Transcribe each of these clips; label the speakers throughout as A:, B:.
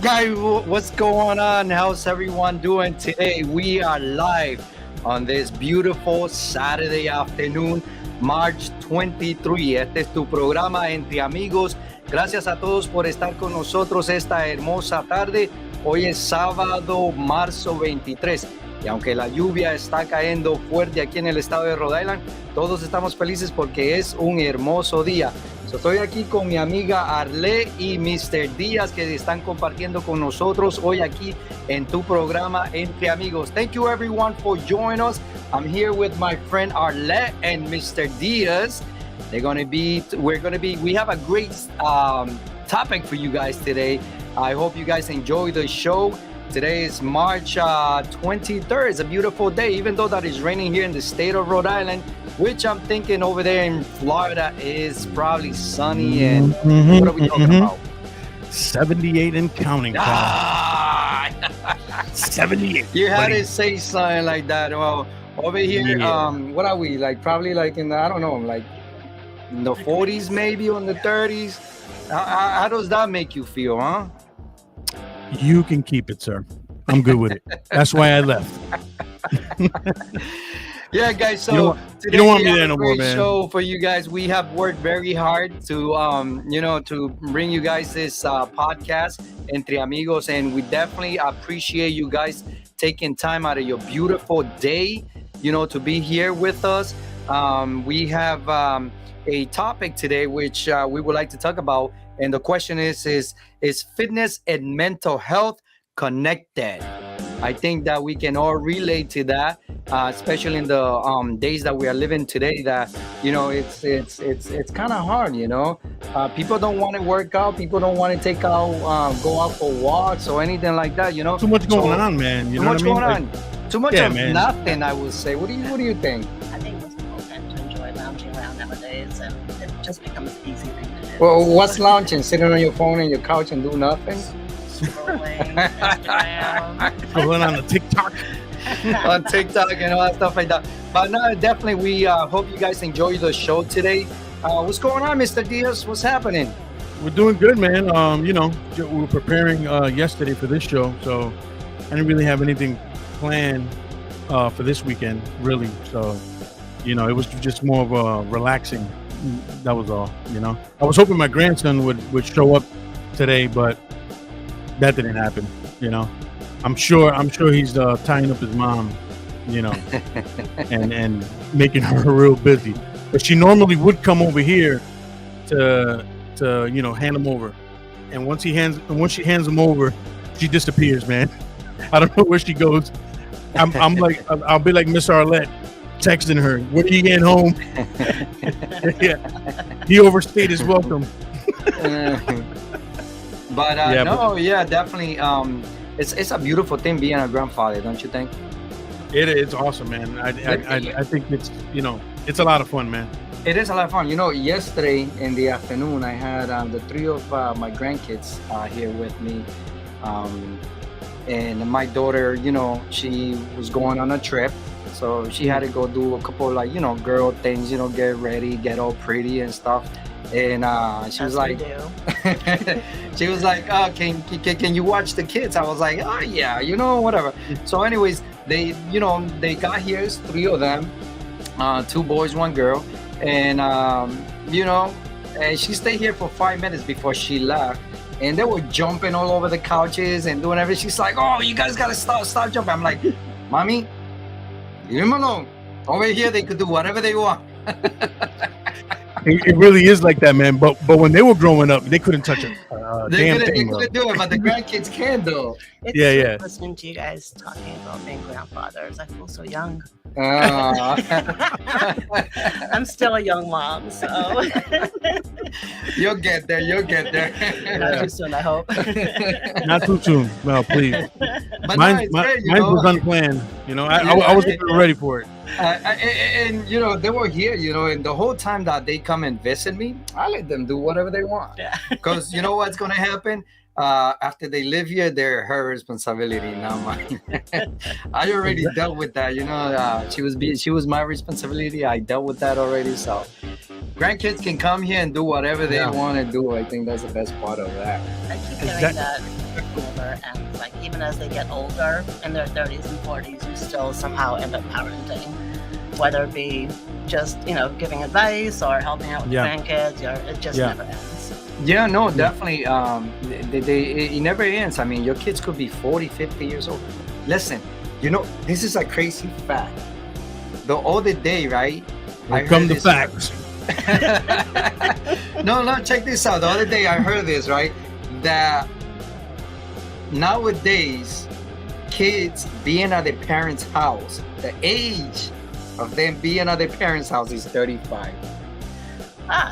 A: Guys, what's going on? How's everyone doing today? We are live on this beautiful Saturday afternoon, March 23. Este es tu programa Entre Amigos. Gracias a todos por estar con nosotros esta hermosa tarde. Hoy es sábado, marzo 23. Y aunque la lluvia está cayendo fuerte aquí en el estado de Rhode Island, todos estamos felices porque es un hermoso día. Estoy aquí con mi amiga Arlette y Mr. Díaz que están compartiendo con nosotros hoy aquí en tu programa Entre Amigos. Thank you everyone for joining us. I'm here with my friend Arlette and Mr. Díaz. We have a great topic for you guys today. I hope you guys enjoy the show. Today is March 23rd. It's a beautiful day, even though that is raining here in the state of Rhode Island, which I'm thinking over there in Florida is probably sunny. And what are we talking about?
B: 78 and counting. 78.
A: You had to say something like that. Well, over here, what are we like? Probably like in the, I don't know, like in the 40s, maybe on the 30s. How does that make you feel, huh?
B: You can keep it, sir. I'm good with it. That's why I left.
A: Yeah, guys. So
B: you don't want me there no more, man.
A: Show for you guys. We have worked very hard to, to bring you guys this podcast Entre Amigos, and we definitely appreciate you guys taking time out of your beautiful day, to be here with us. We have a topic today which we would like to talk about, and the question is fitness and mental health connected? I think that we can all relate to that, especially in the days that we are living today. That it's kind of hard. People don't want to work out. People don't want to go out for walks or anything like that.
B: Too much going on, man.
A: Too much going on. Too much of nothing, I would say. What do you think?
C: I think most people tend to enjoy lounging around nowadays, and it just becomes an easy thing to do.
A: Well, what's lounging? Sitting on your phone and your couch and do nothing?
C: Scrolling, Instagram.
B: Scrolling on the TikTok.
A: On TikTok and all that stuff like that. But no, definitely, we hope you guys enjoy the show today. What's going on, Mr. Diaz? What's happening?
B: We're doing good, man. We were preparing yesterday for this show, so I didn't really have anything planned for this weekend, really. So, it was just more of a relaxing. That was all. I was hoping my grandson would show up today, but that didn't happen. I'm sure he's tying up his mom, and making her real busy. But she normally would come over here to hand him over, and once she hands him over, she disappears, man. I don't know where she goes. I'm like, I'll be like Miss Arlette, texting her, "When are you getting home?" Yeah, he overstayed his welcome.
A: Definitely. It's a beautiful thing being a grandfather, don't you think?
B: It's awesome, man. I think it's a lot of fun, man.
A: It is a lot of fun. Yesterday in the afternoon, I had the three of my grandkids here with me. And my daughter, she was going on a trip. So she had to go do a couple girl things, get ready, get all pretty and stuff. And she was like, "Oh, can you watch the kids?" I was like, "Oh yeah, whatever." So anyways, they got here, it's three of them, 2 boys, 1 girl. And, and she stayed here for 5 minutes before she left. And they were jumping all over the couches and doing everything. She's like, "Oh, you guys got to stop jumping." I'm like, "Mommy, leave them alone. Over here, they could do whatever they want."
B: It really is like that, man. But when they were growing up, they couldn't touch it.
A: They couldn't do it, but the grandkids can, though.
C: It's listening to you guys talking about being grandfathers. I feel so young. I'm still a young mom, so
A: You'll get there.
C: not too soon, I hope.
B: Not too soon. No, please.
A: But
B: Mine was unplanned. I wasn't even ready for it.
A: And they were here, and the whole time that they come and visit me, I let them do whatever they want.
C: Yeah.
A: Because you know what's gonna happen? After they live here, they're her responsibility, not mine. I already dealt with that. She was my responsibility. I dealt with that already. So grandkids can come here and do whatever they want to do. I think that's the best part of that.
C: I keep hearing that never ends. Like, even as they get older, in their 30s and 40s, you still somehow end up parenting. Whether it be just, giving advice or helping out with grandkids, it just never ends.
A: Yeah, no, definitely. It never ends. I mean, your kids could be 40, 50 years old. Listen, this is a crazy fact. The other day, right?
B: Here come the facts.
A: No, check this out. The other day I heard this, right? That nowadays, kids being at their parents' house, the age of them being at their parents' house is 35.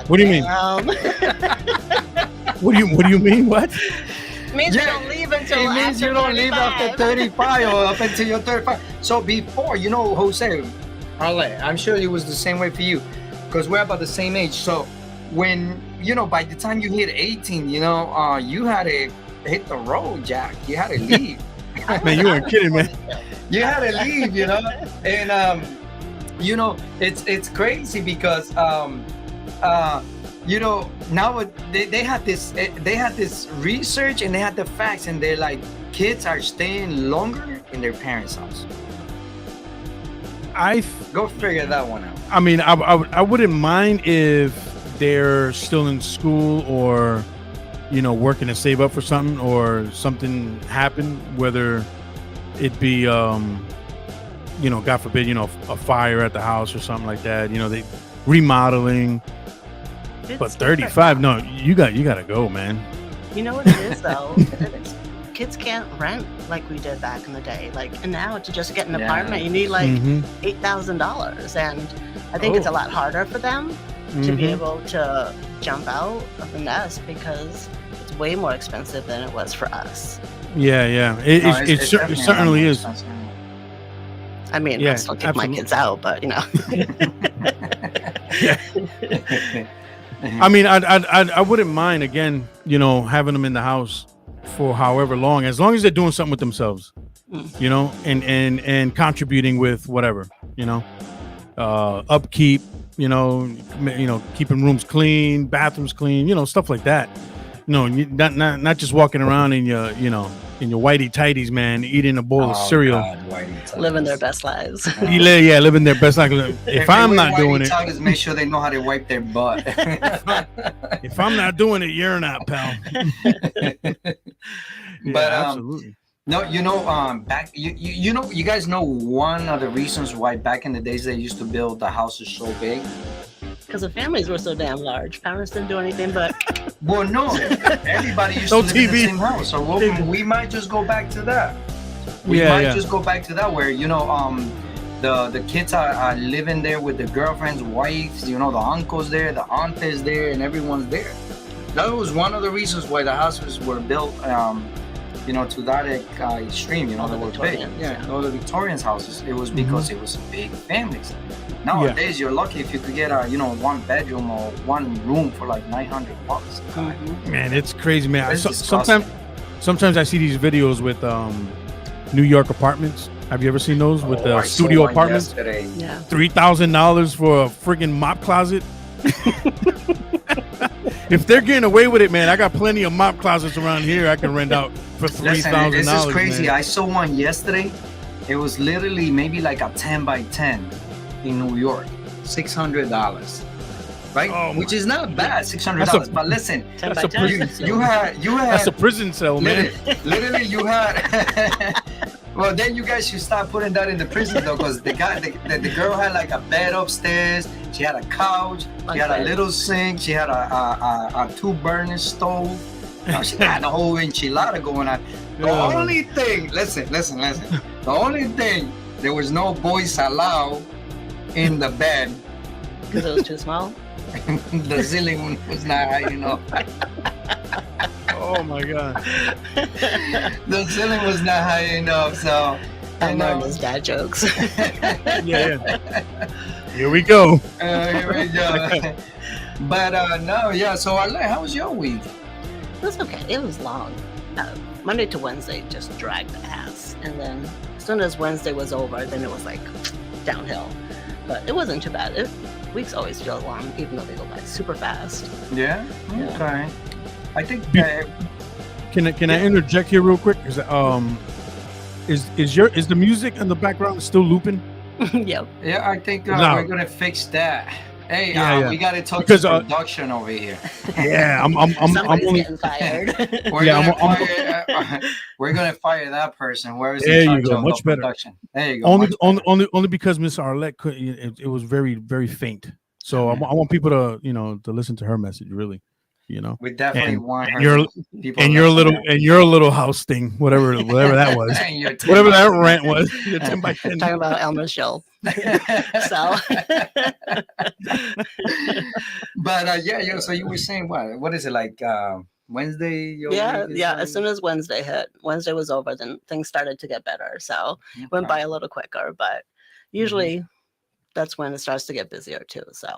B: What do you mean? What do you mean? What?
C: It means you don't leave until
A: it means
C: after
A: you don't
C: 35.
A: leave after 35 or up until you're 35. So before, Jose, I'm sure it was the same way for you, because we're about the same age. So when, by the time you hit 18, you had to hit the road, Jack. You had to leave.
B: Man, you weren't kidding, man.
A: You had to leave, and it's crazy because now they had this research and they had the facts, and they're like, kids are staying longer in their parents' house. Go figure that one out.
B: I mean, I wouldn't mind if they're still in school or working to save up for something, or something happened, whether it be God forbid, a fire at the house or something like that. They remodeling. But 35, no, you got to go, man.
C: You know what it is, though? Kids can't rent like we did back in the day. And now to just get an apartment, you need $8,000, and I think it's a lot harder for them to be able to jump out of the nest, because it's way more expensive than it was for us.
B: Yeah. It certainly is.
C: I mean, I still kick my kids out, but
B: I mean, I wouldn't mind, again, having them in the house for however long, as long as they're doing something with themselves, and contributing with whatever, upkeep, keeping rooms clean, bathrooms clean, stuff like that. Not just walking around in your whitey tighties, man, eating a bowl of cereal.
A: God,
C: living their best lives.
B: Living their best life. If I'm not doing it,
A: make sure they know how to wipe their butt.
B: If I'm not doing it, you're not, pal.
A: But
B: absolutely.
A: No, back you guys know one of the reasons why back in the days they used to build the houses so big?
C: Because the families were so damn large. Parents didn't do anything but.
A: Well, no, everybody used to live in the same house, so we might just go back to that. We might just go back to that, where the kids are living there with the girlfriends, wives, the uncles there, the aunts there, and everyone's there. That was one of the reasons why the houses were built, to that extreme. They were big. All the Victorians' houses. It was because it was big families. Nowadays, you're lucky if you could get a one bedroom or one room for like $900.
B: Man, it's crazy, man. Sometimes I see these videos with New York apartments. Have you ever seen those with studio apartments?
C: Yeah.
B: $3,000 for a friggin' mop closet. If they're getting away with it, man, I got plenty of mop closets around here I can rent out for $3,000.
A: This is crazy.
B: Man.
A: I saw one yesterday. It was literally maybe like a 10 by 10 in New York, $600, right? Which is not bad, $600. But listen, you had
B: that's a prison cell, man.
A: Literally, you had. Well, then you guys should start putting that in the prison, though, because the girl had like a bed upstairs. She had a couch. She had a little sink. She had a 2-burner stove. She had a whole enchilada going on. The only thing, listen. The only thing, there was no boys allowed in the bed.
C: Because it was too small?
A: The ceiling was not high enough.
B: Oh my God.
A: The ceiling was not high enough, so.
C: I'm learning those dad jokes.
B: Yeah. Here we go.
A: Here we go. But so how was your week?
C: It was okay. It was long. Monday to Wednesday just dragged ass. And then as soon as Wednesday was over, then it was like downhill. But it wasn't too bad. Weeks always feel long, even though they go by super fast.
A: Yeah? Okay. I think
B: Can I interject here real quick? Because is the music in the background still looping?
C: Yep.
A: Yeah, I think
B: No.
A: we're gonna fix that. Hey,
B: Yeah.
A: we gotta talk
B: Because,
A: to production over here.
B: Yeah, I'm
C: Somebody's
B: only.
C: getting fired.
A: We're
B: Yeah,
A: gonna fire. We're gonna fire that person. Whoever's in
B: There you
A: charge
B: go,
A: of
B: much
A: the
B: better.
A: production. There you go.
B: Only
A: much better.
B: only because Miss Arlette could. It was very very faint. So I want people to listen to her message really.
A: We definitely
B: And
A: want her.
B: your
A: People
B: and
A: to
B: your
A: listen
B: little
A: to
B: and your little house thing, whatever that was,
A: her. And your
B: whatever that rant was. Your 10 by 10.
C: Talking about Elmer's show. So
A: But yeah. So you were saying what is it like? Wednesday. Your
C: yeah,
A: week is
C: yeah.
A: like-
C: As soon as Wednesday was over, then things started to get better. So went by a little quicker, but usually that's when it starts to get busier too. So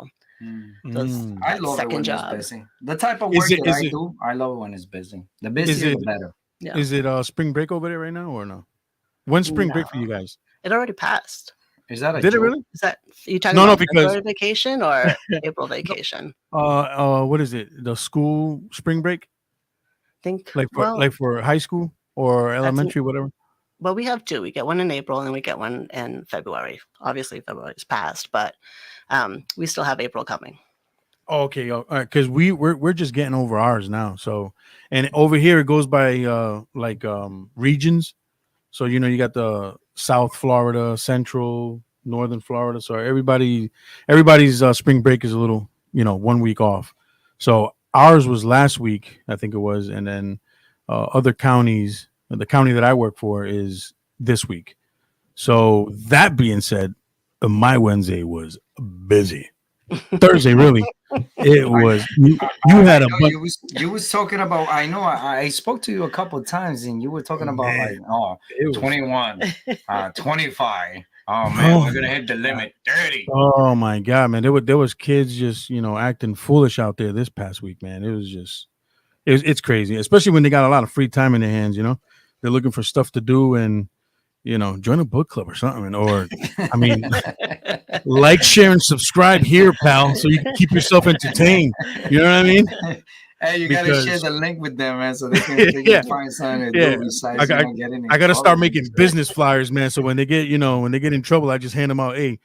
C: those
A: I love it
C: second
A: when
C: job.
A: it's busy. The type of
B: Is
A: work
B: it-
A: that
B: is
A: I
B: it-
A: do, I love it when it's busy. The busier, the
B: it-
A: better.
C: Yeah.
B: Is it spring break over there right now or no? When's spring break for you guys?
C: It already passed.
A: Is that a
B: Did it
A: joke?
B: really?
C: Is that you talking
B: No,
C: about
B: because-
C: February vacation or April vacation?
B: What is it? The school spring break,
C: Think
B: like for high school or elementary, whatever.
C: well, we have two. We get one in April and then we get one in February. Obviously, February's passed, but we still have April coming.
B: Oh, okay, all right, because we're just getting over ours now. So, and over here it goes by regions. So you got the South Florida, Central, Northern Florida. So everybody's spring break is a little 1 week off. So ours was last week, I think it was, and then other counties. The county that I work for is this week. So that being said, my Wednesday was busy. Thursday, really, it was. You had a
A: know
B: bunch.
A: you was talking about. I know I spoke to you a couple of times, and you were talking about
B: Man.
A: like
B: It was-
A: 21, 25. Oh man, we're gonna hit the limit. 30.
B: Oh my god, man! There was kids just acting foolish out there this past week, man. It was just it's crazy, especially when they got a lot of free time in their hands. They're looking for stuff to do and join a book club or something. Or I mean, like, share, and subscribe here, pal, so you can keep yourself entertained. You know what I mean?
A: Hey, you gotta share
B: Because-
A: the link with them, man, so they can
B: Yeah.
A: find something to
B: Yeah.
A: do besides
B: I got-
A: getting.
B: I got to
A: in
B: start
A: trouble.
B: making business flyers, man. So when they get in trouble, I just hand them out. Hey,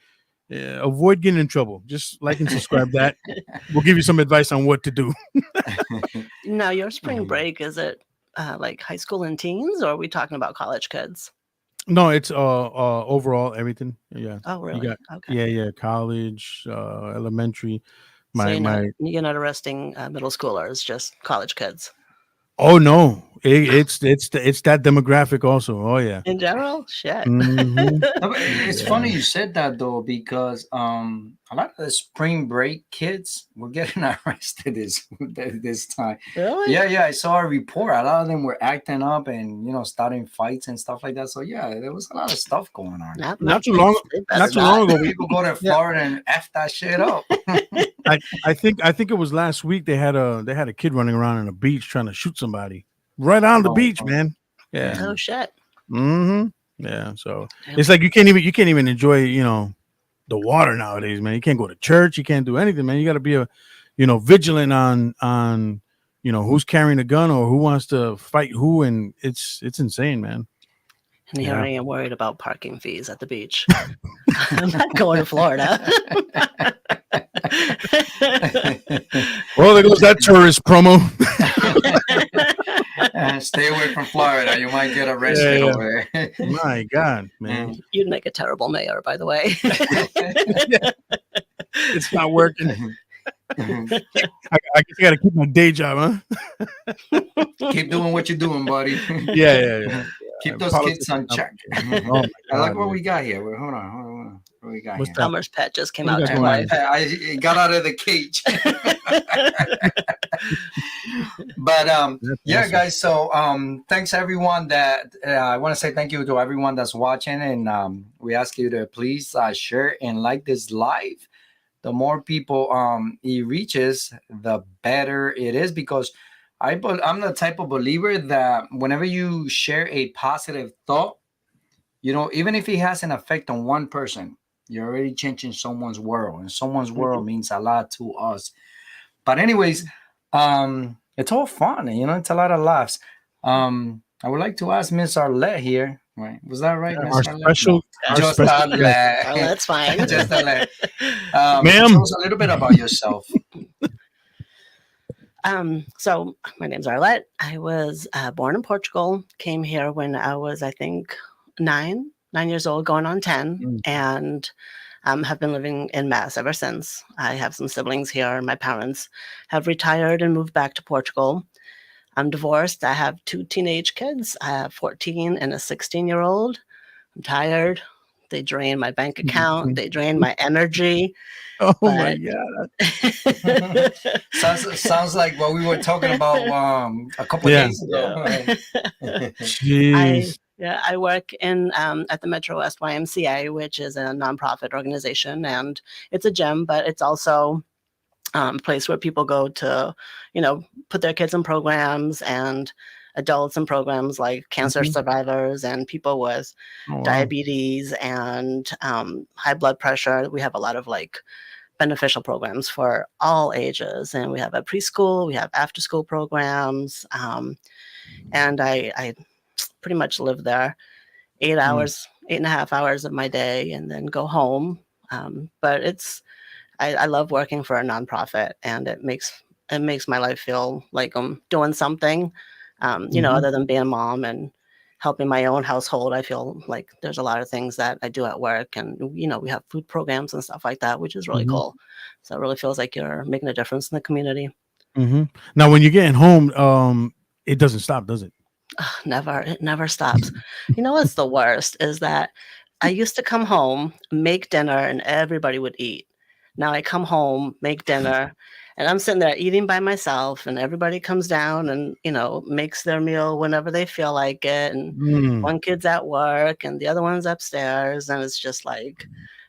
B: avoid getting in trouble. Just like and subscribe. That we'll give you some advice on what to do.
C: Now, your spring
A: Mhm.
C: break, is it like high school and teens, or are we talking about college kids?
B: No, it's overall everything. Yeah,
C: Oh, really?
B: got-
C: Okay.
B: yeah. College, elementary.
C: So
B: My
C: you're not arresting middle schoolers, just college kids.
B: Oh no, it's that demographic also. Oh yeah.
C: In general, shit.
B: Mhm.
A: No, but it's funny you said that though, because a lot of the spring break kids were getting arrested this time.
C: Really?
A: Yeah, I saw a report. A lot of them were acting up and starting fights and stuff like that. So yeah, there was a lot of stuff going on.
B: Not too long ago.
A: People go to Florida and f that shit up.
B: I think it was last week. They had a kid running around on the beach trying to shoot somebody right on the beach, man. Yeah.
C: Oh shit.
B: Yeah. So it's like you can't even enjoy the water nowadays, man. You can't go to church. You can't do anything, man. You got to be vigilant on who's carrying a gun or who wants to fight who, and it's insane, man.
C: And here
B: Yeah.
C: I am worried about parking fees at the beach. I'm not going to Florida.
B: Well, there goes that tourist promo.
A: Stay away from Florida. You might get arrested
B: Yeah.
A: over there.
B: My God, man,
C: You'd make a terrible mayor, by the way.
B: it's not working. I guess I got to keep my day job, huh?
A: Keep doing what you're doing, buddy.
B: Yeah.
A: Keep those
B: Politics
A: kids on
B: are-
A: check.
B: Oh my
A: I like
B: God,
A: what
B: man.
A: we got here. Wait, hold on. What we got
B: What's
A: here?
B: that?
C: Elmer's pet just came
B: What
C: out
B: do
C: to
B: you guys
C: life.
A: I got out of the cage. But
B: That's
A: yeah,
B: awesome.
A: guys. So thanks everyone that I want to say thank you to everyone that's watching, and we ask you to please share and like this live. The more people it reaches, the better it is, because I'm the type of believer that whenever you share a positive thought, even if it has an effect on one person, you're already changing someone's world, and someone's world means a lot to us. But anyways, it's all fun, it's a lot of laughs. I would like to ask Miss Arlette here. Right? Was that right, Miss
B: Our
A: Arlette?
B: special,
A: No,
B: our
A: just
B: special guest.
A: Arlette.
C: Oh, that's fine.
A: Just Arlette.
B: Ma'am.
A: Tell us a little bit about yourself.
C: So my name's Arlette. I was born in Portugal, came here when I was, I think, 9 years old, going on 10, and have been living in Mass ever since. I have some siblings here. My parents have retired and moved back to Portugal. I'm divorced. I have 2 teenage kids. I have 14 and a 16-year-old. I'm tired. They drain my bank account. They drain my energy.
B: Oh my God.
A: Sounds like what we were talking about a couple of days ago.
B: Jeez.
C: I work in at the Metro West YMCA, which is a nonprofit organization, and it's a gym, but it's also a place where people go to, put their kids in programs and adults in programs like cancer survivors and people with diabetes and high blood pressure. We have a lot of beneficial programs for all ages, and we have a preschool, we have after school programs, and I pretty much live there 8.5 hours of my day and then go home. But I love working for a nonprofit, and it makes my life feel like I'm doing something, other than being a mom and helping my own household. I feel like there's a lot of things that I do at work, and we have food programs and stuff like that, which is really cool. So it really feels like you're making a difference in the community.
B: Now, when you're getting home, it doesn't stop, does it?
C: Never. It never stops. What's the worst is that I used to come home, make dinner, and everybody would eat. Now I come home, make dinner, and I'm sitting there eating by myself, and everybody comes down and, makes their meal whenever they feel like it. And one kid's at work and the other one's upstairs. And it's just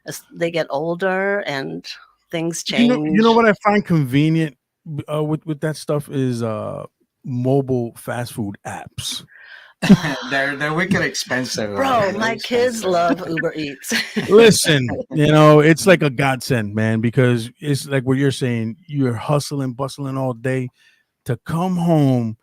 C: as they get older and things change.
B: You know what I find convenient with that stuff is mobile fast food apps.
A: They're wicked expensive.
C: Bro, my kids love Uber Eats.
B: Listen, it's like a godsend, man, because it's like what you're saying. You're hustling, bustling all day to come home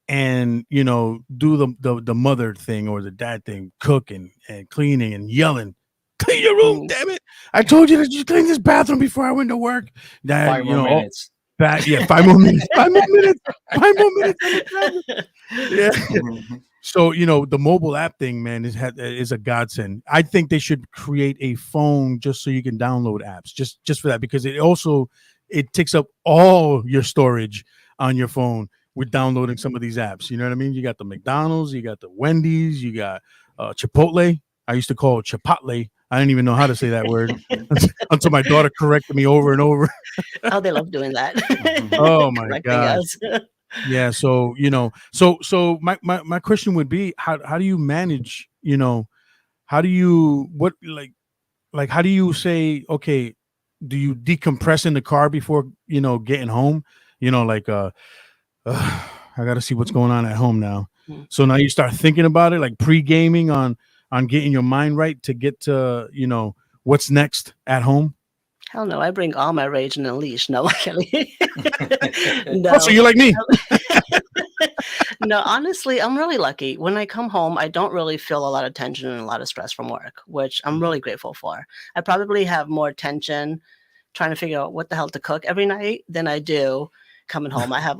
B: and, do the mother thing or the dad thing, cooking and cleaning and yelling. Clean your room, damn it. I told you to just clean this bathroom before I went to work. Dad,
A: 5 more minutes.
B: 5 more minutes. 5 more minutes. 5 more minutes. Yeah. So, the mobile app thing, man, is a godsend. I think they should create a phone just so you can download apps, just for that, because it takes up all your storage on your phone with downloading some of these apps. You know what I mean? You got the McDonald's, you got the Wendy's, you got Chipotle. I used to call it Chipotle. I didn't even know how to say that word until my daughter corrected me over and over.
C: Oh, they love doing that.
B: Oh my God. Yeah. So, so my question would be, how do you manage, how do you say, okay, do you decompress in the car before, getting home? I got to see what's going on at home now. So now you start thinking about it, like pre-gaming on getting your mind right to get to, what's next at home.
C: Hell no, I bring all my rage in a leash. No, Kelly.
B: No. Oh, so you're like me.
C: No, honestly, I'm really lucky. When I come home, I don't really feel a lot of tension and a lot of stress from work, which I'm really grateful for. I probably have more tension trying to figure out what the hell to cook every night than I do coming home. I have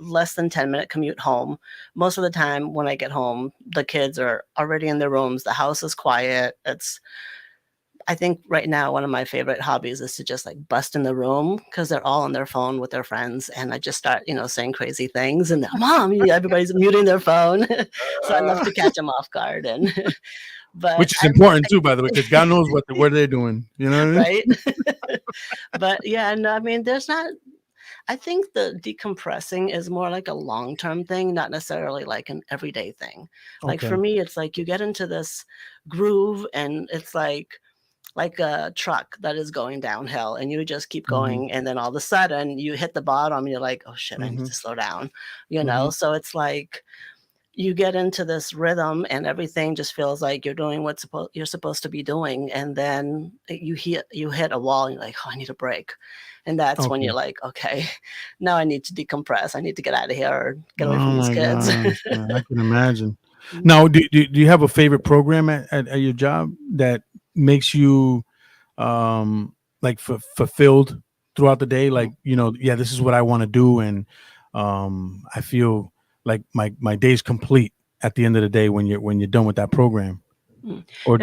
C: less than 10-minute commute home. Most of the time when I get home, the kids are already in their rooms. The house is quiet. I think right now, one of my favorite hobbies is to just bust in the room because they're all on their phone with their friends. And I just start, saying crazy things and Mom, everybody's muting their phone. So I love to catch them off guard. But
B: which is important too, by the way, because God knows what they're doing, you know what I mean?
C: Right. But yeah, no, I mean, I think the decompressing is more like a long-term thing, not necessarily an everyday thing.
B: Okay.
C: For me, it's you get into this groove and it's like a truck that is going downhill and you just keep going. And then all of a sudden you hit the bottom and you're like, oh shit, I need to slow down, So it's you get into this rhythm and everything just feels like you're doing what you're supposed to be doing, and then you hit a wall and you're like, oh, I need a break. And that's when you're like, okay, now I need to decompress. I need to get out of here or get away from these kids.
B: Gosh, I can imagine. Now, do you have a favorite program at your job that makes you like fulfilled throughout the day? Like, yeah, this is what I want to do, and I feel like my day's complete at the end of the day when you're done with that program. Or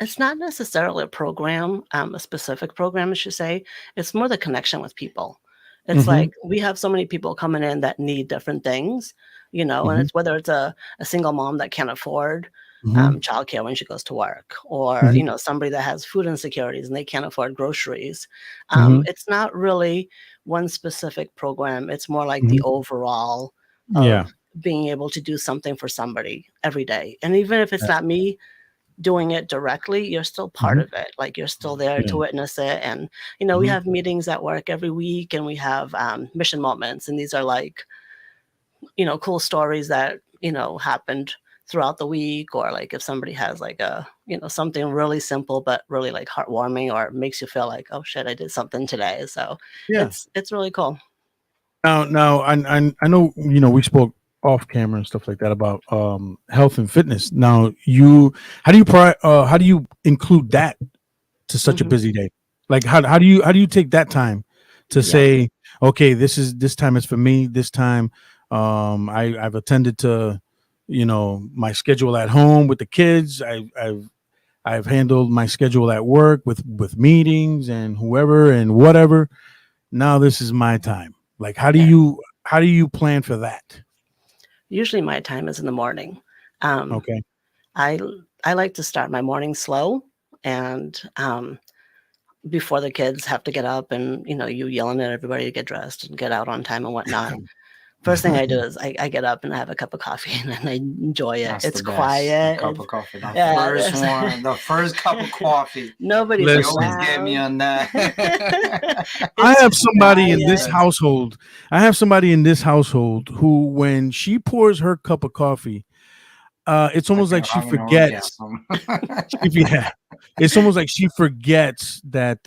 C: it's not necessarily a program, a specific program, I should say. It's more the connection with people. It's like we have so many people coming in that need different things, and it's whether it's a single mom that can't afford childcare when she goes to work, or somebody that has food insecurities and they can't afford groceries. It's not really one specific program. It's more like the overall of being able to do something for somebody every day. And even if it's not me doing it directly, you're still part of it. Like you're still there to witness it. And, we have meetings at work every week, and we have mission moments. And these are like, cool stories that, happened throughout the week, or like if somebody has like a, something really simple, but really like heartwarming, or makes you feel like, oh shit, I did something today. So it's really cool.
B: Now, I know, we spoke off camera and stuff like that about health and fitness. Now, how do you include that to such a busy day? Like how do you take that time to say, okay, this time is for me. This time, I've attended to, my schedule at home with the kids. I've handled my schedule at work with meetings and whoever and whatever. Now this is my time. Like, how do you plan for that?
C: Usually my time is in the morning.
B: Okay.
C: I like to start my morning slow, and before the kids have to get up and, you yelling at everybody to get dressed and get out on time and whatnot. First thing I do is I get up and I have a cup of coffee, and I enjoy it.
A: That's
C: it's quiet.
A: Cup of coffee. The first cup of coffee.
C: Nobody's
A: always get me on that.
B: I have somebody in this household. Who, when she pours her cup of coffee, it's almost like she forgets. It's almost like she forgets that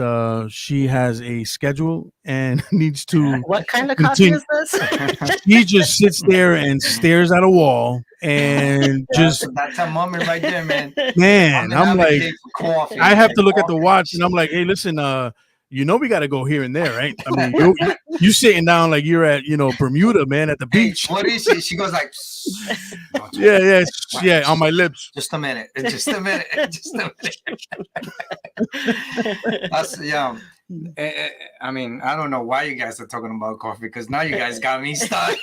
B: she has a schedule and needs to.
C: What kind of coffee is this?
B: She just sits there and stares at a wall and just.
A: That's a moment right there, man.
B: Man, I'm like, I have to look at the watch, and I'm like, hey, listen, we got to go here and there, right? I mean, you sitting down like you're at, Bermuda, man, at the beach.
A: What is she? She goes like,
B: yeah, on my lips.
A: Just a minute. That's I mean, I don't know why you guys are talking about coffee, because now you guys got me started.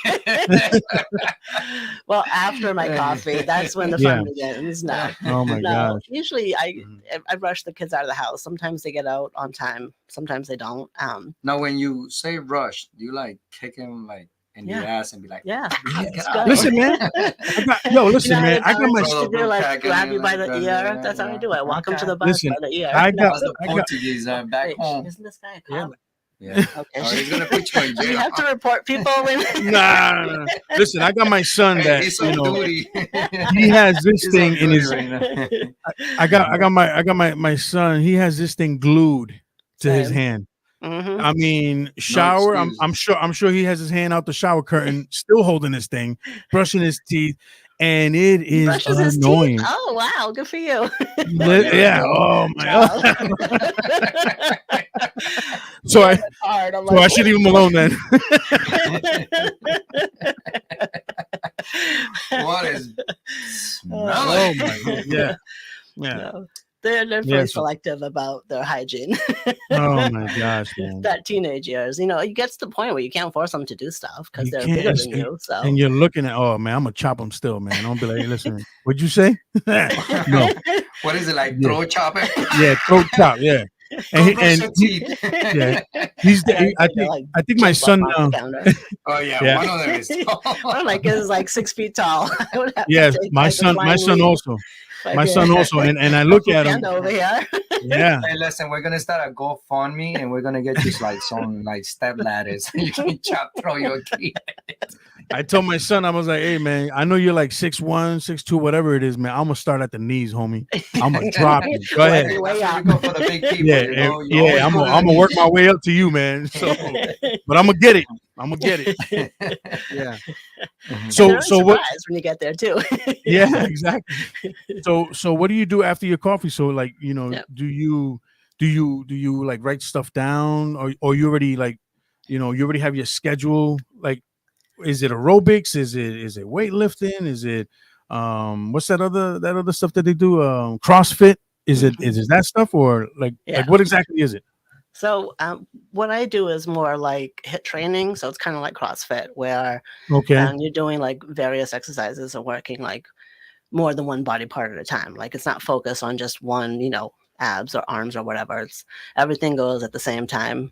C: Well, after my coffee, that's when the fun begins. No.
B: Oh my gosh.
C: Usually I rush the kids out of the house. Sometimes they get out on time. Sometimes they don't.
A: Now, when you say rush, do you like kick him like in the ass and be like,
C: let's go.
B: Listen, man. Man. I got my
C: to do like grab you by the ear. That's how I do it. Walk them to the bus by the ear.
B: I got
A: the Portuguese back home.
C: Isn't this guy a cop?
A: Yeah.
C: Okay.
A: He's gonna put you in jail.
C: You have to report people when.
B: Nah. Listen, I got my son that
A: he's on duty.
B: He has this thing in his.
A: Right
B: I got my son. He has this thing glued to his hand. I mean, shower.
A: No
B: I'm sure he has his hand out the shower curtain, still holding this thing, brushing his teeth, and it is annoying.
C: Oh wow, good for you.
B: Yeah. Oh my God. So I should leave him alone then.
A: What is?
B: Oh my God. Yeah.
C: No. They're very selective about their hygiene.
B: Oh my gosh, man!
C: That teenage years, it gets to the point where you can't force them to do stuff because they're bigger than you. So,
B: and you're looking at, oh man, I'm gonna chop them still, man. Don't be like, hey, listen, what'd you say? No.
A: What is it like? Throat chopping?
B: Yeah, throat chop. Yeah. And he's. I think my son.
A: Oh yeah, one of them is.
C: One of my kids is like 6 feet tall.
B: Yes, my son also. My son also, and I look at him
C: over here.
B: Yeah.
A: Hey, listen, we're gonna start a GoFundMe, and we're gonna get you like some like step ladders. You can throw your key.
B: I told my son, I was like, hey man, I know you're like 6'1", 6'2", whatever it is, man. I'm gonna start at the knees, homie. I'm gonna drop you. Go ahead.
C: Way
A: That's where
C: up.
A: you go for the big people.
B: Yeah,
A: You know? You
B: yeah.
A: always
B: I'm
A: go to the
B: gonna work
A: knees.
B: my way up to you, man. So, but I'm gonna get it. I'm gonna get it. Yeah.
C: And
B: So
C: they're
B: what?
C: surprised when you get there too.
B: Yeah, exactly. So what do you do after your coffee? So like,
C: Yep.
B: do you like write stuff down, or you already like, you already have your schedule? Like, is it aerobics? Is it weightlifting? Is it what's that other stuff that they do? CrossFit? Is it that stuff, or like
C: Yeah.
B: what exactly is it?
C: So what I do is more like HIIT training. So it's kind of like CrossFit, where
B: Okay.
C: you're doing like various exercises and working like more than one body part at a time. Like it's not focused on just one, abs or arms or whatever. It's everything goes at the same time.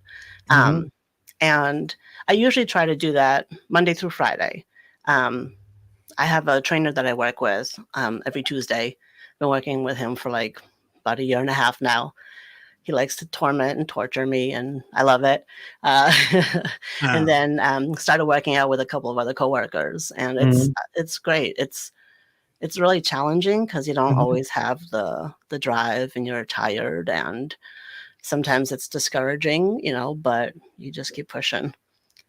B: Mhm.
C: And I usually try to do that Monday through Friday. I have a trainer that I work with every Tuesday. Been working with him for like about a year and a half now. He likes to torment and torture me, and I love it. And then started working out with a couple of other coworkers, and
B: Mhm.
C: it's great. It's really challenging because you don't
B: Mhm.
C: always have the drive, and you're tired, and sometimes it's discouraging, but you just keep pushing,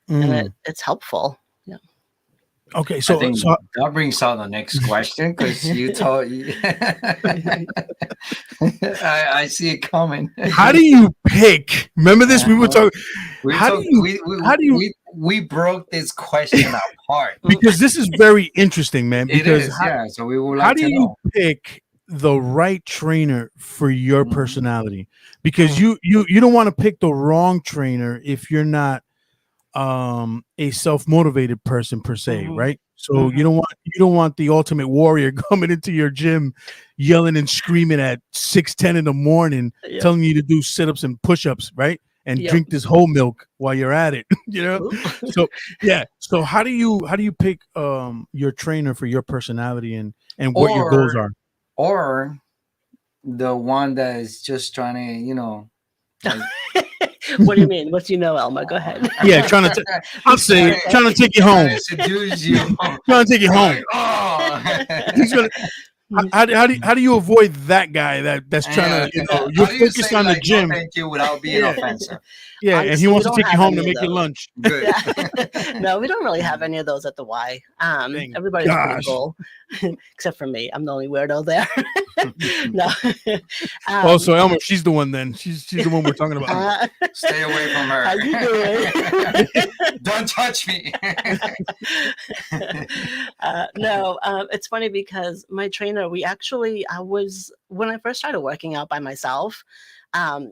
C: and
B: Mm.
C: it's helpful. Yeah.
B: Okay,
A: I
B: so
A: think that brings out the next question because you told I see it coming.
B: how do you pick? Remember this? We were talking.
A: We
B: How
A: talk,
B: do you?
A: we,
B: How do you?
A: we broke this question apart.
B: Because this is very interesting, man.
A: It
B: Because
A: is, yeah. So we would
B: how
A: like
B: do
A: to
B: you
A: know.
B: pick the right trainer for your
A: Mhm.
B: personality? Because
A: Mhm.
B: you don't want to pick the wrong trainer if you're not a self-motivated person per se,
C: Mhm.
B: right? So
C: Mhm.
B: you don't want the ultimate warrior coming into your gym yelling and screaming at 6:10 in the morning,
C: Yep.
B: telling you to do sit-ups and push-ups, right? And
C: Yep.
B: drink this whole milk while you're at it.
C: Ooh.
B: So yeah. So how do you pick your trainer for your personality and what your goals are?
A: Or the one that is just trying to, like,
C: What do you mean? What do you know, Elma? Go ahead.
B: Yeah, I'll say it, trying to take you
A: trying
B: home.
A: to seduce you.
B: Trying to take you home.
A: Like, oh.
B: He's gonna how do you avoid that guy that's trying to, you're
A: How do you
B: focused
A: say
B: on the
A: like
B: gym.
A: no thank you without being
B: Yeah.
A: offensive?
B: Yeah, and he
C: Honestly, we
B: wants to
C: don't
B: take you
C: have
B: home to
C: any of
B: make you
C: those.
B: lunch.
A: Good.
C: Yeah. No, we don't really have any of those at the Y.
B: Thank
C: Everybody's pretty
B: gosh.
C: cool, except for me. I'm the only weirdo there. No.
B: Oh, so Elmer, she's the one then. She's the one we're talking about.
A: Stay away from her.
C: How you doing?
A: Don't touch me.
C: No, it's funny because my trainer, when I first started working out by myself,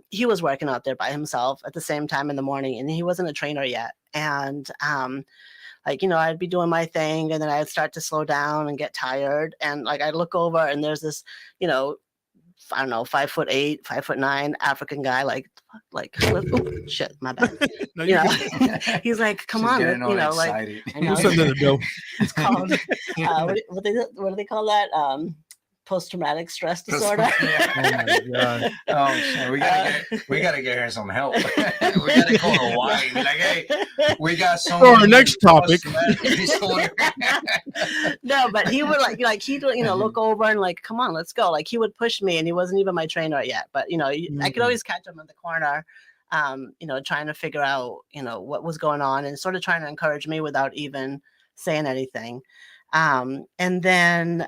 C: he was working out there by himself at the same time in the morning, and he wasn't a trainer yet. And I'd be doing my thing, and then I'd start to slow down and get tired, and like I'd look over, and there's this, I don't know, 5'8", 5'9" African guy, oh, shit, my bad.
B: No,
C: You
B: you
C: know,
B: can-
C: he's like, come
A: She's
C: on,
A: getting all
C: like,
A: excited.
C: I know.
B: Who's under the bill?
C: It's called what do they call that? Post-traumatic stress disorder.
B: Oh my god.
A: Oh shit, we gotta get her some help. We gotta call the Y and be like, hey, we got some.
B: For our next topic.
C: No, but he would like he'd look over and like, come on, let's go. Like he would push me, and he wasn't even my trainer yet. But I could always catch him in the corner, trying to figure out what was going on and sort of trying to encourage me without even saying anything. And then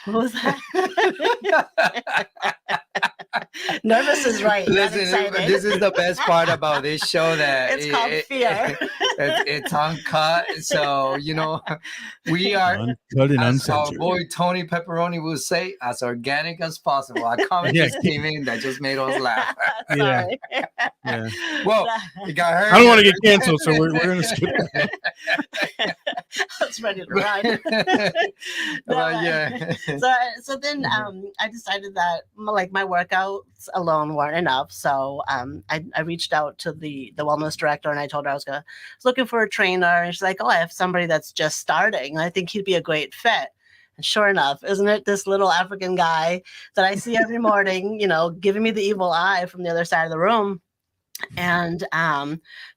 C: what was that? Nervous is right.
A: Listen, this is the best part about this show, that
C: it's called fear.
A: It's uncut, so we are,
B: Uncut and
A: as our
B: uncensored.
A: boy Tony Pepperoni will say, as organic as possible. A comment
B: Yeah.
A: just came in that just made us laugh.
B: Yeah.
C: Sorry.
B: Yeah.
A: Well, it got hurt.
B: I don't want to get canceled, so we're gonna skip that.
C: I was ready to run.
A: But yeah.
C: So then I decided that my workouts alone weren't enough. So I reached out to the wellness director, and I told her I was looking for a trainer. And she's like, oh, I have somebody that's just starting. I think he'd be a great fit. And sure enough, isn't it this little African guy that I see every morning, giving me the evil eye from the other side of the room? And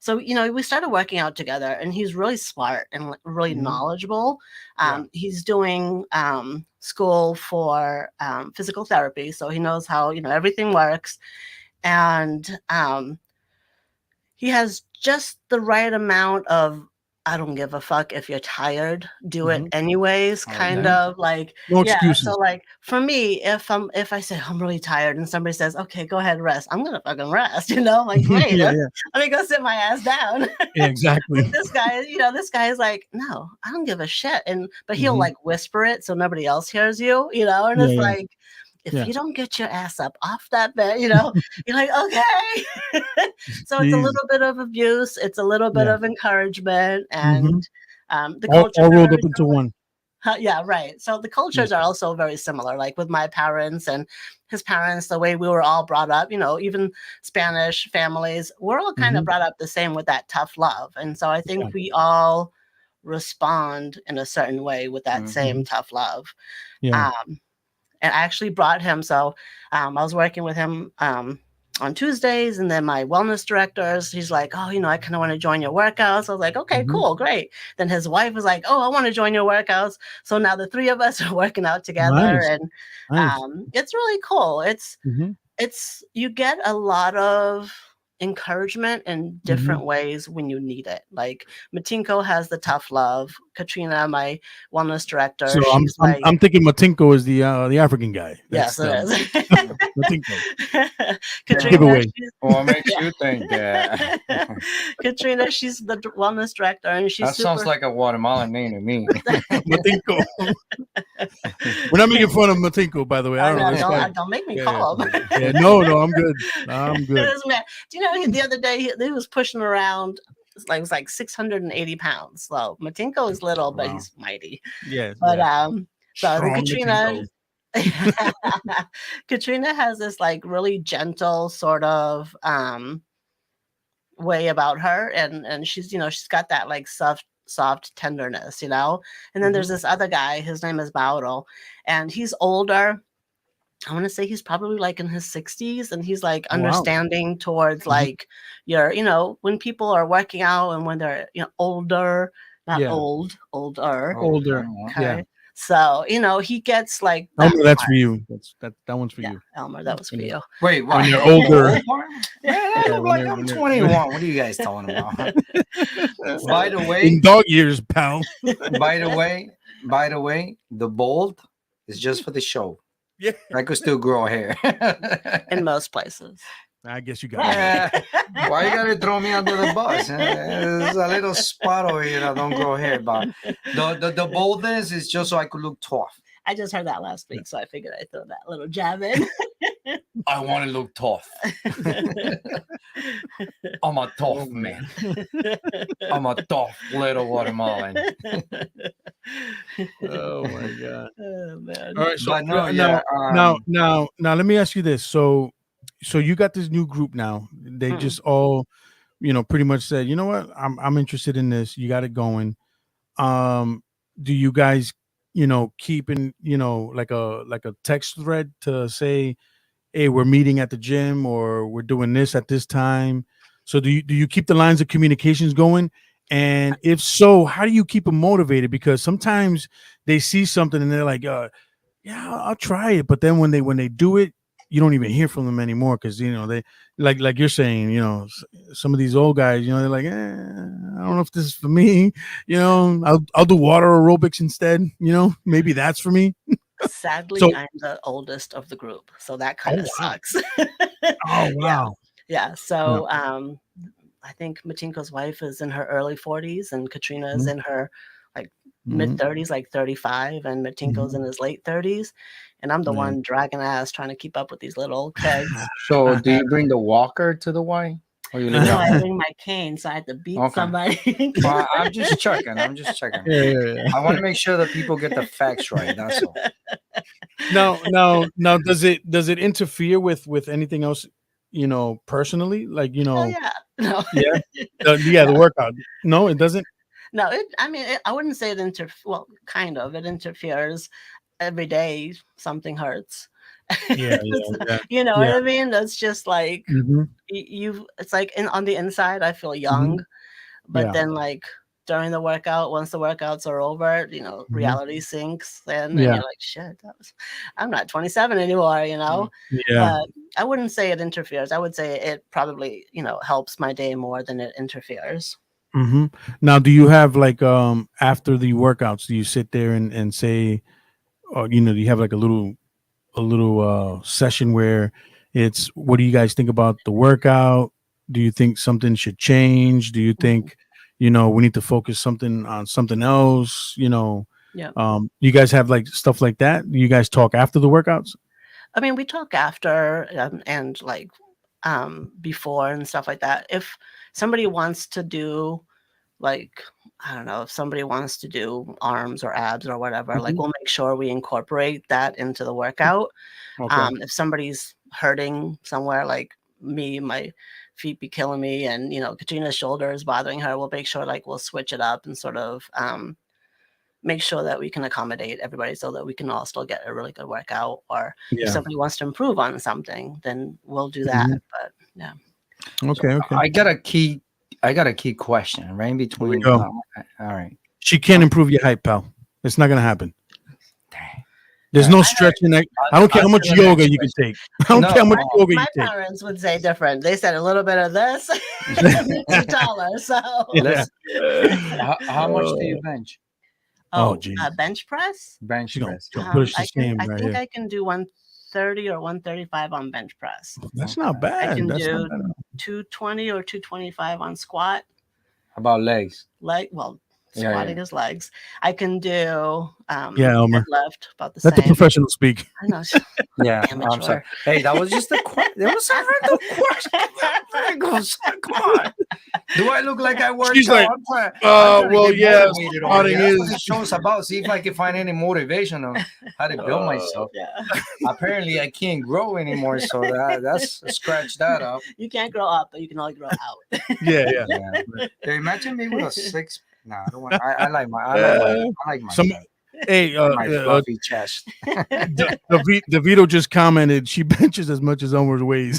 C: so we started working out together, and he's really smart and really knowledgeable. He's doing school for physical therapy, so he knows how everything works. And he has just the right amount of I don't give a fuck if you're tired, do it anyways, kind of like,
B: No
C: yeah.
B: excuses.
C: So like for me, if I say I'm really tired and somebody says, okay, go ahead, rest, I'm gonna fucking rest, like, great,
B: Yeah,
C: let me go sit my ass down.
B: Yeah, exactly.
C: But this guy is like, no, I don't give a shit. But he'll like whisper it so nobody else hears you, and it's like, if you don't get your ass up off that bed, you're like, okay. So it's a little bit of abuse. It's a little bit of encouragement, and the culture
B: all rolled up into one.
C: Yeah, right. So the cultures are also very similar, like with my parents and his parents, the way we were all brought up, even Spanish families, we're all kind of brought up the same with that tough love. And so I think we all respond in a certain way with that same tough love.
B: Yeah.
C: And I actually brought him. So I was working with him on Tuesdays, and then my wellness directors, he's like, oh, I kind of want to join your workouts. I was like, okay, cool, great. Then his wife was like, oh, I want to join your workouts. So now the three of us are working out together, and it's really cool. It's you get a lot of encouragement in different ways when you need it. Like Matinko has the tough love. Katrina, my wellness director,
B: So
C: she's
B: I'm thinking Matinko is the African guy.
C: Yes, it is.
B: Matinko.
C: Katrina,
A: what makes you think that?
C: Katrina, she's the wellness director, and she's
A: sounds like a Guatemalan name to me.
B: Matinko. We're not making fun of Matinko, by the way. I don't know.
C: Don't make me call him.
B: No, I'm good. I'm good.
C: Do you know the other day he was pushing around? It was like 680 pounds. So Matinko is little, but he's mighty.
B: Yeah.
C: But so Katrina. Katrina has this like really gentle sort of way about her, and she's she's got that like soft tenderness, and then there's this other guy, his name is Mauro, and he's older. I want to say he's probably like in his 60s, and he's like understanding towards like your when people are working out and when they're older, not older.
B: Okay. Yeah.
C: So he gets like
B: Elmer, that's for you. That one's for you.
C: Elmer, that was for you.
A: Wait, what?
B: When you're older.
A: I look like I'm 21. What are you guys talking about? By the way,
B: in dog years, pal.
A: By the way, the bald is just for the show.
B: Yeah,
A: I could still grow hair
C: in most places.
B: I guess you got it.
A: Why you gotta throw me under the bus? There's a little spot over here that don't grow hair, but the baldness is just so I could look tough.
C: I just heard that last week, so I figured I'd throw that little jab in.
A: I want to look tough. I'm a tough man. I'm a tough little Guatemalan.
B: Oh my god!
C: Oh man!
B: All right, so now, let me ask you this. So you got this new group now. They just all, pretty much said, you know what, I'm interested in this. You got it going. Do you guys, keep in, like a text thread to say, hey, we're meeting at the gym or we're doing this at this time? So do you keep the lines of communications going? And if so, how do you keep them motivated? Because sometimes they see something and they're like, yeah, I'll try it. But then when they do it, you don't even hear from them anymore because they like you're saying, some of these old guys, they're like, I don't know if this is for me. I'll do water aerobics instead. Maybe that's for me.
C: Sadly, I'm the oldest of the group, so that kind of sucks.
B: Oh wow.
C: Yeah. So I think Matinko's wife is in her early 40s, and Katrina is in her like mid 30s, like 35, and Matinko's in his late 30s. And I'm the one dragging ass trying to keep up with these little kids.
A: So do you bring the walker to the Y? Or you
C: I bring my cane, so I had to beat somebody.
A: Well, I'm just checking.
B: Yeah.
A: I want to make sure that people get the facts right. That's all.
B: Now, does it interfere with anything else, personally? Like,
C: Oh, yeah. No.
B: The workout. No, it doesn't.
C: No, I wouldn't say it kind of. It interferes. Every day something hurts,
B: Yeah,
C: You know
B: yeah.
C: what I mean? It's just like
B: Hmm.
C: it's like on the inside, I feel young, but
B: Yeah.
C: then like during the workout, once the workouts are over,
B: Hmm.
C: reality sinks in, and
B: Yeah.
C: you're like, shit, I'm not 27 anymore,
B: Yeah.
C: But I wouldn't say it interferes. I would say it probably, helps my day more than it interferes.
B: Hmm. Now, do you have like after the workouts, do you sit there and say, or do you have like a little session where it's what do you guys think about the workout? Do you think something should change? Do you
C: Mhm.
B: think we need to focus something on something else?
C: Yeah.
B: You guys have like stuff like that? You guys talk after the workouts?
C: I mean, we talk after and like before and stuff like that. If somebody wants to do like, I don't know, if somebody wants to do arms or abs or whatever, like
B: Mhm.
C: we'll make sure we incorporate that into the workout.
B: Okay.
C: If somebody's hurting somewhere, like me, my feet be killing me, and Katrina's shoulder is bothering her, we'll make sure like we'll switch it up and sort of make sure that we can accommodate everybody so that we can all still get a really good workout. Or if
B: Yeah.
C: somebody wants to improve on something, then we'll do that.
B: Mhm.
C: But yeah.
B: Okay. Okay.
A: I got a key question right in
B: Here we
A: between.
B: go.
A: All right.
B: She can't improve your height, pal. It's not gonna happen.
A: Dang.
B: There's
A: Yeah,
B: no stretching that. I don't care how much
A: Answer the
B: yoga
A: next
B: you can
A: question.
B: take. I don't
A: No,
B: care how much yoga you
C: My
B: take.
C: parents would say different. They said a little bit of this makes you taller. So
B: Yeah.
A: How much do you bench?
B: Oh, geez.
C: bench press.
A: Bench
B: She don't,
A: press.
B: she don't put us
C: I
B: the
C: can.
B: same
C: I
B: right
C: think
B: here.
C: I can do 130 or 135 on bench press.
B: That's not
C: I
B: bad.
C: can
B: That's
C: do
B: not bad.
C: 220 or 225 on squat.
A: How about legs?
C: Squatting
A: Yeah.
C: is legs. I can do
B: Yeah, Elmer.
C: deadlift about the
B: Let the
C: same.
B: professional speak.
C: I know.
A: Yeah, I'm sorry.
C: Amateur.
A: Hey, that was just a question. There was a random question. Come on. Do I look like I work
B: She's
A: out?
B: like,
A: I'm trying to
B: well,
A: get
B: yeah,
A: motivated over
B: squatting
A: here. That's what
B: is-
A: this show's about. See if I can find any motivation on how to build myself.
C: Yeah.
A: Apparently, I can't grow anymore, so that's scratch that up.
C: You can't grow up, but you can only grow out.
B: Yeah.
A: Yeah. Hey, imagine me with a six. Nah, I don't want. I like my. I like my.
B: Some- Hey,
A: my fluffy chest.
B: DeVito just commented she benches as much as Elmer weighs.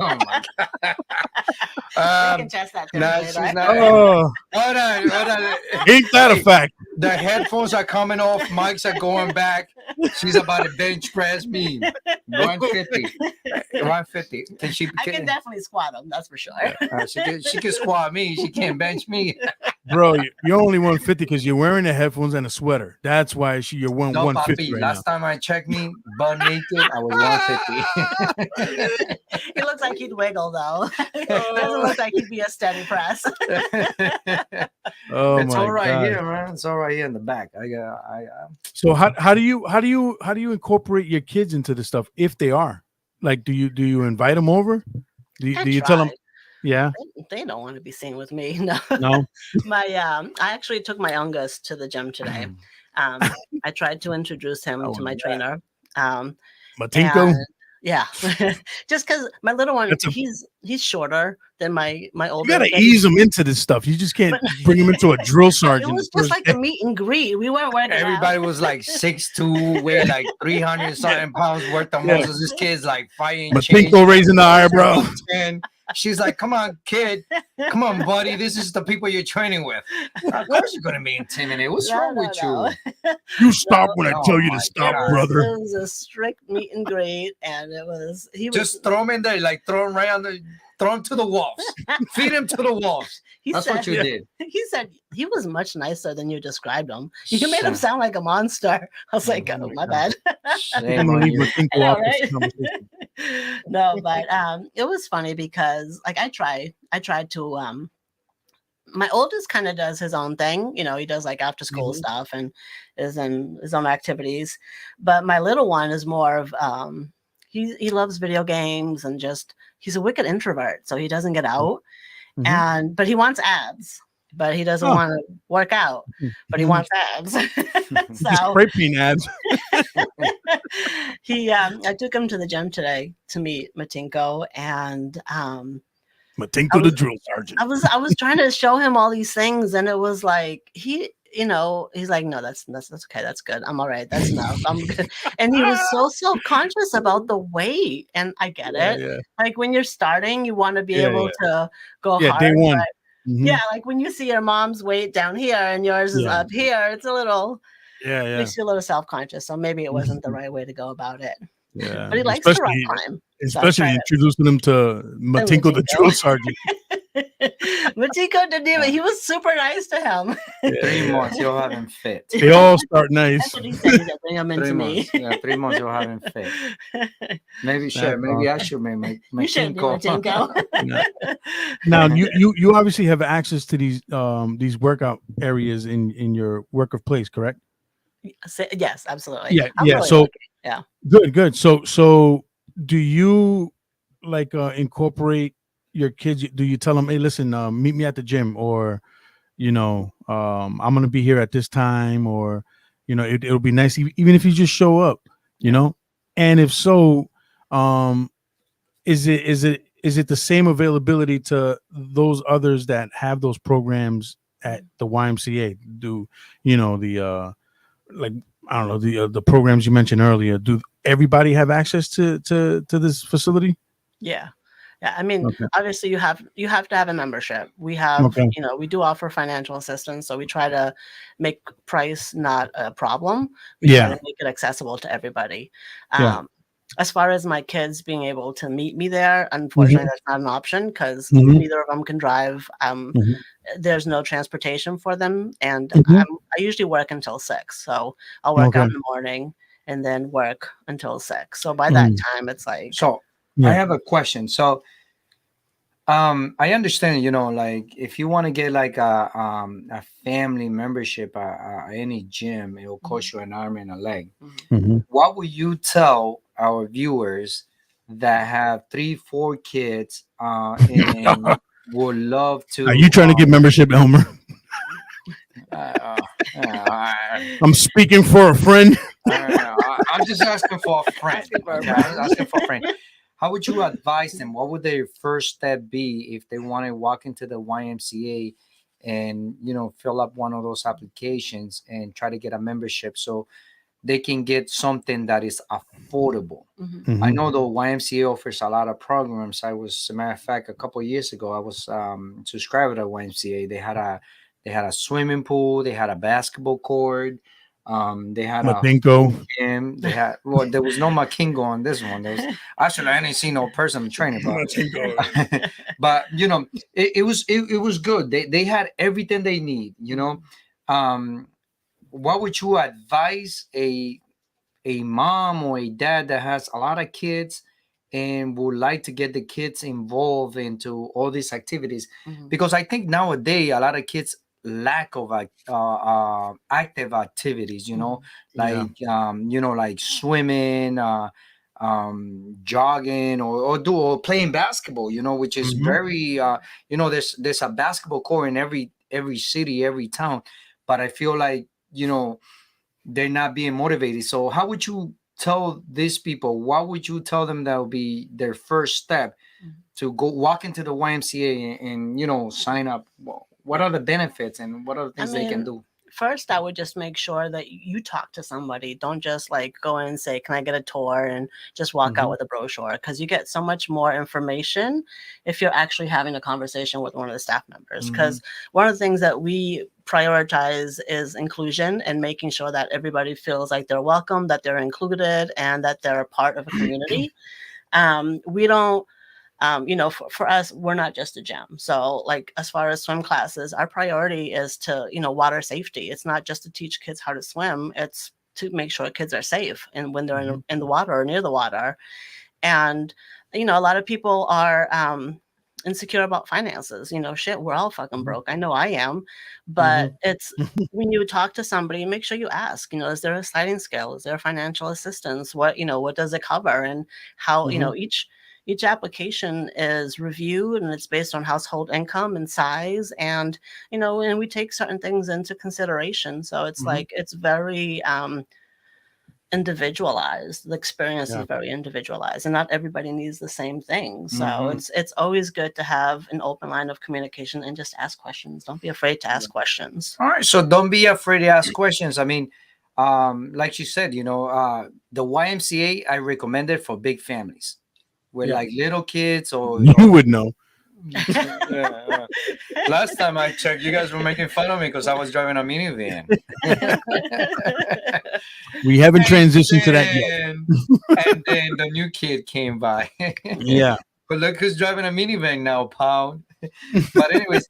A: Oh my god.
C: You can test that.
A: No,
C: later.
A: she's not.
B: Oh,
A: Hold on.
B: ain't that a fact?
A: The headphones are coming off. Mics are going back. She's about to bench press me. 150. 150.
C: I can definitely squat them. That's for sure.
A: She can squat me. She can't bench me.
B: Bro, you're only 150 because you're wearing the headphones and a sweater. That's why you're
A: No,
B: 150
A: papi.
B: right
A: Last time I checked me, butt naked, I was 150.
C: It looks like he'd wiggle though. It doesn't look like he'd be a steady press.
B: Oh
A: It's
B: my
A: all right
B: God.
A: here, man. It's all right here in the back.
B: So how do you incorporate your kids into this stuff if they are? Like, do you invite them over? Do you tell them? Yeah.
C: They don't want to be seen with me. No.
B: No.
C: I actually took my youngest to the gym today. I tried to introduce him to my trainer.
B: Matinko.
C: And, yeah, just because my little one,
B: That's a-
C: he's shorter than my older.
B: You gotta
C: thing.
B: ease them into this stuff. You just can't bring them into a drill sergeant.
C: It was
B: the
C: just
B: first
C: like
B: day.
C: a meet and greet. We weren't working
A: Everybody
C: out.
A: was like 6'2", weighed like 300 something pounds worth of
B: Yeah.
A: muscles. This kid's like fighting change.
B: Matinko raising the eyebrow.
A: And she's like, "Come on, kid. Come on, buddy. This is the people you're training with. Of course you're gonna be intimidated. What's wrong with you?"
B: You stop when I
A: No,
B: tell you
A: my
B: to stop,
A: God.
B: brother.
C: It was a strict meet and greet, and he was
A: Just throw him in there, like throw him right on the, throw him to the wolves. Feed him to the wolves.
C: He
A: That's
C: said,
A: what you did.
C: He said he was much nicer than you described him. You made him
A: Shit.
C: sound like a monster. I was like,
A: Oh
C: oh,
A: my
C: my
A: God.
C: bad.
B: I'm
A: Shame
B: gonna
A: on
B: leave
A: you.
B: Matinko
C: I know,
B: off this
C: right?
B: conversation.
C: No, but it was funny because like I tried to my oldest kind of does his own thing, he does like after school
A: Mm-hmm.
C: stuff and is in his own activities, but my little one is more of he loves video games and just he's a wicked introvert, so he doesn't get out.
B: Mhm.
C: But he wants abs, but he doesn't
B: Oh.
C: want to work out, but he
B: Mhm.
C: wants abs.
B: Just
C: So
B: spray paint ads.
C: I took him to the gym today to meet Matinko, and
B: Matinko the drill sergeant.
C: I was trying to show him all these things, and it was like he's like, no, that's okay. That's good. I'm all right. That's enough. I'm good. And he was so self-conscious about the weight. And I get
B: Yeah,
C: it.
B: yeah,
C: Like when you're starting, you want to be
B: yeah,
C: able
B: yeah.
C: to go
B: Yeah, day
C: hard.
B: one.
C: But
B: Hmm.
C: yeah, like when you see your mom's weight down here and yours is
B: Yeah,
C: up here, it's a little
B: yeah, yeah.
C: makes you a little self-conscious. So maybe it wasn't the
B: Mhm.
C: right way to go about it.
B: Yeah,
C: But he likes to rock
B: especially
C: climb. So I
B: especially
C: tried
B: introducing them to
C: it.
B: Matinko, the drill sergeant.
C: Machiko didn't even, he was super nice to him.
B: Yeah,
A: 3 months you'll have him fit.
B: they all start nice.
C: That's what he said. He said, bring him
A: 3
C: into me.
A: months. Yeah, 3 months you'll have him fit. Maybe
B: That's
A: maybe I
B: awesome.
A: should make my
C: You should do it,
A: Tinko.
C: Tinko.
B: Now you obviously have access to these workout areas in your work of place, correct?
C: Yes, absolutely.
B: Yeah,
C: I'm
B: yeah.
C: really
B: So
C: lucky. Yeah.
B: good. So do you like incorporate your kids? Do you tell them, hey, listen, meet me at the gym, or I'm gonna be here at this time, or it'll be nice even if you just show up, and if so, um, is it the same availability to those others that have those programs at the YMCA? Do the like I don't know the programs you mentioned earlier? Do everybody have access to this facility?
C: Yeah. Yeah. I mean,
B: Okay.
C: obviously you have to have a membership. We have,
B: Okay.
C: we do offer financial assistance. So we try to make price not a problem. We try
B: Yeah.
C: to make it accessible to everybody.
B: Yeah.
C: As far as my kids being able to meet me there,
B: Mhm.
C: unfortunately, that's not an option because
B: Mhm.
C: neither of them can drive.
B: Mhm.
C: There's no transportation for them, and
B: Mhm.
C: I usually work until 6. So I'll work
B: Okay.
C: out in the morning and then work until 6. So by that
B: Mm.
C: time, it's like,
A: So I
B: Yeah.
A: have a question. So I understand, like if you want to get like a family membership at any gym, it will cost you an arm and a leg.
B: Mhm.
A: What would you tell our viewers that have 3, 4 kids and would love
B: Are
A: to
B: you trying to get membership, Elmer?
A: uh, uh,
B: I'm speaking for a friend.
A: I'm just asking for a friend.
C: Asking for a
A: Okay?
C: friend.
A: I'm asking for a friend. How would you advise them? What would their first step be if they want to walk into the YMCA and fill up one of those applications and try to get a membership so they can get something that is affordable?
C: Mhm.
A: I know the YMCA offers a lot of programs. As a matter of fact, a couple of years ago, I was subscribed to YMCA. They had a swimming pool. They had a basketball court. They had a
B: Matinko.
A: gym. There was no Makingo on this one. There was actually I didn't see no personal trainer,
B: Matinko.
A: but it was good. They had everything they need. What would you advise a mom or a dad that has a lot of kids and would like to get the kids involved into all these activities?
C: Mhm.
A: Because I think nowadays a lot of kids lack of active activities,
B: Yeah.
A: like swimming, jogging, or playing basketball, which is
B: Mhm.
A: very there's a basketball court in every city, every town, but I feel like they're not being motivated. So how would you tell these people, what would you tell them that would be their first step to go walk into the YMCA and sign up? Well, what are the benefits and what are the
C: I
A: things they can
C: mean,
A: do?
C: first, I would just make sure that you talk to somebody. Don't just like go in and say, "Can I get a tour?" and just walk out
A: Mhm.
C: with a brochure because you get so much more information if you're actually having a conversation with one of the staff members. Because one of the things that we prioritize is inclusion and making sure that everybody feels like they're welcome, that they're included, and that they're a part of a community. We don't for us, we're not just a gym. So like as far as swim classes, our priority is to, water safety. It's not just to teach kids how to swim. It's to make sure kids are safe and when they're in the water or near the water. And, a lot of people are insecure about finances. Shit, we're all fucking broke. I know I am. But it's when you talk to somebody, make sure you ask, is there a sliding scale? Is there financial assistance? What does it cover? And how, each application is reviewed and it's based on household income and size and and we take certain things into consideration. So it's like it's very individualized. The experience is very individualized, and not everybody needs the same thing. So it's always good to have an open line of communication and just ask questions. Don't be afraid to ask questions.
A: All right, so don't be afraid to ask questions. I mean, like you said, the YMCA I recommend it for big families with like little kids or
B: You would know.
A: yeah. Last time I checked, you guys were making fun of me because I was driving a minivan.
B: We haven't transitioned to that yet.
A: And then the new kid came by.
B: Yeah.
A: But look who's driving a minivan now, Pound. But anyways,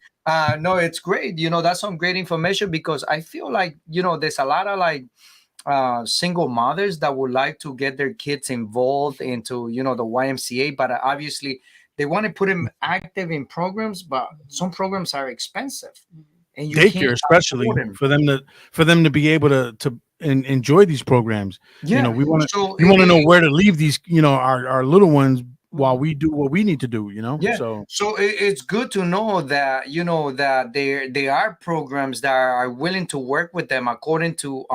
A: no, it's great. That's some great information because I feel like, there's a lot of like single mothers that would like to get their kids involved into, the YMCA, but obviously they want to put them active in programs, but some programs are expensive. And you
B: daycare, especially for them to be able to enjoy these programs.
A: Yeah,
B: we want to know where to leave these, our little ones while we do what we need to do.
A: Yeah. So it's good to know that that there are programs that are willing to work with them according to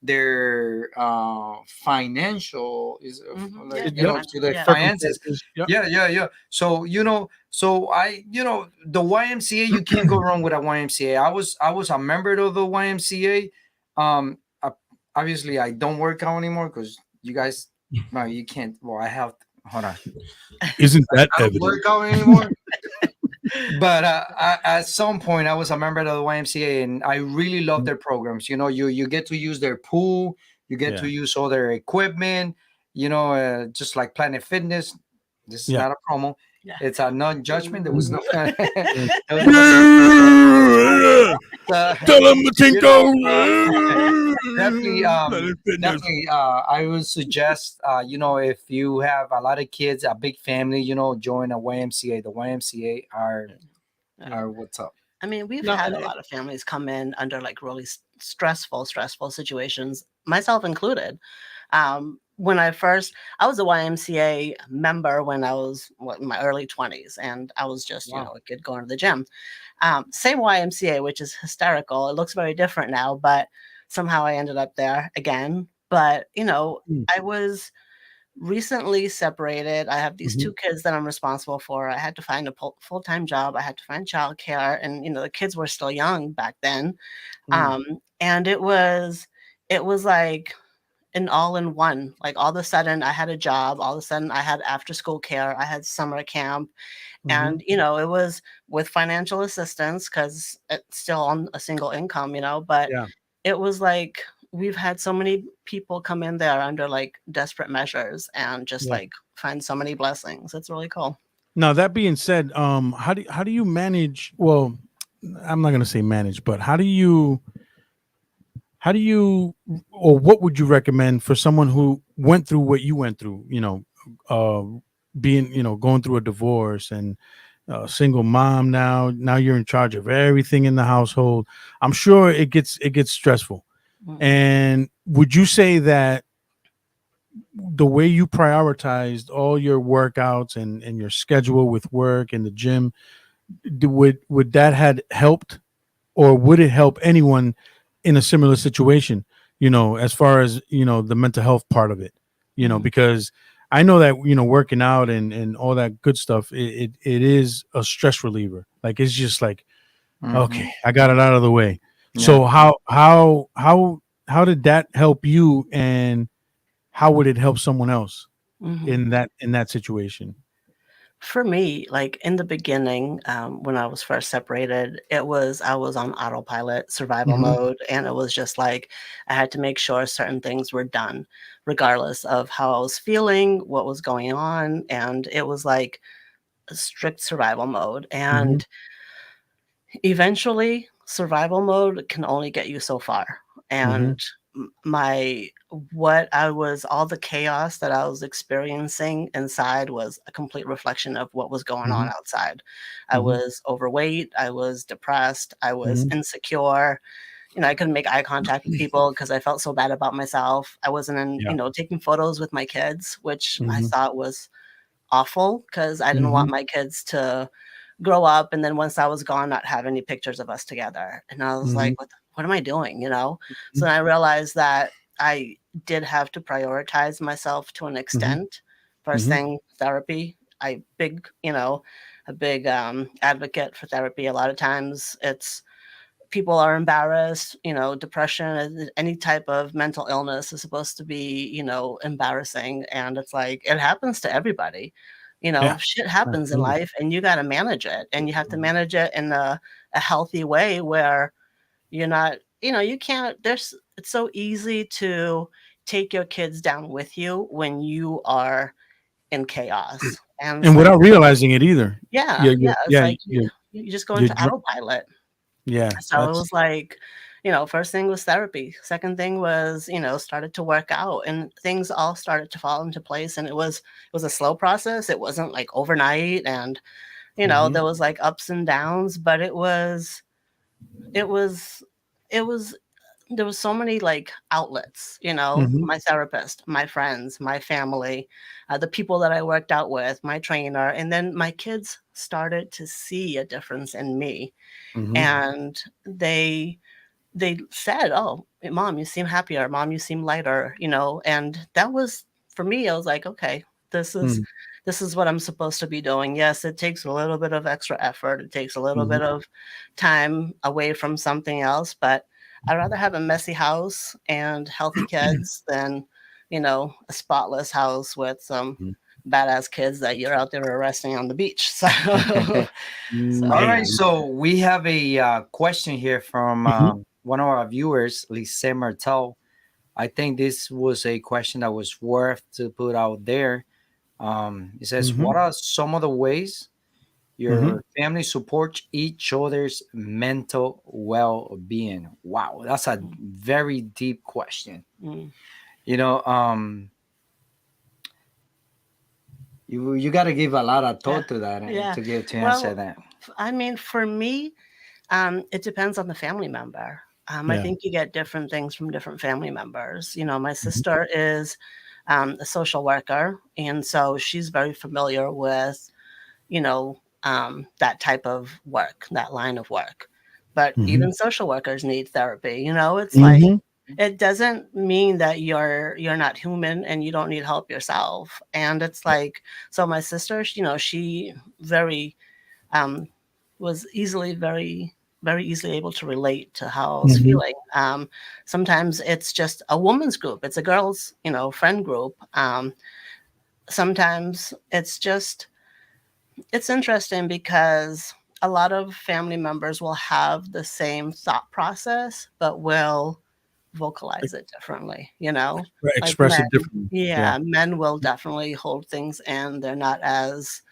A: their financial to their finances. Yeah. So the YMCA, you can't go wrong with a YMCA. I was a member of the YMCA. Obviously I don't work out anymore because you guys you can't. Well, I have hold on.
B: Isn't that
A: I don't work out anymore? But at some point, I was a member of the YMCA, and I really love their programs. You get to use their pool, you get to use all their equipment. Just like Planet Fitness. This is not a promo. Yeah. It's a non-judgment. There was no. Definitely. I would suggest, if you have a lot of kids, a big family, join a YMCA. The YMCA are what's up.
C: I mean, we've had a lot of families come in under like really stressful situations, myself included. When I was a YMCA member when I was in my early 20s, and I was just, a kid going to the gym. Same YMCA, which is hysterical. It looks very different now, but somehow I ended up there again. But, I was recently separated. I have these two kids that I'm responsible for. I had to find a full-time job. I had to find childcare, and, the kids were still young back then. And it was like an all-in-one. Like all of a sudden I had a job, all of a sudden I had after-school care, I had summer camp, and it was with financial assistance because it's still on a single income, but it was like we've had so many people come in there under like desperate measures and just like find so many blessings. It's really cool.
B: Now, that being said, how do you manage? Well, I'm not going to say manage, but how do you, or what would you recommend for someone who went through what you went through, going through a divorce and single mom now you're in charge of everything in the household. I'm sure it gets stressful. And would you say that the way you prioritized all your workouts and your schedule with work and the gym, would that had helped, or would it help anyone in a similar situation, as far as, the mental health part of it, because I know that, working out and all that good stuff, it is a stress reliever. Like, it's just like, okay, I got it out of the way. Yeah. So how did that help you, and how would it help someone else in that situation?
C: For me, like in the beginning, when I was first separated, I was on autopilot, survival mode, and it was just like I had to make sure certain things were done, regardless of how I was feeling, what was going on, and it was like a strict survival mode. And eventually, survival mode can only get you so far. And all the chaos that I was experiencing inside was a complete reflection of what was going on outside. I was overweight. I was depressed. I was insecure. I couldn't make eye contact with people because I felt so bad about myself. I wasn't taking photos with my kids, which I thought was awful because I didn't want my kids to grow up and then once I was gone, not have any pictures of us together. And I was like, what am I doing? So I realized that I did have to prioritize myself to an extent. First
B: Mhm.
C: thing, therapy. I big, a big advocate for therapy. A lot of times it's people are embarrassed, depression, any type of mental illness is supposed to be, embarrassing. And it's like, it happens to everybody.
B: Yeah,
C: Shit happens in
B: absolutely.
C: life and you got to manage it, and you have to manage it in a healthy way where you're not, you can't, it's so easy to take your kids down with you when you are in chaos. And it's
B: And
C: like,
B: without realizing it either.
C: yeah,
B: Yeah,
C: yeah, it's
B: yeah,
C: like you just go
B: you're
C: into
B: dr
C: autopilot.
B: yeah,
C: So it was like, first thing was therapy. Second thing was, started to work out, and things all started to fall into place. And it was a slow process. It wasn't like overnight, and
B: Mhm,
C: there was like ups and downs, but it was it was there was so many like outlets,
B: mhm,
C: my therapist, my friends, my family, the people that I worked out with, my trainer, and then my kids started to see a difference in me,
B: mhm,
C: and they said, "Oh, mom, you seem happier. Mom, you seem lighter," and that was for me. I was like, "Okay, this is
B: mm,
C: this is what I'm supposed to be doing." Yes, it takes a little bit of extra effort. It takes a little
B: mhm.
C: bit of time away from something else, but I'd rather have a messy house and healthy kids than, a spotless house with some
B: Mhm.
C: badass kids that you're out there arresting on the beach. So,
A: All
C: so
A: right,
B: Man.
A: so we have a question here from
B: Mhm,
A: one of our viewers, Lise Martel. I think this was a question that was worth to put out there. It says,
B: mhm,
A: "What are some of the ways
B: mhm.
A: your family supports each other's mental well-being?" Wow, that's a very deep question.
C: mm,
A: You know, you got to give a lot of
C: yeah,
A: thought to that
C: yeah.
A: to get to answer
C: Well,
A: that.
C: I mean, for me, it depends on the family member. I
B: Yeah.
C: think you get different things from different family members. My
B: Mhm,
C: sister is a social worker, and so she's very familiar with, that type of work, that line of work. But
B: mhm,
C: even social workers need therapy. It's like
B: mhm.
C: it doesn't mean that you're not human and you don't need help yourself. And it's like, so my sister, she very um, was very easily able to relate to how I was
B: Mhm.
C: feeling. Sometimes it's just a woman's group, it's a girls, friend group. Sometimes it's interesting because a lot of family members will have the same thought process, but will vocalize it differently,
B: Right,
C: like
B: express
C: men.
B: it differently. Yeah.
C: Yeah, men will definitely hold things in. They're not as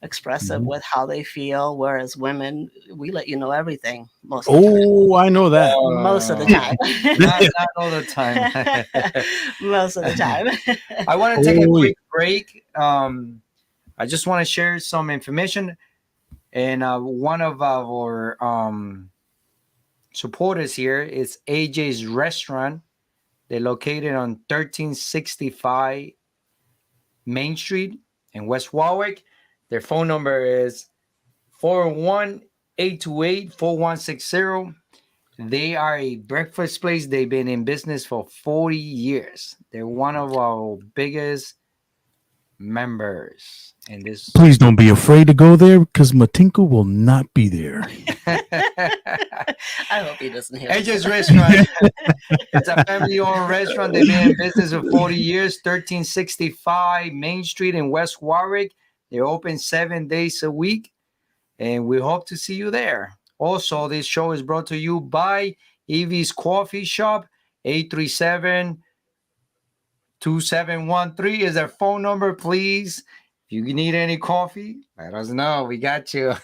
C: expressive
B: Mhm.
C: with how they feel, whereas women, we let you know everything most of the time.
B: Oh, I know that.
C: Most of the time.
A: Not all the time.
C: Most of the time.
A: I want to take a
B: Oh, yeah.
A: quick break. I just want to share some information. And one of our supporters here is AJ's Restaurant. They're located on 1365 Main Street in West Warwick. Their phone number is 401-828-4160. They are a breakfast place. They've been in business for 40 years. They're one of our biggest members in this.
B: Please don't be afraid to go there because Matinko will not be there.
C: I hope he doesn't hear
A: AJ's
C: this.
A: Restaurant. It's a family-owned restaurant. They've been in business for 40 years. 1365 Main Street in West Warwick. They're open 7 days a week, and we hope to see you there. Also, this show is brought to you by Evie's Coffee Shop. 837-2713 is their phone number. Please, if you need any coffee, let us know. We got you.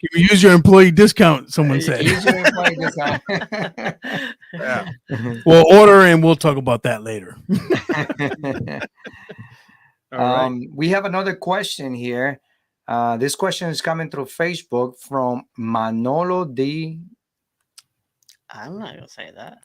B: You use your employee discount, someone said.
A: Use your employee discount.
B: Yeah. We'll order and we'll talk about that later. All right.
A: We have another question here. This question is coming through Facebook from Manolo D.
C: I'm not gonna say that.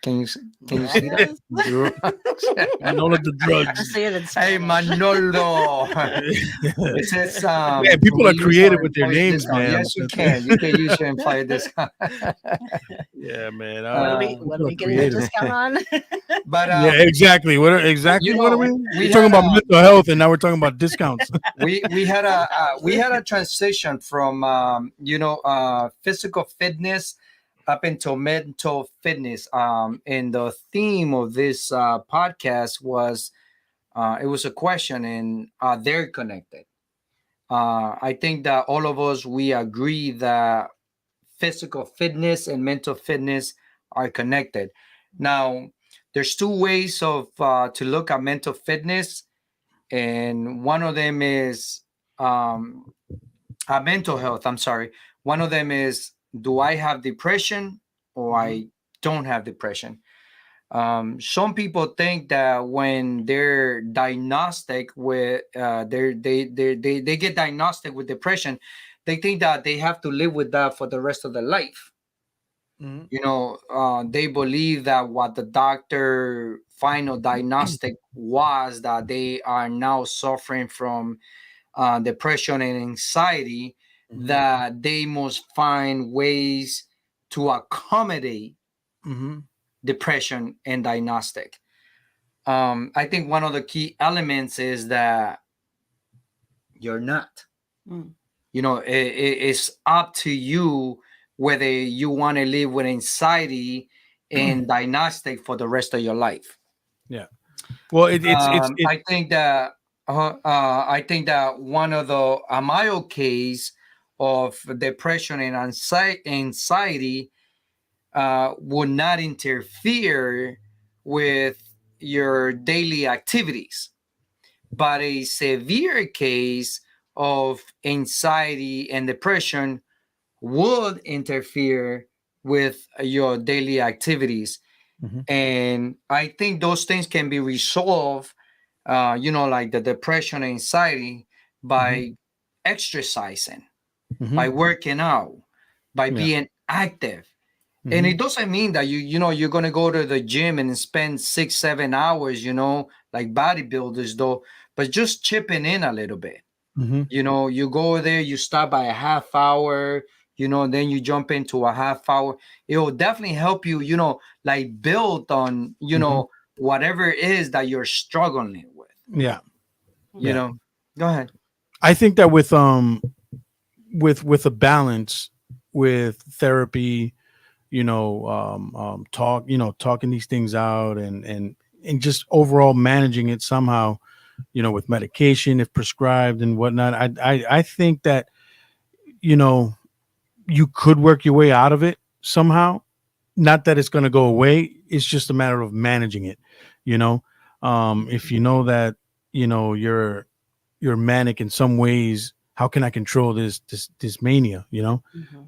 A: Can you can you see that?
C: Yes.
B: Manolo the
C: I
B: drugs.
C: see it in
A: Hey,
C: Spanish.
A: Manolo. It says
B: Yeah, people
A: we
B: are
A: use
B: creative
A: our
B: with their
A: employee
B: names,
A: discount.
B: man.
A: Yes, you can. You can use your employee discount.
B: Yeah, man.
C: What are
B: People are
C: we getting a
B: creative.
C: discount on?
A: But
B: Yeah, exactly.
A: you
B: What are
A: know,
B: we?
A: we
B: We're talking
A: had
B: about
A: a
B: mental health, and now we're talking about discounts.
A: we had a transition from physical fitness up into mental fitness. And the theme of this podcast was it was a question, and they're connected. I think that all of us we agree that physical fitness and mental fitness are connected. Now, there's two ways of to look at mental fitness, and one of them is um, mental health. I'm sorry. One of them is, do I have depression or I don't have depression? Some people think that when they're diagnostic with they get diagnostic with depression, they think that they have to live with that for the rest of their life.
B: Mhm.
A: They believe that what the doctor final diagnostic was that they are now suffering from depression and anxiety,
B: Mhm.
A: that they must find ways to accommodate
B: Mhm.
A: depression and diagnostic. I think one of the key elements is that you're not.
C: Mm.
A: It's up to you whether you want to live with anxiety and diagnostic for the rest of your life.
B: Yeah. Well, it.
A: I think that one of the a mild case of depression and anxiety would not interfere with your daily activities, but a severe case of anxiety and depression would interfere with your daily activities.
B: Mhm.
A: And I think those things can be resolved, like the depression and anxiety,
B: Mhm.
A: by exercising, by
B: Mhm.
A: working out, by
B: Yeah.
A: being active. And
B: Mhm.
A: it doesn't mean that you're gonna go to the gym and spend 6 7 hours, like bodybuilders though, but just chipping in a little bit.
B: Mhm.
A: You go there, you start by a half hour, then you jump into a half hour. It will definitely help you, like build on,
B: Mhm.
A: whatever it is that you're struggling with,
B: Yeah.
A: you
B: Yeah.
A: know. Go ahead.
B: I think that with a balance with therapy, talking these things out and just overall managing it somehow, with medication if prescribed and whatnot. I think that you know you could work your way out of it somehow. Not that it's going to go away. It's just a matter of managing it. You know, if you know that you're manic in some ways, how can I control this mania?
C: Mhm.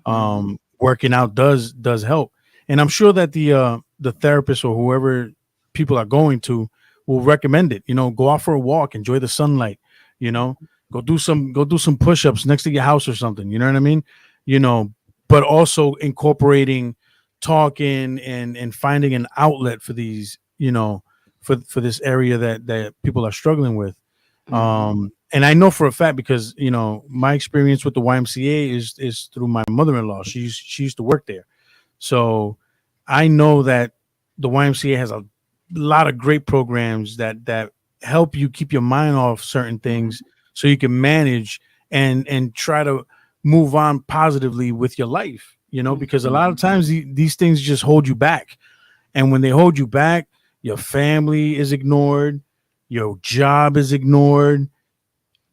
A: Mhm.
B: Working out does help, and I'm sure that the therapist or whoever people are going to will recommend it. Go out for a walk, enjoy the sunlight. You know, go do some push-ups next to your house or something. You know what I mean? You know, but also incorporating talking and finding an outlet for these. For this area that people are struggling with.
C: Mhm.
B: And I know for a fact because my experience with the YMCA is through my mother-in-law. She used to work there, so I know that the YMCA has a lot of great programs that help you keep your mind off certain
A: Mhm.
B: things, so you can manage and try to move on positively with your life. Because a
C: Mhm.
B: lot of times these things just hold you back, and when they hold you back, your family is ignored, your job is ignored,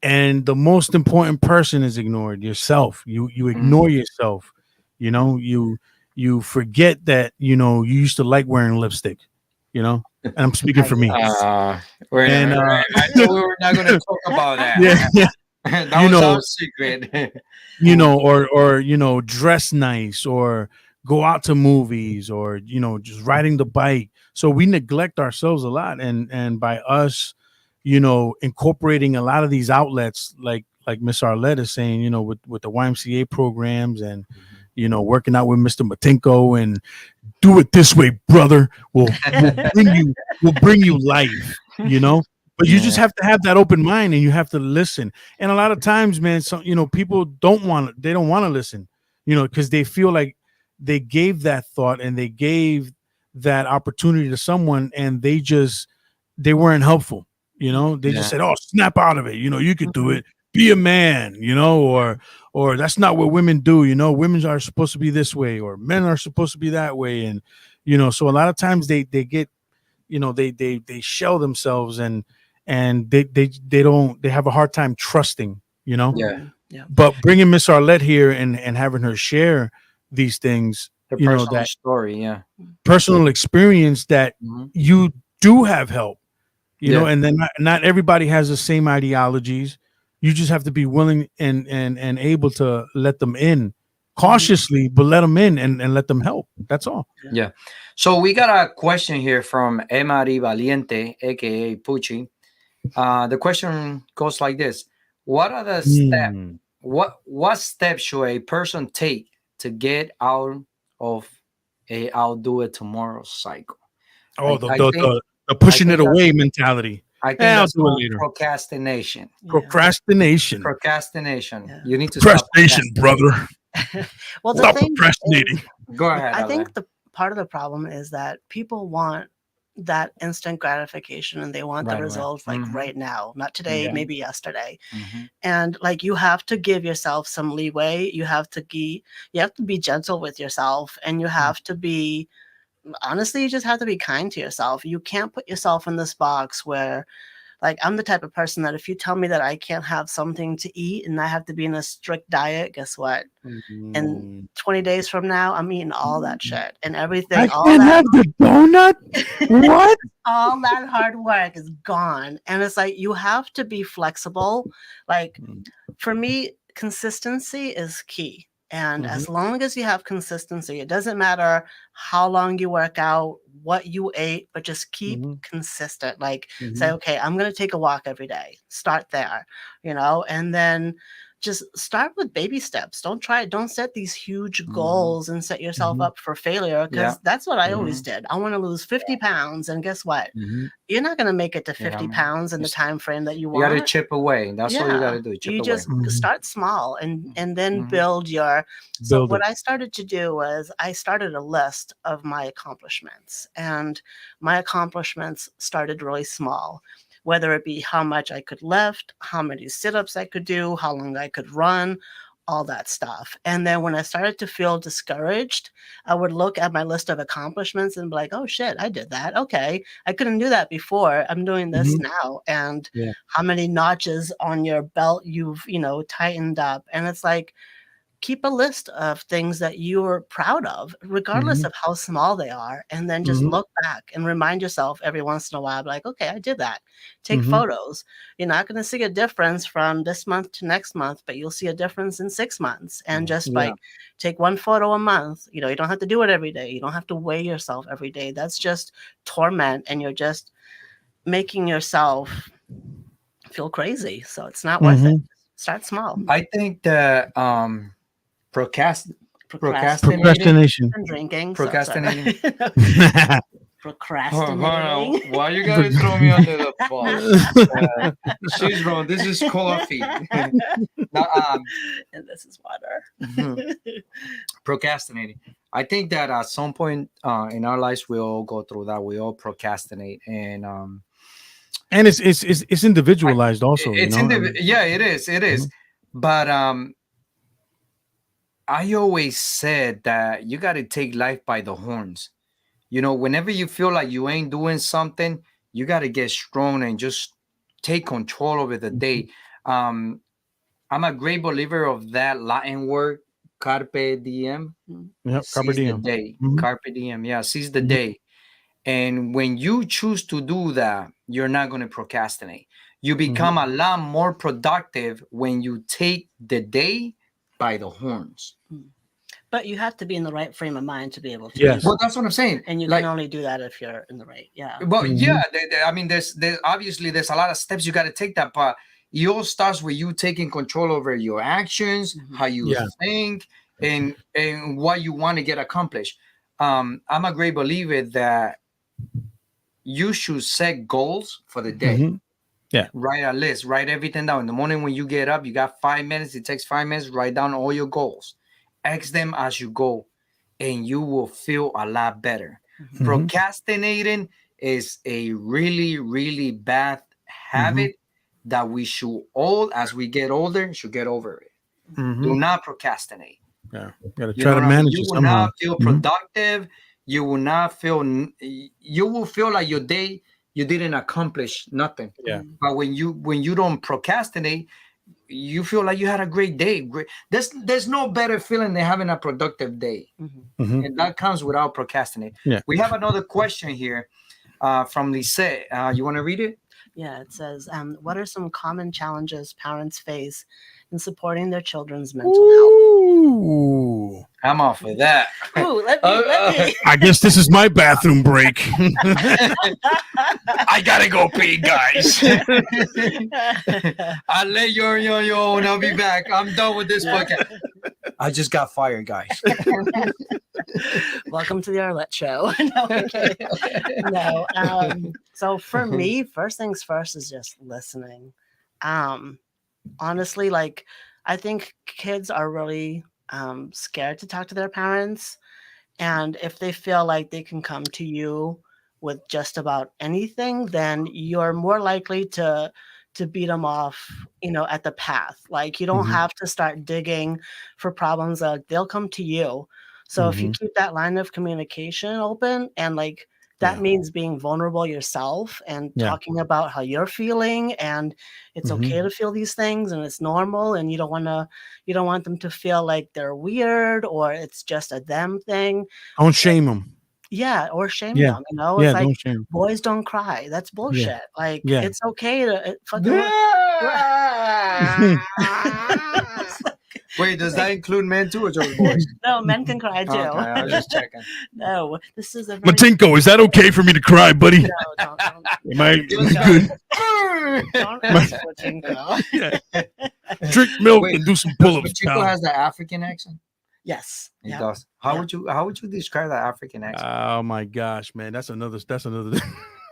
B: and the most important person is ignored, yourself. You ignore
A: Mhm.
B: yourself. You forget that you used to like wearing lipstick. And I'm speaking
C: I
B: for me.
C: yes.
A: Wait a
B: And
A: minute. I thought we were not going to talk about
B: yeah,
A: that.
B: yeah,
A: That
B: you
A: was our
B: know
A: secret.
B: or dress nice, or go out to movies, or just riding the bike. So we neglect ourselves a lot, and by us incorporating a lot of these outlets, like Miss Arlette is saying, with the YMCA programs, and working out with Mr. Matinko and do it this way, brother. We'll bring you life, But you just have to have that open mind and you have to listen. And a lot of times, man, people don't want to listen, because they feel like they gave that thought and they gave that opportunity to someone and they weren't helpful. They just said, "Oh, snap out of it. You could do it. Be a man, or that's not what women do. Women are supposed to be this way or men are supposed to be that way." And, so a lot of times they get, they shell themselves and they have a hard time trusting,
A: Yeah.
B: But bringing Miss Arlette here and having her share these things,
A: The personal story, yeah.
B: personal experience that you do have help, and then not everybody has the same ideologies. You just have to be willing and able to let them in cautiously, but let them in and let them help. That's all.
A: Yeah. So we got a question here from Emari Valiente, aka Pucci. The question goes like this: what are the steps? What steps should a person take to get out of a "I'll do it tomorrow" cycle?
B: Oh, the pushing it away mentality.
A: I think that's procrastination.
B: Procrastination.
A: Yeah. You need to
B: procrastination, brother.
C: Well,
B: stop procrastinating.
A: Go ahead.
C: I think the part of the problem is that people want that instant gratification and they want the results right now, not today, maybe yesterday. And you have to give yourself some leeway. You have to be gentle with yourself, and you have to be, honestly, you just have to be kind to yourself. You can't put yourself in this box where, I'm the type of person that if you tell me that I can't have something to eat and I have to be in a strict diet, guess what? And 20 days from now, I'm eating all that shit and everything.
B: I can't have the donut? What?
C: All that hard work is gone. And it's you have to be flexible. For me, consistency is key. And as long as you have consistency, it doesn't matter how long you work out, what you ate, but just keep consistent. Say, okay, I'm going to take a walk every day. Start there, and then just start with baby steps. Don't set these huge goals and set yourself up for failure, because that's what I always did. I want to lose 50 pounds. And guess what? You're not going to make it to 50 pounds in the time frame that you want.
A: You got to chip away. That's what you got to do.
C: You just start small and then build your. So what I started to do was I started a list of my accomplishments, and my accomplishments started really small. Whether it be how much I could lift, how many sit-ups I could do, how long I could run, all that stuff. And then when I started to feel discouraged, I would look at my list of accomplishments and be like, oh shit, I did that. Okay. I couldn't do that before. I'm doing this now. And how many notches on your belt you've, tightened up. And it's keep a list of things that you're proud of, regardless of how small they are. And then just look back and remind yourself every once in a while, okay, I did that. Take photos. You're not going to see a difference from this month to next month, but you'll see a difference in 6 months. And just take one photo a month. You don't have to do it every day. You don't have to weigh yourself every day. That's just torment. And you're just making yourself feel crazy. So it's not worth it. Start small.
A: I think that,
B: procrastination
C: and drinking.
A: Procrastinating.
C: Procrastinating.
A: Why you gotta throw me under the bus? She's wrong. This is coffee.
C: And this is water.
A: Procrastinating. I think that at some point in our lives we all go through that. We all procrastinate, and
B: it's individualized also.
A: It's it is. It is. But I always said that you got to take life by the horns. Whenever you feel like you ain't doing something, you got to get strong and just take control over the day. I'm a great believer of that Latin word, carpe diem.
B: Yep, carpe diem.
A: The day. Carpe diem. Yeah, seize the day. And when you choose to do that, you're not going to procrastinate. You become a lot more productive when you take the day by the horns.
C: But you have to be in the right frame of mind to be able to.
A: Yes. Well, that's what I'm saying.
C: And you can only do that if you're in the right. Yeah.
A: Well, I mean, there's obviously there's a lot of steps you got to take that, but it all starts with you taking control over your actions, how you think, and what you want to get accomplished. I'm a great believer that you should set goals for the day.
B: Mhm. Yeah.
A: Write a list, write everything down. In the morning when you get up, you got 5 minutes. It takes 5 minutes. Write down all your goals. X them as you go, and you will feel a lot better.
B: Mhm.
A: Procrastinating is a really, really bad habit that we should all, as we get older, should get over it. Do not procrastinate.
B: Yeah, gotta
A: You
B: try
A: know
B: to
A: what I mean?
B: manage
A: You
B: it
A: will
B: somehow.
A: not feel productive. You will not feel. You will feel like your day you didn't accomplish nothing.
B: Yeah.
A: But when you don't procrastinate, you feel like you had a great day. There's no better feeling than having a productive day, and that comes without procrastinating.
B: Yeah.
A: We have another question here from Lisette. You want to read it?
C: Yeah, it says, what are some common challenges parents face in supporting their children's mental
B: Ooh.
A: I'm off of that.
C: health? Ooh, let me.
B: I guess this is my bathroom break.
A: I gotta go pee, guys. I'll let you and I'll be back. I'm done with this podcast. I just got fired, guys.
C: Welcome to the Arlette Show. No. So for me, first things first is just listening. Honestly, like I think kids are really scared to talk to their parents, and if they feel like they can come to you with just about anything, then you're more likely to beat them off, at the path. Like you don't have to start digging for problems. They'll come to you. So if you keep that line of communication open, and like that means being vulnerable yourself and talking about how you're feeling, and it's okay to feel these things and it's normal, and you don't want them to feel like they're weird or it's just a them thing.
B: Don't shame them.
C: Yeah, or shame
B: Yeah.
C: them.
B: Yeah,
C: It's like
B: don't shame.
C: boys don't cry. That's bullshit. Like
B: Yeah.
C: it's okay to fucking.
A: Wait, does that include men too or just boys?
C: No, men can cry too.
A: Okay, I was just checking.
C: No, this is a very
B: Matinko, is that okay for me to cry, buddy?
C: no, don't
B: Am I good?
C: don't ask Matinko.
B: Yeah. Drink milk
A: Wait,
B: and do some pull-ups.
A: But Chico
B: pal.
A: has the African accent.
C: Yes.
A: He
C: Yeah.
A: does. How would you describe that African accent?
B: Oh my gosh, man, that's another.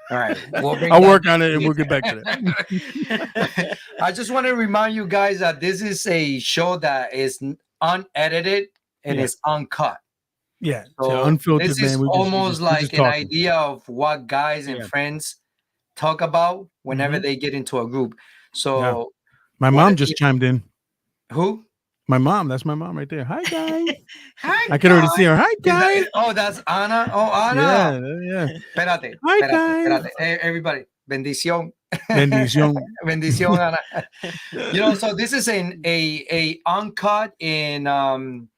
A: All right, we'll bring
B: I'll
A: that-
B: work on it and we'll get back to that.
A: I just want to remind you guys that this is a show that is unedited and it's uncut.
B: Yeah,
A: So
B: so unfiltered,
A: this
B: man.
A: is
B: we just-
A: almost
B: we
A: like
B: just
A: an
B: talking.
A: idea of what guys and
B: Yeah.
A: friends talk about whenever they get into a group. So
B: My
A: what
B: mom
A: if
B: just
A: you-
B: chimed in.
A: who?
B: My mom, that's my mom right there. Hi guys.
A: Hi,
B: I can already see her. Hi
A: Is that-
B: guys.
A: oh, that's Anna. Oh, Anna.
B: Yeah.
A: Espérate.
B: Hi,
A: Espérate,
B: guys.
A: espérate. Hey, everybody. Bendición.
B: Bendición.
A: Bendición, Ana. So this is a uncut and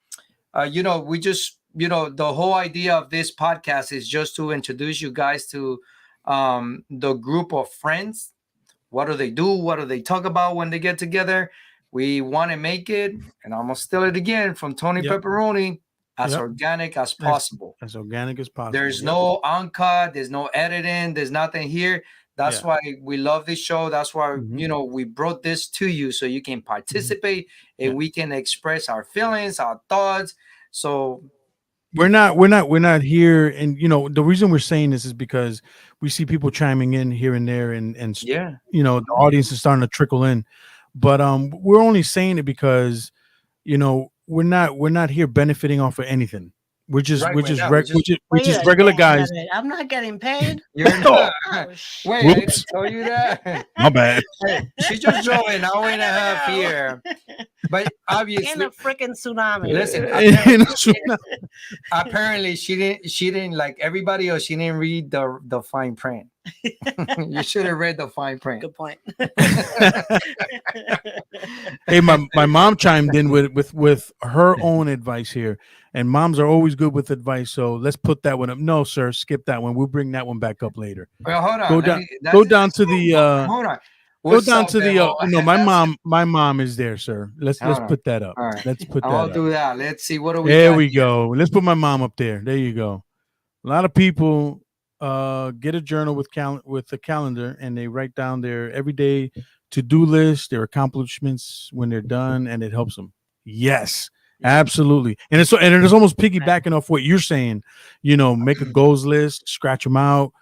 A: we just the whole idea of this podcast is just to introduce you guys to the group of friends. What do they do? What do they talk about when they get together? We want to make it, and I'm gonna steal it again from Tony
B: Yep.
A: Pepperoni, as
B: Yep.
A: organic as possible.
B: As organic as possible.
A: There's
B: Yep.
A: no uncut, there's no editing, there's nothing here. That's
B: Yeah.
A: why we love this show. That's why
B: Mhm.
A: we brought this to you so you can participate and
B: Yeah.
A: we can express our feelings, our thoughts. So
B: We're not here, and the reason we're saying this is because we see people chiming in here and there, and
A: yeah,
B: the audience is starting to trickle in, but we're only saying it because we're not here benefiting off of anything. We're just
A: Right,
B: we're
A: right
B: just
A: now,
B: reg-
A: we're just-
B: we're
C: Wait
B: just
C: a
B: regular
C: minute.
B: guys.
C: I'm not getting paid.
A: you're not.
C: Oh, shit.
A: Wait, I didn't
B: Whoops.
A: tell you that.
B: My bad.
A: She just drove an hour and a half here, but
C: In
A: obviously,
C: a freaking tsunami.
A: listen. Apparently, she didn't like everybody else. She didn't read the fine print. You should have read the fine print.
C: Good point.
B: Hey, my mom chimed in with her own advice here, and moms are always good with advice. So let's put that one up. No, sir, skip that one. We'll bring that one back up later.
A: Well, hold on.
B: Go
A: let
B: down-
A: me-
B: Go
A: that's-
B: down to the
A: Hold on.
B: go
A: What's
B: down
A: up,
B: to the
A: Demo?
B: no. My mom is there, sir. Let's
A: Hold on.
B: put that up.
A: All right.
B: Let's put that
A: I'll
B: up.
A: do that. Let's see. What do we
B: There
A: got
B: we
A: here?
B: go. Let's put my mom up there. There you go. A lot of people get a journal with a calendar, and they write down their everyday to-do list, their accomplishments when they're done, and it helps them. Yes, Absolutely. And it's almost piggybacking off what you're saying, make a goals list, scratch them out,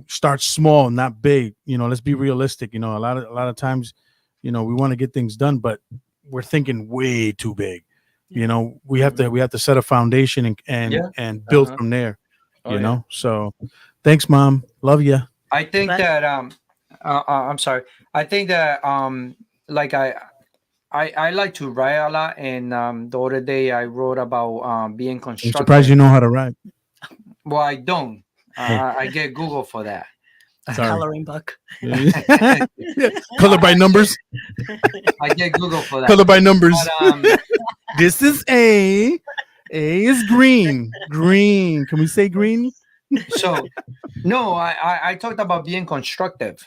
B: start small, not big, let's be realistic. A lot of times, we want to get things done, but we're thinking way too big. We have to set a foundation and build from there, So thanks, Mom. Love you.
A: I think that I'm sorry. I think that like I like to write a lot, and the other day I wrote about being
B: I'm
A: constructive.
B: surprised you know how to write.
A: Well, I don't. I get Google for that.
C: Coloring book.
B: Color by numbers.
A: I get Google for that.
B: Color by numbers.
A: But,
B: this is A. A is green. Green. Can we say green?
A: So, no, I talked about being constructive.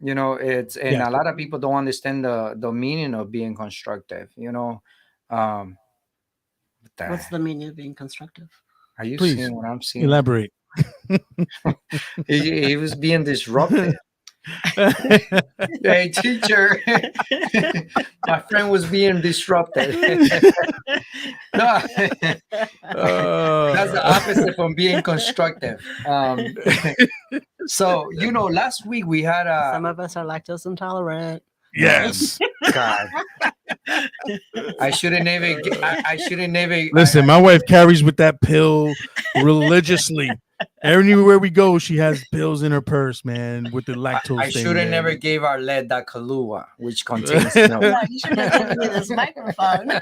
A: A lot of people don't understand the meaning of being constructive.
C: What's the meaning of being constructive?
A: Are you
B: Please,
A: seeing what I'm seeing?
B: Elaborate.
A: He was being disrupted. Hey, teacher, my friend was being disrupted. No, that's the opposite from being constructive. So, last week we had
C: some of us are lactose intolerant.
B: Yes.
A: God. I should have never.
B: Listen, my wife carries with that pill religiously. Everywhere we go, she has pills in her purse, man, with the lactose.
A: I should have never gave our lead that Kahlua, which contains
C: No, you should have given me this microphone.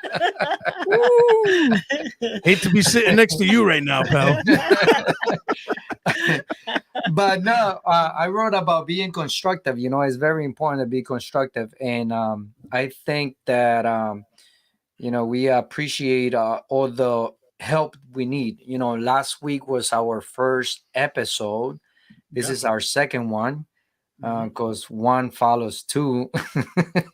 B: Hate to be sitting next to you right now, pal.
A: But no, I wrote about being constructive. It's very important to be constructive, and I think that we appreciate all the help we need. Last week was our first episode. This is our second one, because one follows two.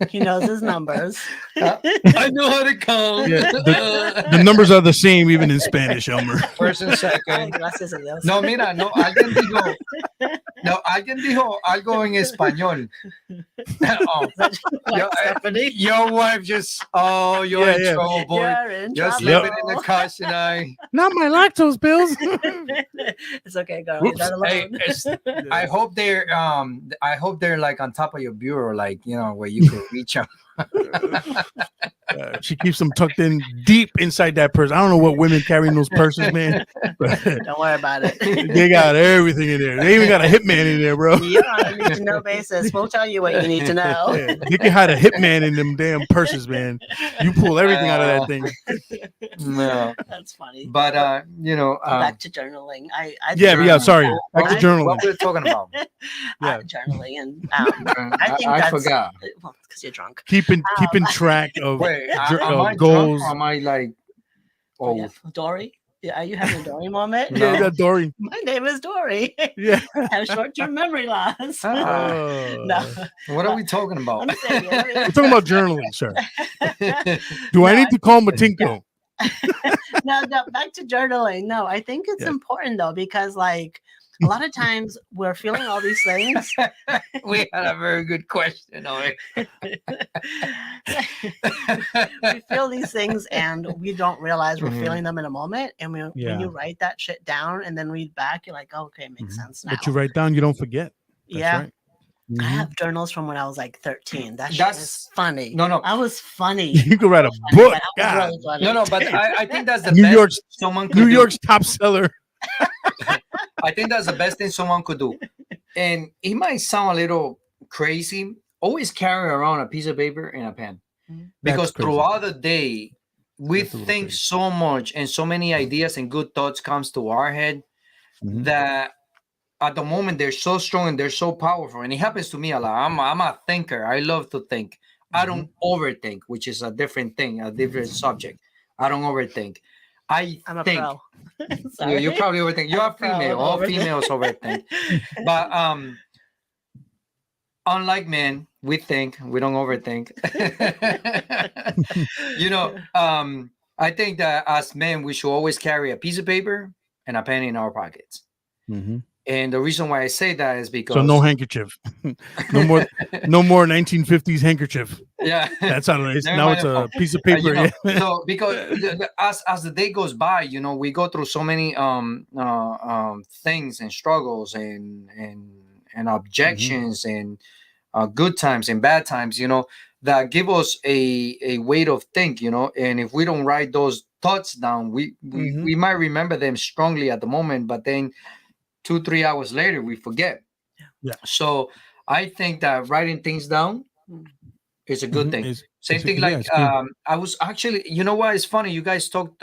C: He knows his numbers.
A: I know how to count.
B: Yeah, the numbers are the same even in Spanish, Elmer.
A: First and second. No, mira, no, alguien dijo algo en español. Your wife just, you're in trouble, boy. Just living in the car tonight.
B: Not my lactose pills.
C: It's okay, girl.
B: Whoops.
A: Hey, I hope they're like on top of your bureau, like, where you can reach them.
B: She keeps them tucked in deep inside that purse. I don't know what women carry in those purses, man.
C: Don't worry about it.
B: They got everything in there. They even got a hitman in there, bro.
C: You're on a need to know basis. We'll tell you what you need to know.
B: Yeah, you can hide a hitman in them damn purses, man. You pull everything out of that thing.
A: No,
C: that's funny.
A: But
C: back to journaling.
B: Sorry. Back to journaling.
A: What we're talking about?
C: Journaling, and I think
A: I forgot.
C: Well, because you're drunk.
B: Keeping track of goals.
A: Drunk, or am I like old?
C: Dory? Yeah, are you having a Dory moment?
B: No. Yeah, Dory.
C: My name is Dory.
B: Yeah.
C: I have short-term memory loss.
A: No. What are we talking about?
B: We're talking about journaling, sir. Do I need to call Matinko?
C: No, back to journaling. No, I think it's important though, because like a lot of times we're feeling all these things.
A: We had a very good question.
C: We feel these things and we don't realize we're feeling them in a moment. And when you write that shit down and then read back, you're like, oh, okay, it makes sense now.
B: But you write down, you don't forget. That's right.
C: I have journals from when I was like 13. That's is funny.
A: No,
C: I was funny.
B: You could write a book.
C: Really funny.
A: No, but I think that's the best someone could do.
B: New York's top seller.
A: I think that's the best thing someone could do. And it might sound a little crazy. Always carry around a piece of paper and a pen. Because throughout the day, we think so much and so many ideas and good thoughts comes to our head that at the moment they're so strong and they're so powerful. And it happens to me a lot. I'm a thinker. I love to think. I don't overthink, which is a different thing, a different subject. I don't overthink. I'm a pro. You probably overthink. You're a female. All females overthink. But unlike men, we think. We don't overthink. I think that as men, we should always carry a piece of paper and a pen in our pockets. And the reason why I say that is because
B: no handkerchief. No more 1950s handkerchief.
A: Yeah.
B: That's how it is.
A: Never
B: Now
A: mind
B: it's
A: the
B: a
A: phone.
B: piece of
A: You
B: paper.
A: know,
B: Yeah.
A: so because as the day goes by, we go through so many things and struggles and
B: Mhm.
A: objections and good times and bad times, that give us a way of think, and if we don't write those thoughts down,
B: Mhm.
A: we might remember them strongly at the moment, but then 2-3 hours later we forget.
B: Yeah.
A: So I think that writing things down is a good
B: Mhm.
A: thing. Same thing
B: Yeah,
A: like
B: it's key.
A: I was actually, what is funny, you guys talked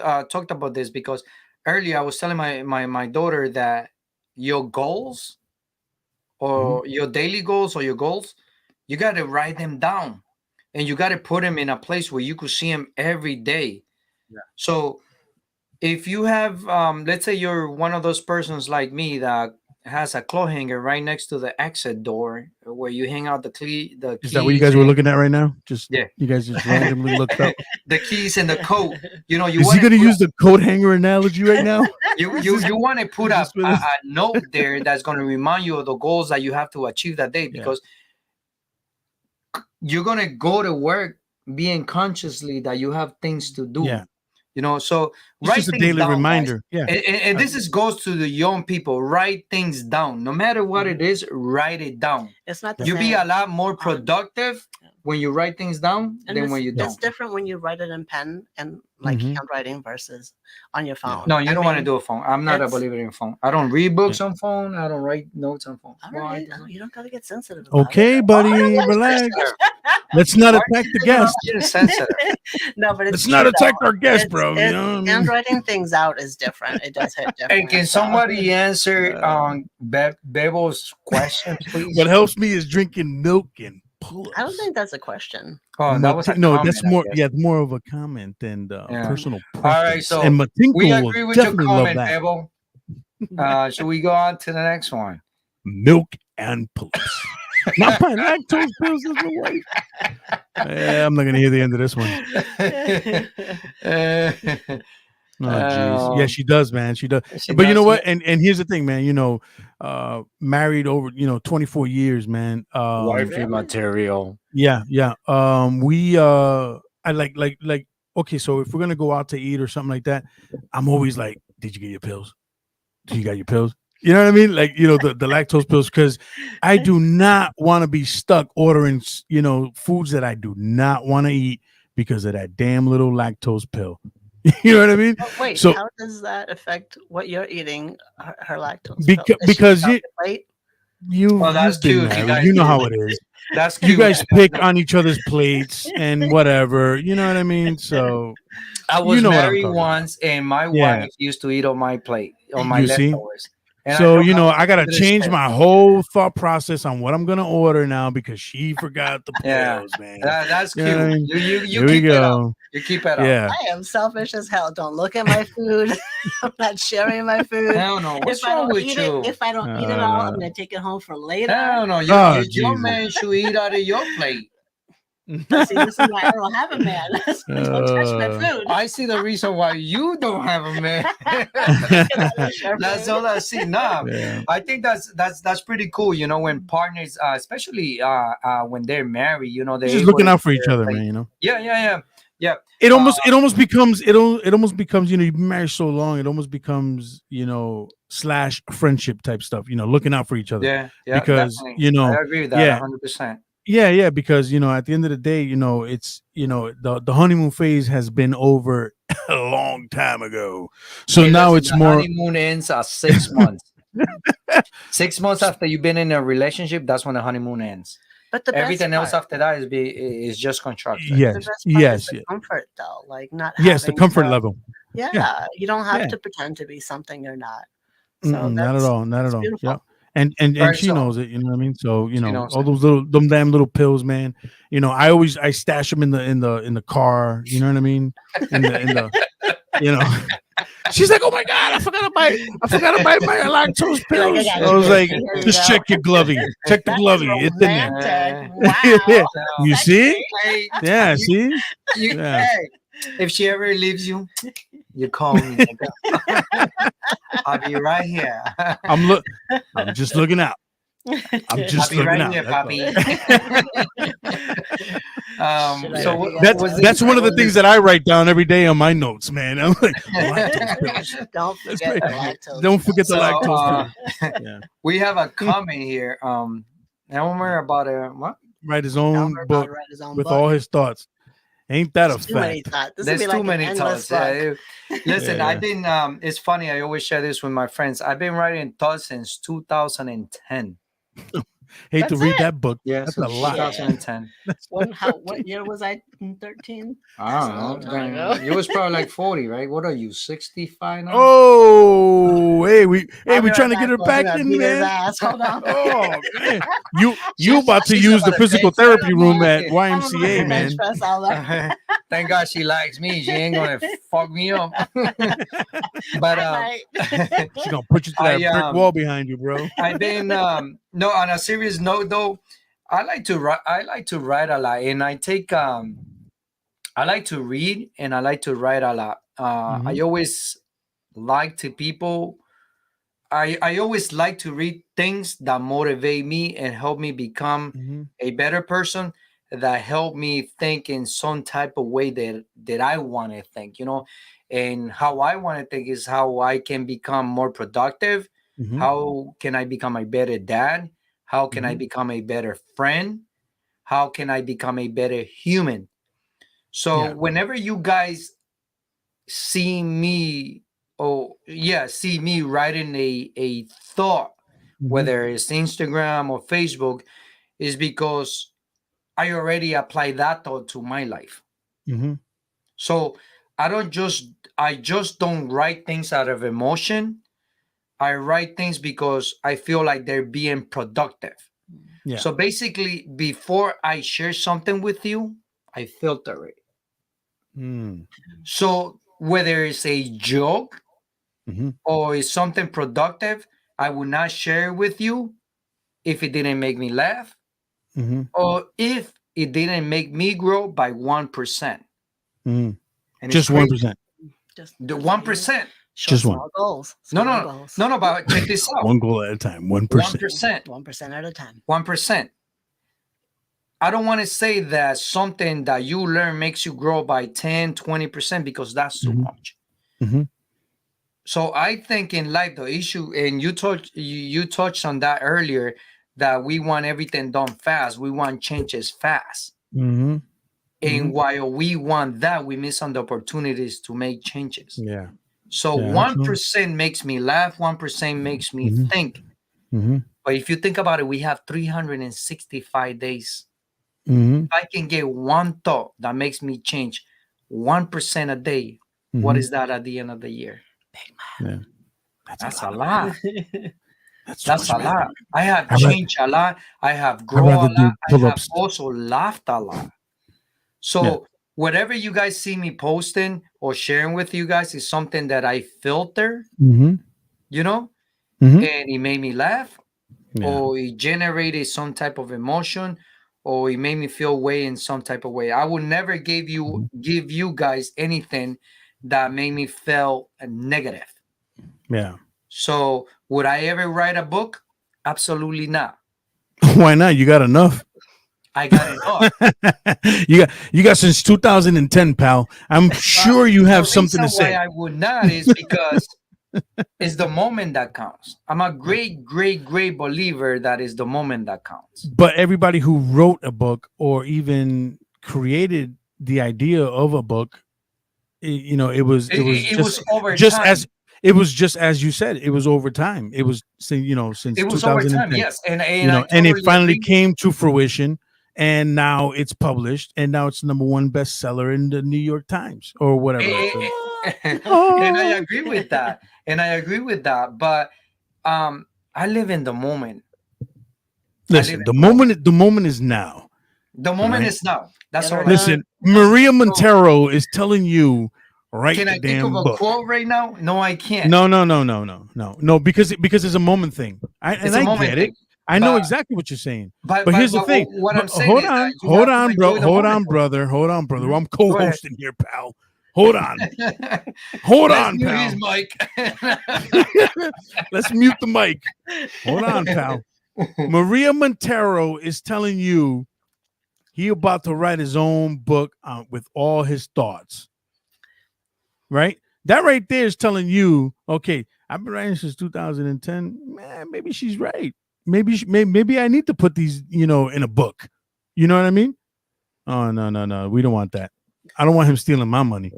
A: about this because earlier I was telling my daughter that your goals
B: Mhm.
A: or your daily goals or your goals, you got to write them down and you got to put them in a place where you could see them every day.
B: Yeah.
A: So if you have let's say you're one of those persons like me that has a cloth hanger right next to the exit door where you hang out the
B: Is that what you
A: keys
B: guys were
A: and
B: looking at right now? Just
A: yeah.
B: you guys just randomly looked up.
A: The keys and the coat. You
B: Is he
A: want to
B: going to
A: put
B: use the coat hanger analogy right now?
A: you want to put
B: Is this what
A: a
B: this-
A: note there that's going to remind you of the goals that you have to achieve that day,
B: Yeah.
A: because you're going to go to work being consciously that you have things to do.
B: Yeah.
A: So
B: It's
A: write
B: just a
A: things
B: daily
A: down, guys.
B: reminder. Yeah.
A: And this goes to the young people. Write things down, no matter what it is. Write it down.
C: It's not the
A: You'll be
C: same.
A: a lot more productive when you write things down
C: And
A: than when you
C: it's
A: don't.
C: different when you write it in pen and like
B: Mhm.
C: handwriting versus on your phone.
A: No, you
C: I
A: don't want to
C: mean,
A: do a phone. I'm not a
C: it's-
A: believer in phone. I don't read books on phone. I don't write notes on phone.
C: All
A: Well, I
C: right,
A: don't-
C: you don't gotta get sensitive. About
B: Okay,
C: it.
B: buddy,
A: Oh,
B: relax.
A: sensitive.
B: Let's not
A: Why
B: attack the
A: you know,
B: guest.
A: you're sensitive.
C: No, but it's
B: Let's not
C: true,
B: attack
C: though.
B: our guest,
C: It's-
B: bro. You
C: it's-
B: know what I mean?
C: handwriting things out is different. It does hit different.
A: Hey, can
C: so-
A: somebody answer Bebo's question, please?
B: What helps me is drinking milk and pull-ups.
C: I don't think that's a question.
A: Oh, that was a
B: no,
A: comment,
B: that's
A: I
B: more.
A: guess.
B: Yeah, more of a comment and
A: Yeah.
B: personal
A: All
B: preference.
A: right, so
B: and Matinkle
A: we
B: will
A: agree with your
B: definitely love
A: comment,
B: that.
A: Bebo. Should we go on to the next one?
B: Milk and pull-ups. Not my lactose pills is my wife. Yeah, I'm not gonna hear the end of this one. Oh, jeez. Yeah, she does, man. She does. But you know what? And here's the thing, man. Married over 24 years, man.
A: Wifey material.
B: Yeah. I like. Okay, so if we're gonna go out to eat or something like that, I'm always like, "Did you get your pills? Do you got your pills?" You know what I mean? Like, the lactose pills, because I do not want to be stuck ordering, foods that I do not want to eat because of that damn little lactose pill. You know what I mean?
C: Oh, wait,
B: So-
C: how does that affect what you're eating? Her lactose. pill? Is she
B: because
C: off
B: you-
C: the plate?
B: You've
A: that's
B: been
A: cute. You
B: married.
A: guys-
B: You know how it is.
A: That's cute.
B: You guys pick on each other's plates and whatever. You know what I mean? So
A: I was
B: you know what I'm
A: married
B: talking
A: once, and my
B: Yeah.
A: wife used to eat on my plate, on my
B: You see?
A: leftovers. And
B: So,
A: know
B: I got to
A: to this
B: change
A: day.
B: my whole thought process on what I'm going to order now because she forgot the
A: Yeah.
B: pills, man.
A: That's
B: You
A: cute.
B: know what I mean?
A: You
B: Here we
A: keep it up.
B: go.
A: You keep it up.
B: Yeah.
C: I am selfish as hell. Don't look at my food. I'm not sharing my food.
A: Hell no. What's
C: If I
A: wrong
C: don't
A: with
C: eat
A: you?
C: it, if I don't eat it all, I'm gonna take it home for later.
A: Hell no.
B: Oh,
A: Your
B: Jesus.
A: man should eat out of your plate.
C: But see, this is why I don't have a man. So don't touch my food.
A: I see the reason why you don't have a man. That's all I see. Nah,
B: Yeah.
A: I think that's pretty cool. When partners, especially when they're married, they're
B: Just
A: able
B: looking
A: to
B: out for
A: share
B: each
A: a
B: other,
A: plate.
B: man,
A: Yeah.
B: It almost becomes you've been married so long, it almost becomes, slash friendship type stuff, looking out for each other.
A: Yeah.
B: Because,
A: definitely. I agree with that.
B: yeah.
A: 100%.
B: Yeah, because at the end of the day, it's the honeymoon phase has been over a long time ago. So
A: Hey,
B: now
A: listen,
B: it's
A: the
B: more
A: honeymoon ends at 6 months. 6 months after you've been in a relationship, that's when the honeymoon ends.
C: But the
A: Everything
C: best
A: else
C: part,
A: after that is just construction.
B: yes,
C: the best part
B: yes,
C: is the
B: yes.
C: comfort though. Like not
B: Yes, the
C: having
B: comfort
C: to-
B: level.
C: Yeah, you don't have
B: Yeah.
C: to pretend to be something you're not. So
B: Not at all, not
C: that's
B: at all.
C: beautiful.
B: Yeah. And
A: Very
B: she
A: so.
B: knows it, you know what I mean? So,
A: knows
B: all
A: it.
B: those them damn little pills, man. I stash them in the car, you know what I mean? In the She's like, "Oh my god, I forgot to buy my lactose pills."
C: I got
B: I was
C: you.
B: like,
C: Here you
B: "Just
C: go.
B: check your glovey. Check the
C: That's
B: glovey. It's in there."
C: romantic.
B: Yeah.
C: Wow.
B: You see?
A: Hey,
B: Yeah, see?
A: you-
B: Yeah.
A: hey, if she ever leaves you, you call me. nigga. I'll be right here.
B: I'm just looking out. I'm
A: I'll
B: just
A: be
B: looking
A: right
B: out.
A: here,
B: That's all.
A: Poppy. So
B: that's one of the things that I write down every day on my notes, man. I'm like, lactose
C: Don't forget the lactose.
B: Don't forget the
A: So,
B: lactose. Yeah.
A: we have a comment here. Elmer about what?
B: Write his own
C: Elmer
B: book
C: about to write his own
B: with
C: book.
B: all his thoughts. Ain't that a
C: Too many
B: fact?
C: thoughts. This
A: There's
C: would be
A: too
C: like
A: many
C: an endless
A: thoughts.
C: book.
A: Listen,
B: Yeah.
A: I've been. It's funny. I always share this with my friends. I've been writing thoughts since 2010.
B: Hate to
C: That's
B: read
C: it.
B: that book.
A: Yeah,
B: That's
A: so
B: a lot.
A: 2010.
C: What year was I? 13.
A: I don't know.
C: Long ago.
A: You was probably like 40, right? What are you, 65 now?
B: Oh, hey, we
C: I'll be
B: trying to
C: right
B: get her
C: I'm
B: back
C: gonna
B: in,
C: beat his
B: man.
C: ass. Hold on.
B: Oh, man. You about to
A: She's
B: use
A: about
B: the
A: to
B: physical
A: bench
B: therapy
A: press.
B: room at
C: I'm gonna
B: YMCA, man.
C: bench press all that.
A: Thank God she likes me. She ain't gonna fuck me up. But
C: I
B: She's gonna put you to that
A: I,
B: brick wall behind you, bro.
A: I've been no, on a serious note though, I like to write a lot, and I take I like to read and I like to write a lot. I always like to people. I always like to read things that motivate me and help me become a better person, that help me think in some type of way that I want to think, and how I want to think is how I can become more productive. How can I become a better dad? How can I become a better friend? How can I become a better human? So whenever you guys see me, see me writing a thought, whether it's Instagram or Facebook, is because I already applied that thought to my life. So I just don't write things out of emotion. I write things because I feel like they're being productive.
B: Yeah.
A: So basically, before I share something with you, I filter it. So whether it's a joke or it's something productive, I will not share it with you if it didn't make me laugh or if it didn't make me grow by 1%. And
B: Just 1%.
A: The 1%.
B: Just one.
C: Small goals.
A: No,
C: Small
A: no,
C: goals.
A: no, but check this out.
B: One goal at a time. 1%.
A: 1%.
C: 1% at a time.
A: 1%. I don't want to say that something that you learn makes you grow by 10, 20% because that's too much. So I think in life, the issue, and you touched on that earlier, that we want everything done fast. We want changes fast. And while we want that, we miss on the opportunities to make changes.
B: Yeah.
A: So 1% makes me laugh, 1% makes me think. But if you think about it, we have 365 days. If I can get one thought that makes me change 1% a day, what is that at the end of the year?
B: Yeah.
A: That's a lot.
B: That's
A: a lot. I have
B: I'd rather-
A: changed a lot. I have grown a
B: rather do
A: lot. I have
B: pull-ups.
A: also laughed a lot. So whatever you guys see me posting or sharing with you guys is something that I filter, and it made me laugh, or it generated some type of emotion, or it made me feel way in some type of way. I would never give you guys anything that made me feel negative.
B: Yeah.
A: So would I ever write a book? Absolutely not.
B: Why not? You got enough.
A: I got enough.
B: you got since 2010, pal. I'm sure you have something to say.
A: Why I would not is because it's the moment that counts. I'm a great believer that is the moment that counts.
B: But everybody who wrote a book or even created the idea of a book, it was
A: over
B: just
A: time.
B: It was just as you said. It was over time. It was since
A: it was over
B: 2010.
A: time. Yes, and
B: and it finally came to fruition. And now it's published, and now it's number one bestseller in the New York Times or whatever.
A: And I agree with that. But I live in the moment.
B: Listen, the moment is now.
A: The moment is now. That's all.
B: Listen, Maria Montero is telling you, write
A: Can
B: the
A: I
B: damn
A: think of a
B: book.
A: quote right now? No, I can't.
B: No, because it's a moment thing. I get it. I know exactly what you're saying. But here's the thing.
A: What I'm saying
B: hold on, brother. I'm co-hosting here, pal. Hold on. Hold on, pal.
A: His mic.
B: Let's mute the mic. Hold on, pal. Maria Montero is telling you he about to write his own book with all his thoughts. Right? That right there is telling you, okay, I've been writing since 2010. Man, maybe she's right. Maybe I need to put these, in a book. You know what I mean? Oh, no. We don't want that. I don't want him stealing my money.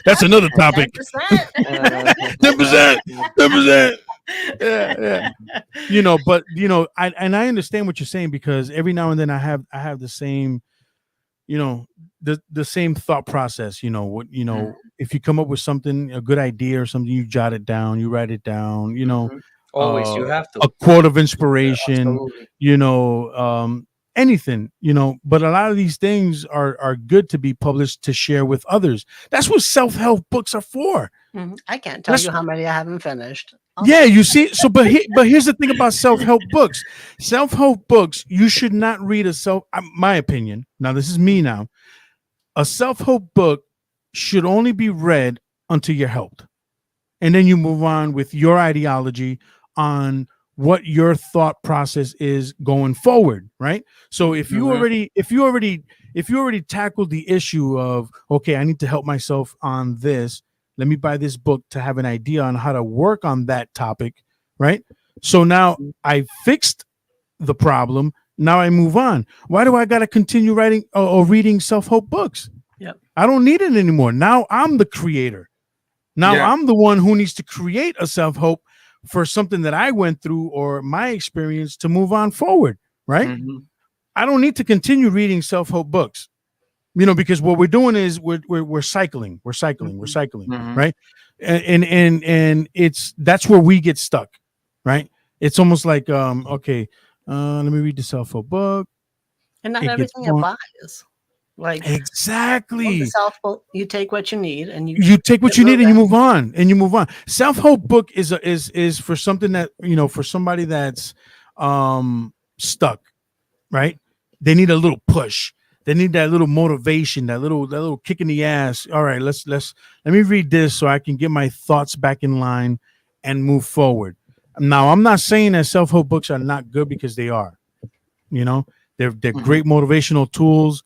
B: That's another topic. 10%. 10%. Yeah. But I understand what you're saying, because every now and then I have the same, the same thought process. If you come up with something, a good idea or something, you jot it down, you write it down.
A: Always, you have to.
B: A quote of inspiration. Anything, but a lot of these things are good to be published to share with others. That's what self-help books are for.
C: I can't tell you how many I haven't finished.
B: Yeah, you see. So, but here's the thing about self-help books. Self-help books, you should not read my opinion. Now, this is me now. A self-help book should only be read until you're helped. And then you move on with your ideology on what your thought process is going forward, right? So if you already tackled the issue of, okay, I need to help myself on this, let me buy this book to have an idea on how to work on that topic, right? So now I fixed the problem. Now I move on. Why do I got to continue writing or reading self-help books?
C: Yep.
B: I don't need it anymore. Now I'm the creator. Now I'm the one who needs to create a self-help for something that I went through or my experience to move on forward, right? I don't need to continue reading self-help books, because what we're doing is we're cycling, right? And that's where we get stuck, right? It's almost like, okay, let me read the self-help book.
C: And not everything applies. Like
B: exactly,
C: self-help, you take what you need and
B: you take what you need and you move on Self-help book is for something that, for somebody that's stuck, right? They need a little push. They need that little motivation, that little kick in the ass. All right, let me read this so I can get my thoughts back in line and move forward. Now, I'm not saying that self-help books are not good, because they are. They're great motivational tools.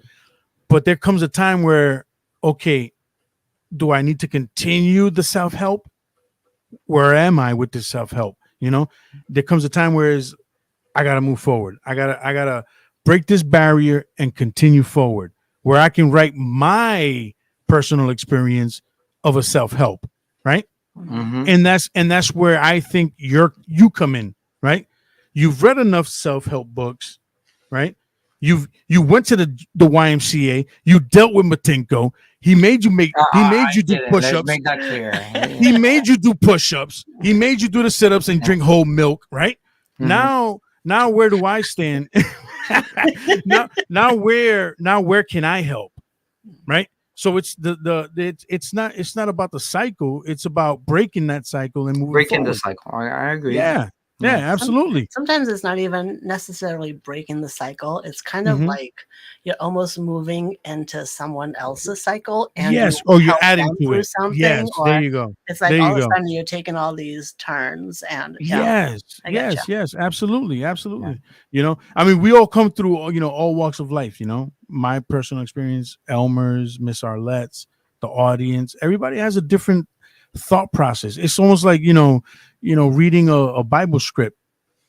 B: But there comes a time where, okay, do I need to continue the self-help? Where am I with this self-help? There comes a time where I got to move forward. I gotta break this barrier and continue forward, where I can write my personal experience of a self-help, right? And that's where I think you come in, right? You've read enough self-help books, right? You went to the YMCA. You dealt with Matinko. He made you do push-ups.
A: Make that clear.
B: He made you do push-ups. He made you do the sit-ups and drink whole milk, right? Now where do I stand? now where can I help? Right? So it's it's not about the cycle. It's about breaking that cycle and moving
A: breaking
B: forward.
A: the cycle. I agree.
B: Yeah, absolutely.
C: Sometimes it's not even necessarily breaking the cycle. It's kind of like you're almost moving into someone else's cycle. And
B: yes, or you're adding to it.
C: Something,
B: yes, there you go.
C: It's like all of a sudden you're taking all these turns. And
B: yes, absolutely. I mean, we all come through, all walks of life. My personal experience, Elmer's, Miss Arlette's, the audience. Everybody has a different thought process. It's almost like reading a Bible script.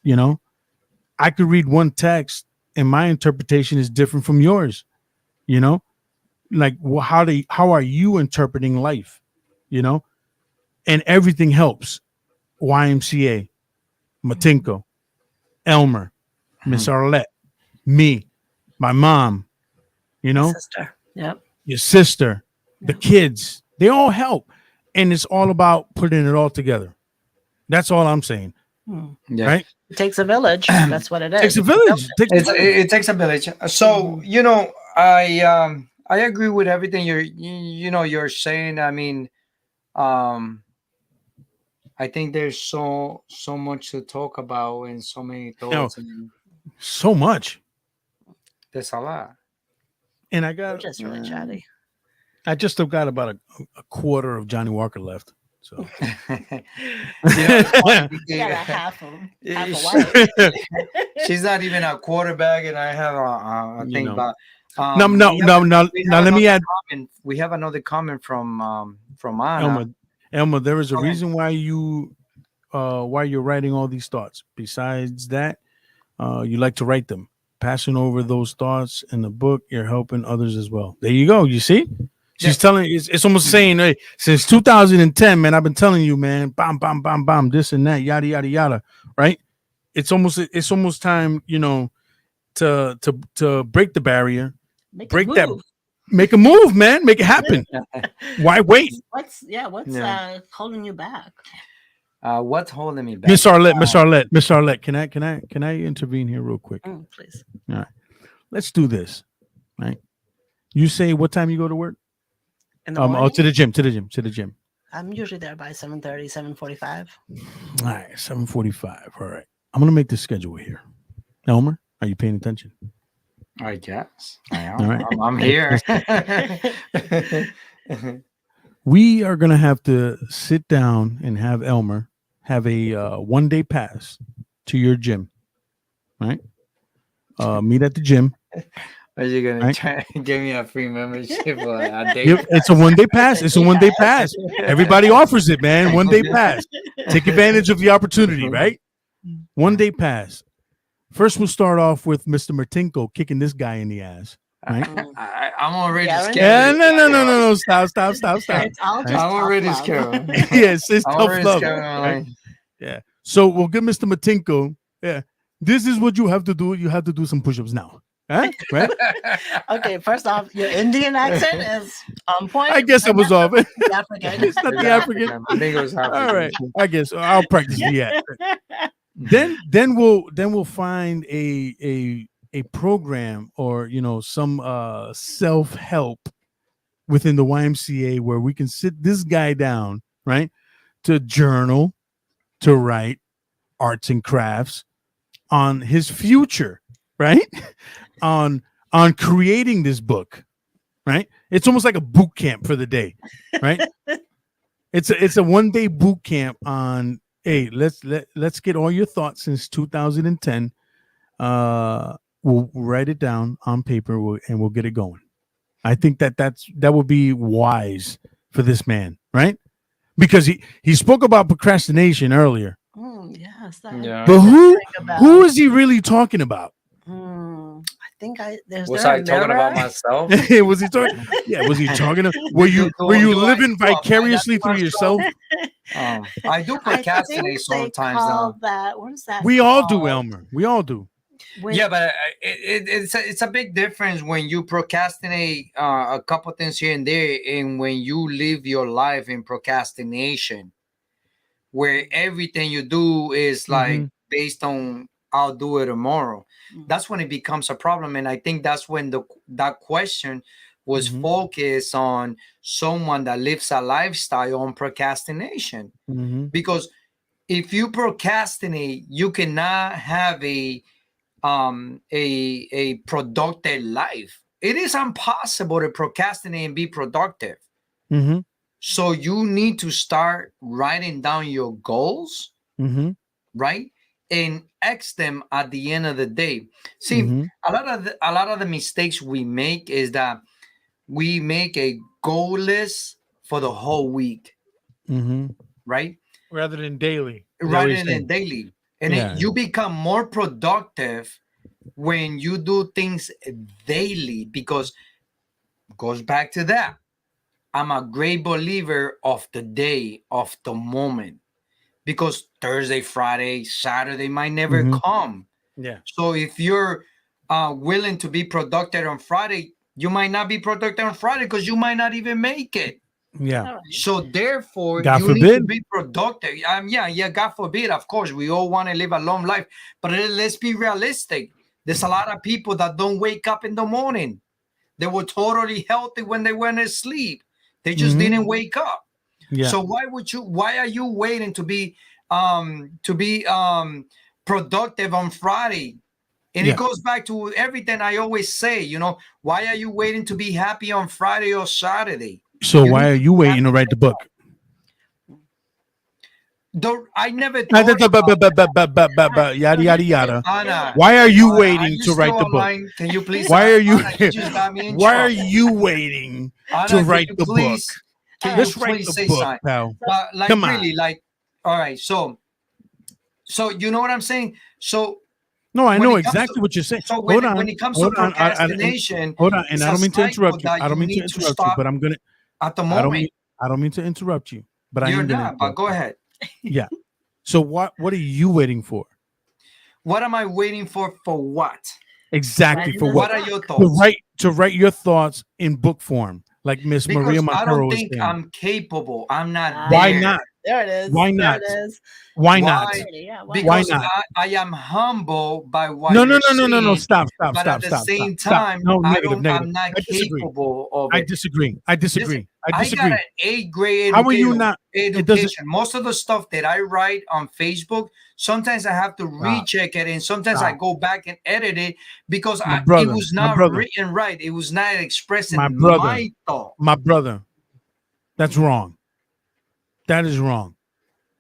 B: I could read one text and my interpretation is different from yours. Like, how are you interpreting life? And everything helps. YMCA, Matinko, Elmer, Miss Arlette, me, my mom.
C: Sister. Yep.
B: Your sister, the kids, they all help. And it's all about putting it all together. That's all I'm saying.
A: Yeah.
B: Right?
C: It takes a village. That's what it is.
B: It takes a village.
A: It takes a village. So, I agree with everything you're saying. I mean, I think there's so much to talk about and so many thoughts.
B: So much.
A: There's a lot.
B: And I got
C: just really chatty.
B: I just have got about a quarter of Johnny Walker left. So
A: it's funny
C: You got a
A: because
C: half a wife.
A: she's not even a quarterback, and I have a
B: You
A: thing.
B: know.
A: But
B: No, no,
A: we have
B: no, no.
A: we
B: Now
A: have
B: let me
A: another
B: add,
A: comment. We have another comment from Anna.
B: Elma. Elma, there is a
A: Go ahead.
B: reason why you're writing all these thoughts. Besides that, you like to write them, passing over those thoughts in the book. You're helping others as well. There you go. You see, she's telling. It's almost saying, hey, since 2010, man, I've been telling you, man, bam, bam, bam, bam, this and that, yada, yada, yada. Right? It's almost time, to break the barrier,
C: Make a
B: break that,
C: move.
B: make a move, man, make it happen. Why wait?
C: What's
A: Yeah.
C: holding you back?
A: What's holding me back?
B: Miss Arlette, can I intervene here real quick?
C: Please.
B: All right, let's do this. Right, you say what time you go to work?
C: In the morning,
B: to the gym.
C: I'm usually there by 7:30, 7:45.
B: All right, 7:45. All right, I'm gonna make the schedule here. Elmer, are you paying attention?
A: I guess I am.
B: All right.
A: I'm here.
B: We are gonna have to sit down and have Elmer have a 1-day pass to your gym. Right? Meet at the gym.
A: Are you gonna
B: Right.
A: try and give me a free membership or a day?
B: Yep, it's a 1-day pass. It's a 1-day pass. Everybody offers it, man. 1-day pass. Take advantage of the opportunity, right? 1-day pass. First, we'll start off with Mr. Martinko kicking this guy in the ass. Right?
A: I'm already
C: Yeah,
A: scared.
B: Yeah,
A: of this guy, bro.
B: no. Stop.
C: It's all just
A: I'm already
C: tough love.
A: scared.
B: Yes, it's
A: I'm
B: tough
A: already
B: love.
A: scared.
B: Right? Yeah. So we'll give Mr. Matinko. Yeah. This is what you have to do. You have to do some push-ups now. Huh? Right?
C: Okay, first off, your Indian accent is on point.
B: I guess I was off.
C: The African.
B: It's not the African.
A: I think it was African.
B: All right. I guess I'll practice the accent. Then we'll find a program or some self-help within the YMCA where we can sit this guy down, right, to journal, to write arts and crafts on his future, right? on creating this book, right? It's almost like a boot camp for the day, right? It's a 1-day boot camp on, hey, let's get all your thoughts since 2010. We'll write it down on paper and we'll get it going. I think that would be wise for this man, right? Because he spoke about procrastination earlier.
C: Yes.
A: Yeah.
B: But who is he really talking about?
C: I think there's
A: Was
C: there
A: I
C: a
A: talking
C: mirror?
A: about myself?
B: Was he talking? Yeah, was he talking? Were you living vicariously through yourself?
A: I do
C: I
A: procrastinate
C: think they
A: sometimes
C: call
A: now.
C: that. What is that?
B: We all do,
C: called?
B: Elmer. We all do.
A: Yeah, but it's a big difference when you procrastinate a couple things here and there, and when you live your life in procrastination, where everything you do is like based on I'll do it tomorrow. That's when it becomes a problem, and I think that's when that question was focused on someone that lives a lifestyle on procrastination. Because if you procrastinate, you cannot have a productive life. It is impossible to procrastinate and be productive. So you need to start writing down your goals, right, and X them at the end of the day. See, a lot of the mistakes we make is that we make a goal list for the whole week, right?
B: Rather than daily.
A: Rather than daily. And you become more productive when you do things daily, because it goes back to that. I'm a great believer of the day, of the moment, because Thursday, Friday, Saturday might never come.
B: Yeah.
A: So if you're willing to be productive on Friday, you might not be productive on Friday because you might not even make it.
B: Yeah.
A: So therefore,
B: God
A: you
B: forbid.
A: need to be productive. Yeah, God forbid. Of course, we all want to live a long life, but let's be realistic. There's a lot of people that don't wake up in the morning. They were totally healthy when they went to sleep. They just didn't wake up.
B: Yeah.
A: So why are you waiting to be productive on Friday? And it goes back to everything I always say, why are you waiting to be happy on Friday or Saturday?
B: So why are you waiting to write the book?
A: I never thought
B: Yada yada yada.
A: Anna.
B: Why are you
A: Anna, are
B: waiting
A: you
B: to write
A: still
B: the book?
A: online? Can you please?
B: Why are you?
A: Anna, you just got me in
B: Why are
A: trouble.
B: you waiting
A: Anna,
B: to
A: can
B: write
A: you
B: the book?
A: please? Can you
B: Let's write
A: please
B: the
A: say
B: book,
A: something?
B: pal.
A: But like
B: Come on.
A: really, like, all right. So you know what I'm saying? So
B: No, I
A: when
B: know
A: it comes to
B: exactly what you're saying.
A: so
B: Hold
A: when
B: on,
A: it comes to
B: hold on,
A: procrastination,
B: hold on, and
A: it's
B: I
A: a
B: don't mean to
A: cycle
B: interrupt you.
A: that
B: I don't
A: you
B: mean to
A: need to
B: interrupt you,
A: stop
B: but I'm gonna.
A: at the
B: I don't
A: moment.
B: mean. I don't mean to interrupt you, but I
A: You're
B: am gonna.
A: not, but
B: interrupt
A: go
B: you.
A: ahead.
B: Yeah. So what are you waiting for?
A: What am I waiting for? For what?
B: Exactly for
A: What
B: what?
A: are your
B: To
A: thoughts?
B: write your thoughts in book form, like Miss Maria
A: Because I
B: Montero
A: don't
B: was
A: think
B: saying.
A: I'm capable. I'm not
B: Why
A: there.
B: not?
C: There it is.
B: Why
C: There
B: not?
C: it is.
B: Why not?
A: Why?
C: Yeah, why?
B: Why
A: Because
B: not?
A: I am humble by what
B: No,
A: you're
B: no, no, no, no, no.
A: saying,
B: Stop.
A: but at the same
B: Stop.
A: time,
B: No, negative,
A: I'm
B: negative.
A: not
B: I disagree.
A: capable of
B: I
A: it.
B: disagree. I
A: Listen,
B: disagree. I
A: I got an
B: disagree.
A: 8th grade
B: How are you not? It doesn't.
A: education. Most of the stuff that I write on Facebook, sometimes I have to
B: Stop.
A: recheck it, and sometimes I
B: Stop.
A: go back and edit it because
B: My
A: it
B: brother.
A: was
B: My
A: not
B: brother.
A: written right. It was not
B: My
A: expressing
B: brother.
A: my thought.
B: My brother. That's wrong. That is wrong.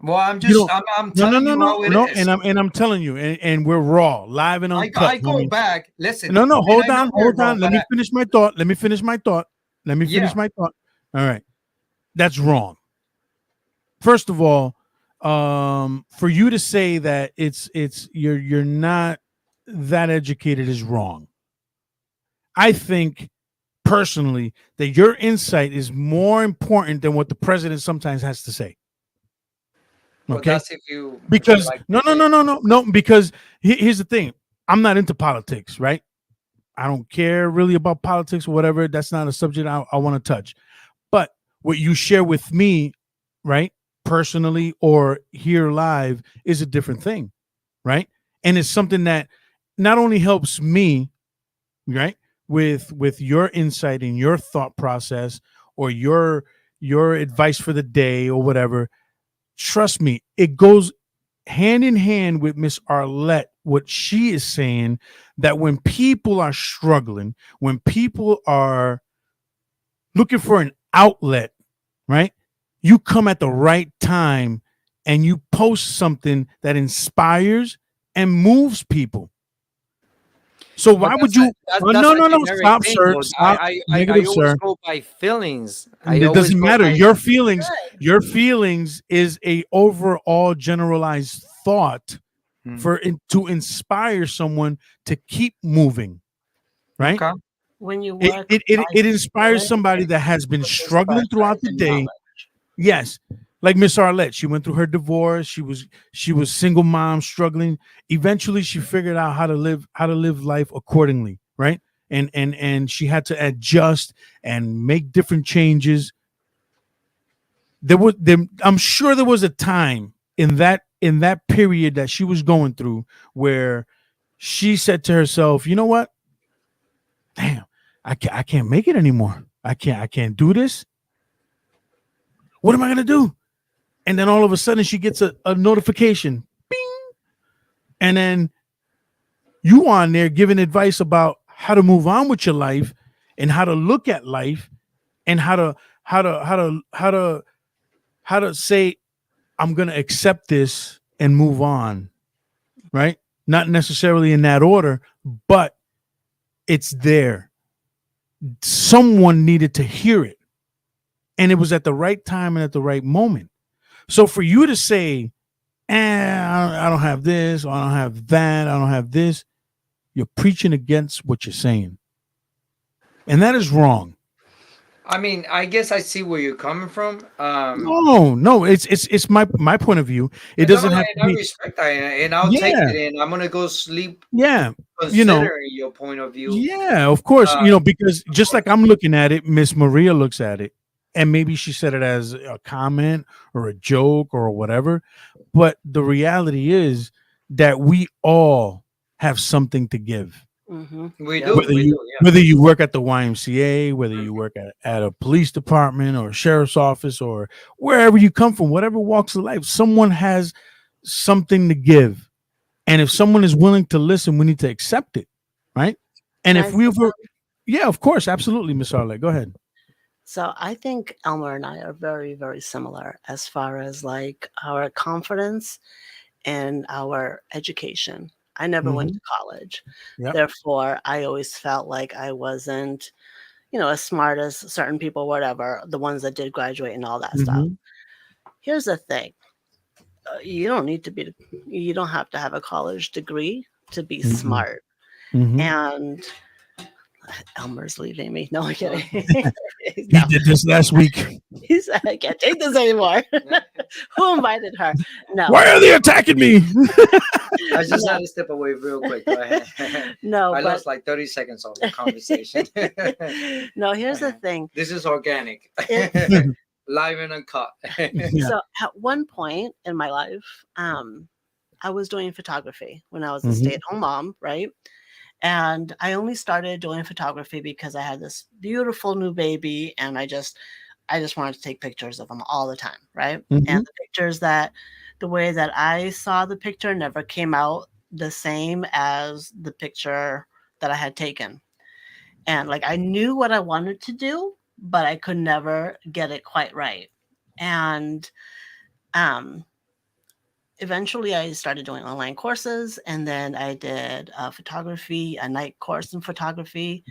A: Well,
B: You don't.
A: I'm
B: No, no,
A: telling
B: no,
A: you
B: no,
A: how it
B: no.
A: is.
B: And I'm telling you, and we're raw, live and uncut,
A: I go
B: homie.
A: back. Listen,
B: No, no.
A: and
B: Hold
A: I know
B: on.
A: we're
B: Hold
A: wrong,
B: on. Let
A: but
B: me finish my thought. Let me finish my thought. Let me
A: yeah.
B: finish my thought. All right. That's wrong. First of all, for you to say that you're not that educated is wrong. I think personally that your insight is more important than what the president sometimes has to say.
A: Well,
B: Okay?
A: that's if you
B: Because
A: like
B: no,
A: to
B: no,
A: say.
B: no, no, no, no. Because here's the thing: I'm not into politics, right? I don't care really about politics or whatever. That's not a subject I want to touch. But what you share with me, right, personally or here live, is a different thing, right? And it's something that not only helps me, right, with your insight and your thought process or your advice for the day or whatever. Trust me, it goes hand in hand with Miss Arlette, what she is saying, that when people are struggling, when people are looking for an outlet, right? You come at the right time and you post something that inspires and moves people. So
A: But
B: why would you?
A: that's
B: No,
A: a
B: no, no!
A: generic
B: Stop,
A: thing,
B: sir!
A: though.
B: Stop!
A: I
B: Negative,
A: always
B: sir.
A: go by feelings.
B: And
A: I
B: it
A: always
B: doesn't
A: go
B: matter.
A: by
B: Your feelings,
C: Good.
B: your feelings is a overall generalized thought for to inspire someone to keep moving, right?
A: okay.
C: When you
B: It
C: work
B: it
C: by
B: it, it inspires
C: feeling,
B: somebody
C: it
B: that has been struggling throughout the
C: expresses
B: day.
C: knowledge.
B: Yes, like Miss Arlette, she went through her divorce. She was single mom, struggling. Eventually, she figured out how to live life accordingly, right? And she had to adjust and make different changes. I'm sure there was a time in that period that she was going through where she said to herself, "You know what? Damn, I can't make it anymore. I can't do this. What am I gonna do?" And then all of a sudden she gets a notification, bing, and then you on there giving advice about how to move on with your life and how to look at life and how to say, I'm gonna accept this and move on, right? Not necessarily in that order, but it's there. Someone needed to hear it, and it was at the right time and at the right moment. So for you to say, I don't have this, or I don't have that, I don't have this, you're preaching against what you're saying. And that is wrong.
A: I mean, I guess I see where you're coming from.
B: No, it's my point of view. It
A: No,
B: doesn't have to
A: and I
B: be.
A: respect that, and I'll take
B: Yeah,
A: it, and I'm gonna go sleep
B: yeah. You know,
A: considering your point of view.
B: yeah, of course,
A: Uh,
B: because just like I'm looking at it, Miss Maria looks at it, and maybe she said it as a comment or a joke or whatever. But the reality is that we all have something to give.
C: Mm-hmm.
A: we
C: Yep.
A: do,
B: Whether
A: we
B: you
A: do, yeah.
B: whether you work at the YMCA, whether you work at a police department or a sheriff's office or wherever you come from, whatever walks of life, someone has something to give. And if someone is willing to listen, we need to accept it, right? And
C: Can I
B: if
C: say
B: we were,
C: something?
B: yeah, of course, absolutely, Miss Arlette, go ahead.
C: So I think Elmer and I are very, very similar as far as like our confidence and our education. I never went
B: Mhm.
C: to college.
B: Yep.
C: Therefore, I always felt like I wasn't, as smart as certain people, whatever, the ones that did graduate and all that stuff.
B: Mhm.
C: Here's the thing. You don't have to have a college degree to be
B: Mhm.
C: smart.
B: Mhm.
C: And Elmer's leaving me. No, I'm kidding.
B: He
C: No,
B: did this last week.
C: he said, I can't take this anymore. Who invited her? No,
B: Why are they attacking me?
A: I just had
C: no,
A: to step away real quick. Go ahead.
C: no,
A: I
C: but
A: lost like 30 seconds of the conversation.
C: no, here's the thing.
A: This is organic,
C: It,
A: live and uncut.
B: Yeah.
C: so at one point in my life, I was doing photography when I was a
B: Mhm.
C: stay-at-home mom, right? And I only started doing photography because I had this beautiful new baby, and I just wanted to take pictures of them all the time, right? And
B: Mhm.
C: the way that I saw the picture never came out the same as the picture that I had taken. And like I knew what I wanted to do, but I could never get it quite right. And um eventually I started doing online courses, and then I did photography, a night course in photography,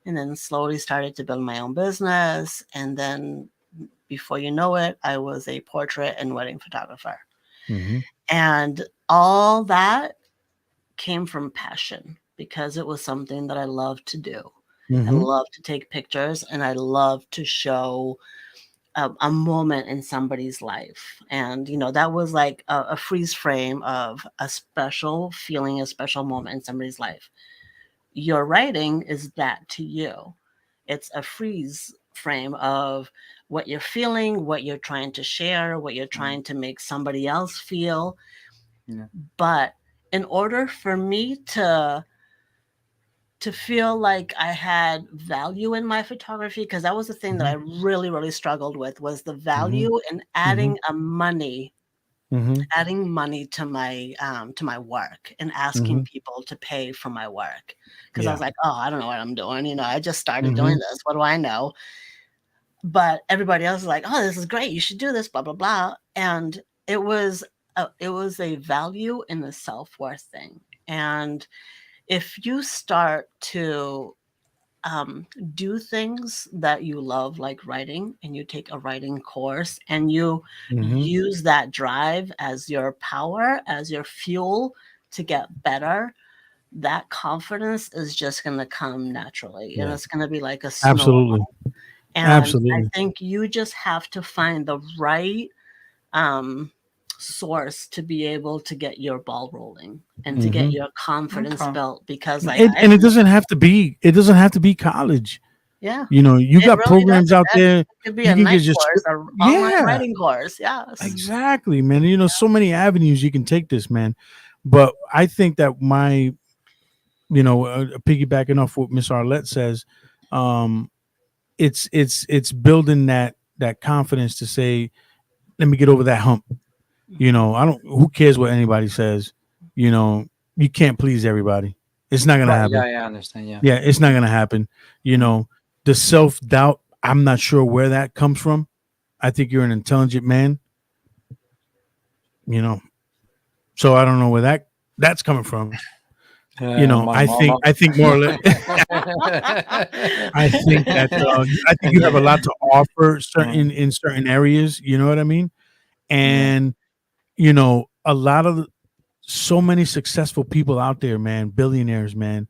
C: and then slowly started to build my own business. And then before you know it, I was a portrait and wedding photographer.
B: Mhm.
C: And all that came from passion because it was something that I loved to do. I
B: Mhm.
C: love to take pictures, and I love to show a moment in somebody's life. And, that was like a freeze frame of a special feeling, a special moment in somebody's life. Your writing is that to you. It's a freeze frame of what you're feeling, what you're trying to share, what you're trying to make somebody else feel.
A: Yeah.
C: But in order for me to feel like I had value in my photography, because that was the thing that I
B: Mhm.
C: really, really struggled with, was the
B: Mhm.
C: value in
B: Mhm. Mhm.
C: adding money to my work and asking
B: Mhm.
C: people to pay for my work. Because I was
B: Yeah.
C: like, oh, I don't know what I'm doing. I just started doing
B: Mhm.
C: this. What do I know? But everybody else is like, oh, this is great. You should do this, blah, blah, blah. And it was a value in the self-worth thing. And if you start to do things that you love, like writing, and you take a writing course and you
B: Mhm.
C: use that drive as your power, as your fuel to get better, that confidence is just going to come naturally, and
B: Yeah.
C: it's going to be like a snowball.
B: Absolutely.
C: And I
B: Absolutely.
C: think you just have to find the right um, source to be able to get your ball rolling and to get
B: Mhm.
C: your confidence
A: Okay.
C: built, because like
B: And it doesn't have to be college.
C: yeah,
B: You
C: it
B: got
C: really
B: programs
C: doesn't.
B: out there.
C: It could be
B: You
C: a
B: can get
C: night
B: just
C: course, an online
B: yeah,
C: writing course. Yes.
B: exactly, man. So many avenues you can take this, man. But I think that piggybacking off what Miss Arlette says, um, it's building that confidence to say, let me get over that hump.
C: Mhm.
B: I don't. Who cares what anybody says? You know, you can't please everybody. It's not gonna
A: Right. Yeah,
B: happen.
A: I understand. Yeah.
B: Yeah, it's not gonna happen. You
C: Mhm.
B: know, the self doubt. I'm not sure where that comes from. I think you're an intelligent man. You know, so I don't know where that's coming from.
A: My mama.
B: I think more or less. I think that I think you have a lot to offer in certain areas. You know what I mean?
A: Yeah.
B: And a lot of so many successful people out there, man, billionaires, man.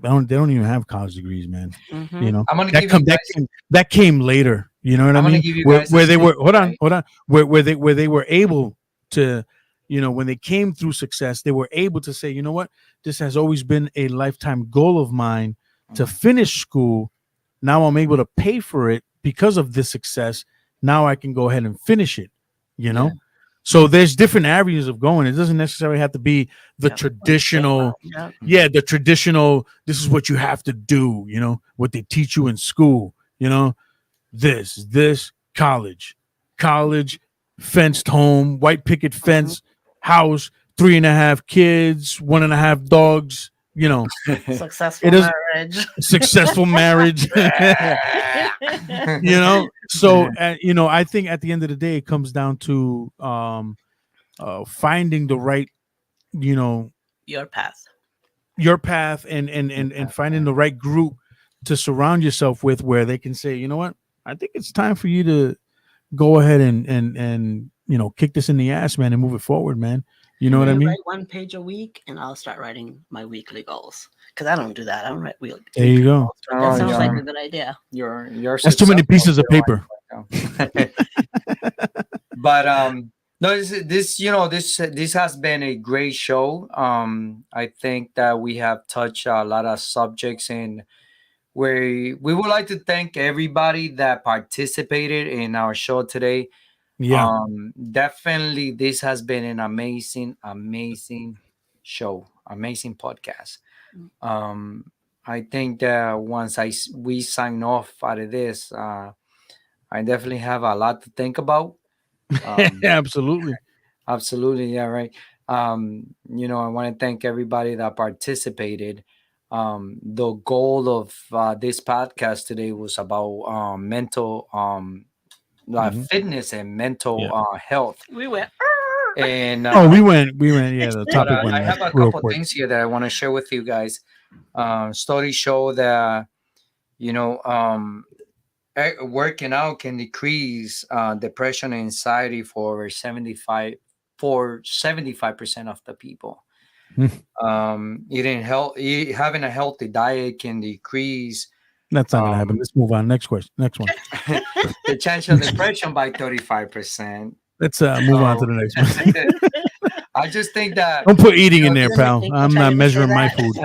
B: They don't even have college degrees, man. You
C: Mhm.
B: know
A: I'm gonna
B: that
A: give you
B: come
A: guys.
B: that came later. You know what I
A: I'm gonna
B: mean?
A: give you
B: Where
A: guys a
B: where they were
A: sneak, right?
B: hold on, where they were able to, when they came through success, they were able to say, you know what, this has always been a lifetime goal of mine to
A: Mhm.
B: finish school. Now I'm able to pay for it because of this success. Now I can go ahead and finish it. You
A: Yeah.
B: know, so there's different avenues of going. It doesn't necessarily have to be the
C: Yep. On the same route.
B: traditional.
C: Yep.
B: Yeah, the traditional. This is what you have to do. What they teach you in school. This college, fenced home, white picket
C: Mhm.
B: fence, house, 3.5 kids, 1.5 dogs. It
C: Successful
B: is
C: marriage.
B: successful marriage. you know. So you know, I think at the end of the day, it comes down to finding the right, you know,
C: Your path.
B: your path, and finding the right group to surround yourself with, where they can say, you know what, I think it's time for you to go ahead and you know, kick this in the ass, man, and move it forward, man. You know what I
C: You
B: mean?
C: write 1 page a week, and I'll start writing my weekly goals. Because I don't do that. I don't write
B: There you go.
C: goals. But that sounds like a good idea.
A: You're
B: That's too many pieces of paper.
A: But no, this you know, this has been a great show. I think that we have touched a lot of subjects, and we would like to thank everybody that participated in our show today.
B: Yeah.
A: Definitely this has been an amazing show, amazing podcast. I think that once we sign off out of this, I definitely have a lot to think about.
B: Absolutely.
A: Absolutely, yeah, right. You know, I want to thank everybody that participated. The goal of this podcast today was about mental fitness and mental health.
C: We went.
A: And
B: we went. Yeah, the topic went.
A: I have a
B: real
A: couple
B: quick.
A: things here that I want to share with you guys. Studies show that, you know, working out can decrease depression and anxiety for 75% of the people. Having a healthy diet can decrease
B: That's not gonna happen. Let's move on. Next question. Next one.
A: the chance of depression by 35%.
B: Let's move on to the next one.
A: I just think that
B: don't put eating in there, pal. I'm not measuring my food.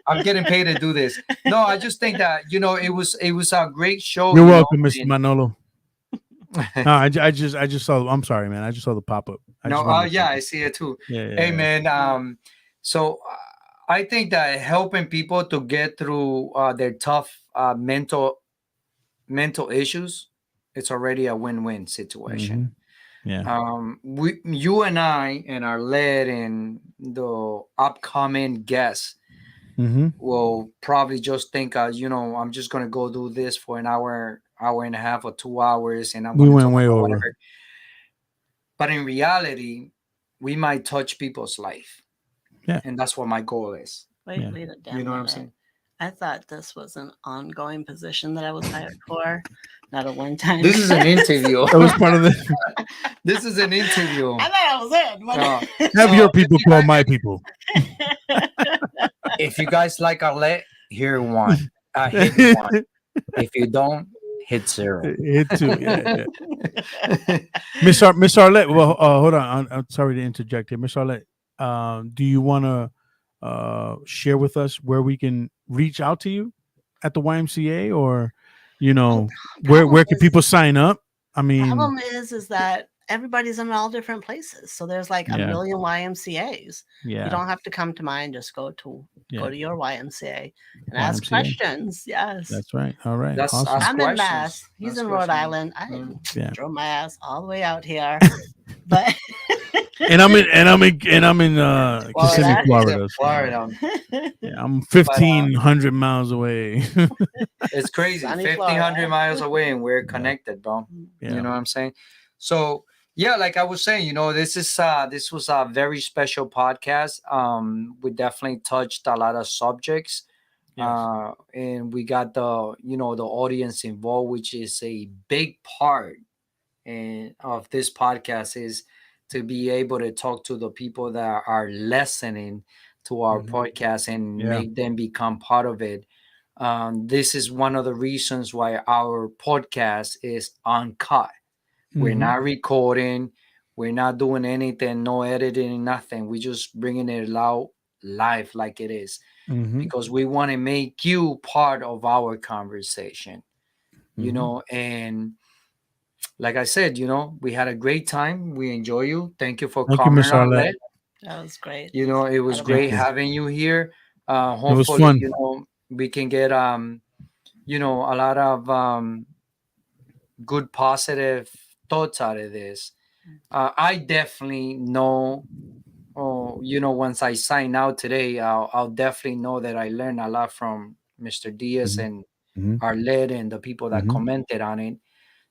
A: I'm getting paid to do this. No, I just think that, you know, it was a great show.
B: You're welcome, Mr. Manolo. No, I just saw. I'm sorry, man. I just saw the pop up.
A: Yeah, I see it too. Hey, man. So I think that helping people to get through their tough mental issues, it's already a win-win situation.
B: Mm-hmm. Yeah.
A: You and I and Arlette and the upcoming guests will probably just think, you know, I'm just gonna go do this for an hour and a half or 2 hours, and
B: we went way over.
A: Whatever. But in reality, we might touch people's life.
B: Yeah,
A: and that's what my goal is.
C: Wait it down.
A: You know what I'm saying?
C: I thought this was an ongoing position that I was hired for, not a one-time.
A: This is an interview.
B: That was part of the.
A: This is an interview.
C: I thought I was it.
B: Have your people call my people.
A: If you guys like Arlette, hit one. If you don't, hit 0.
B: Hit 2. Yeah. Miss Arlette. Well, hold on. I'm sorry to interject here, Miss Arlette. Do you want to share with us where we can reach out to you at the YMCA, or, you know, where can people sign up? I mean,
C: the problem is that everybody's in all different places, so there's like a million YMCA's. You don't have to come to mine. Just go to your YMCA and ask questions. Yes,
B: that's right. All right,
A: that's
B: awesome.
C: I'm in Mass. He's in Rhode Island. I drove my ass all the way out here, but
B: and I'm in Kissimmee, Florida. Yeah, I'm 1,500 miles away.
A: It's crazy, 1,500 miles away, and we're connected, bro. You know what I'm saying? So yeah, like I was saying, you know, this was a very special podcast. We definitely touched a lot of subjects, and we got the audience involved, which is a big part of this podcast, is to be able to talk to the people that are listening to our podcast and make them become part of it. This is one of the reasons why our podcast is uncut. We're not recording. We're not doing anything, no editing, nothing. We just bringing it out live like it is, because we want to make you part of our conversation, you know. And like I said, you know, we had a great time. We enjoy you. Thank you for coming, Arlette.
C: That was great.
A: You know, it was great having you here. Hopefully,
B: it was fun.
A: You know, we can get you know, a lot of good positive thoughts out of this. I definitely know, you know, once I sign out today, I'll definitely know that I learned a lot from Mr. Diaz and Arlette and the people that commented on it.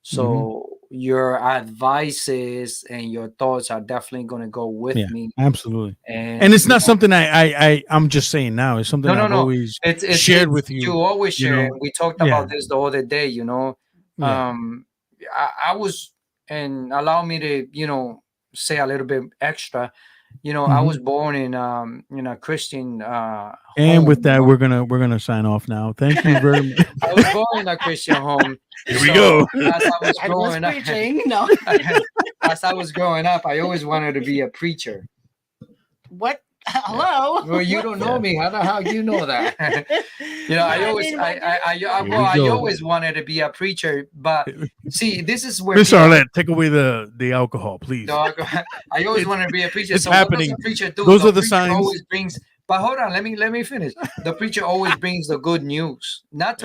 A: So your advices and your thoughts are definitely going to go with me.
B: Absolutely. And it's not something I'm just saying now. It's something I've always shared with you.
A: You always share. We talked about this the other day, I was, and allow me to, say a little bit extra. I was born in a Christian
B: and
A: home,
B: with that, we're gonna sign off now. Thank you very much.
A: I was born in a Christian home.
B: Here we go.
A: As I was growing up,
C: no.
A: as I was growing up, I always wanted to be a preacher.
C: What? Hello.
A: Well, you don't know me. How the hell you know that? I always wanted to be a preacher, but see, this is where
B: Miss Arlette, take away the alcohol, please.
A: I always wanted to be a preacher.
B: It's happening.
A: What does a preacher do?
B: Those are the signs.
A: Always brings. But hold on, let me finish. The preacher always brings the good news, not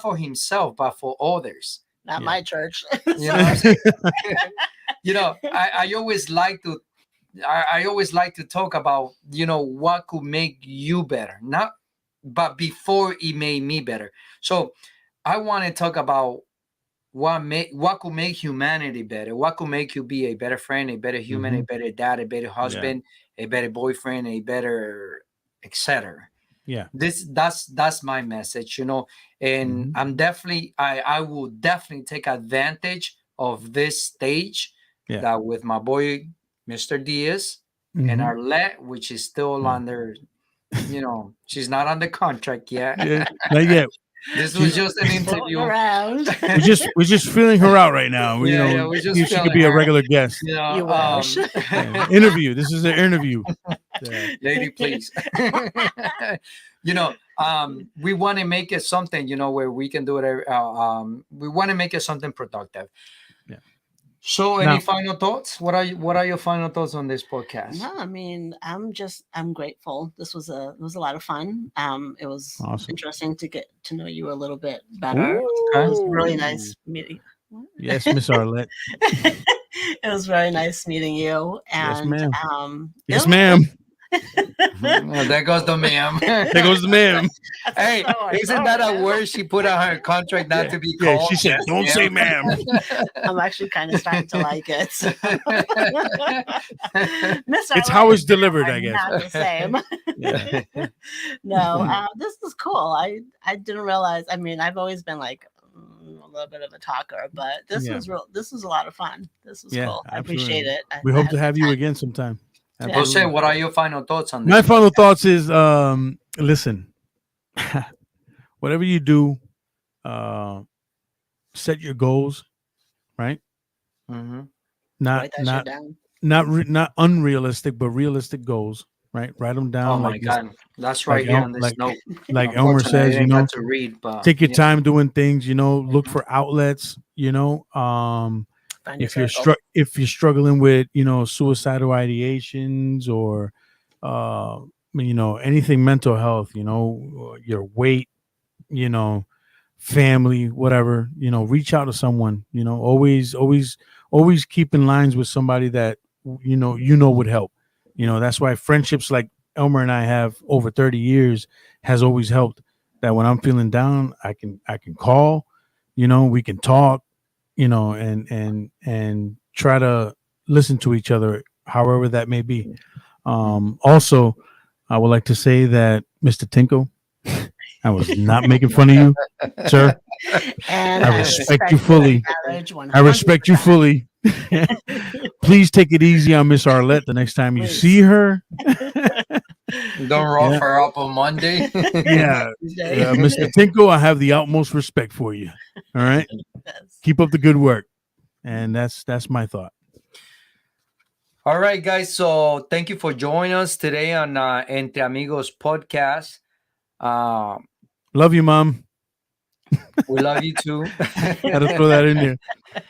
A: for himself, but for others.
C: Not my church.
A: You know what I'm saying? I always like to. I always like to talk about, what could make you better, but before it made me better. So I want to talk about what could make humanity better, what could make you be a better friend, a better human, a better dad, a better husband, a better boyfriend, a better, etc.
B: Yeah.
A: That's my message, and I'm definitely, I will definitely take advantage of this stage that with my boy, Mr. Diaz, and Arlette, which is still under, she's not on the contract yet.
B: Not yet.
A: This was just an interview.
B: We're just feeling her out right now. We're just she could be a regular guest. Interview. This is an interview.
A: Lady, please. We want to make it something, where we can do it. We want to make it something productive. So, any final thoughts? What are your final thoughts on this podcast?
C: No, I mean, I'm grateful. This was a lot of fun. It was interesting to get to know you a little bit better. It was really nice meeting.
B: Yes, Miss Arlette.
C: It was very nice meeting you. And
B: yes, ma'am. Yes, ma'am.
A: There goes the ma'am.
B: There goes the ma'am.
A: Hey, isn't that a word she put on her contract not to be called?
B: Yeah, she said, "Don't say ma'am."
C: I'm actually kind of starting to like it.
B: It's how it's delivered, I guess.
C: Not the same. No, this is cool. I didn't realize. I mean, I've always been like a little bit of a talker, but this was real. This was a lot of fun. This was cool. I appreciate it.
B: We hope to have you again sometime.
A: Jose, what are your final thoughts on this?
B: My final thoughts is, listen, whatever you do, set your goals, right? Not unrealistic, but realistic goals, right? Write them down.
A: Oh my God, that's right here on this note.
B: Like Elmer says,
A: to read, but,
B: take your time doing things. Look for outlets. If you're struggling with suicidal ideations or anything mental health, your weight, family, whatever, reach out to someone. Always keep in lines with somebody that would help. That's why friendships like Elmer and I have over 30 years has always helped. That when I'm feeling down, I can call, we can talk. And try to listen to each other, however that may be. Also, I would like to say that Mr. Tinko, I was not making fun of you, sir.
C: And
B: I respect you fully. I respect you fully. Please take it easy on Miss Arlette the next time you see her.
A: Don't rough her up on Monday.
B: Mr. Tinko, I have the utmost respect for you. All right, keep up the good work, and that's my thought.
A: All right, guys. So thank you for joining us today on Entre Amigos podcast.
B: Love you, Mom.
A: We love you too.
B: Had to throw that in there.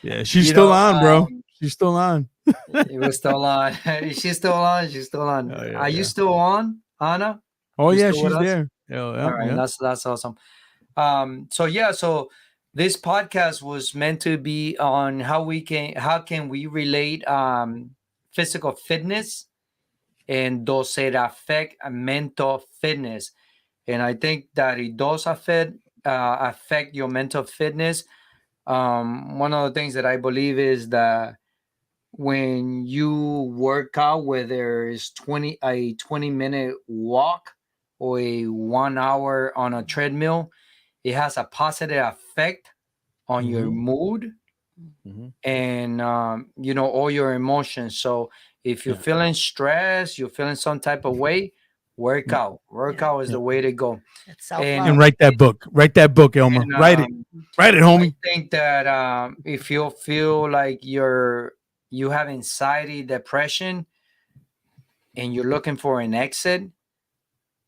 B: Yeah, she's still on, bro. She's still on.
A: It was still on. She's still on. She's still on. Oh, Are you still on, Anna?
B: Oh, yeah, she's there.
A: All right, that's awesome. So this podcast was meant to be on how can we relate physical fitness and does it affect mental fitness? And I think that it does affect affect your mental fitness. One of the things that I believe is that when you work out, whether it's 20-minute walk or a 1 hour on a treadmill, it has a positive effect on your mood and all your emotions. So if you're feeling stressed, you're feeling some type of way, work out is the way to go.
C: It's self-love.
B: And write that book, Elmer.
A: And,
B: write it, homie.
A: I think that if you feel like you have anxiety, depression, and you're looking for an exit,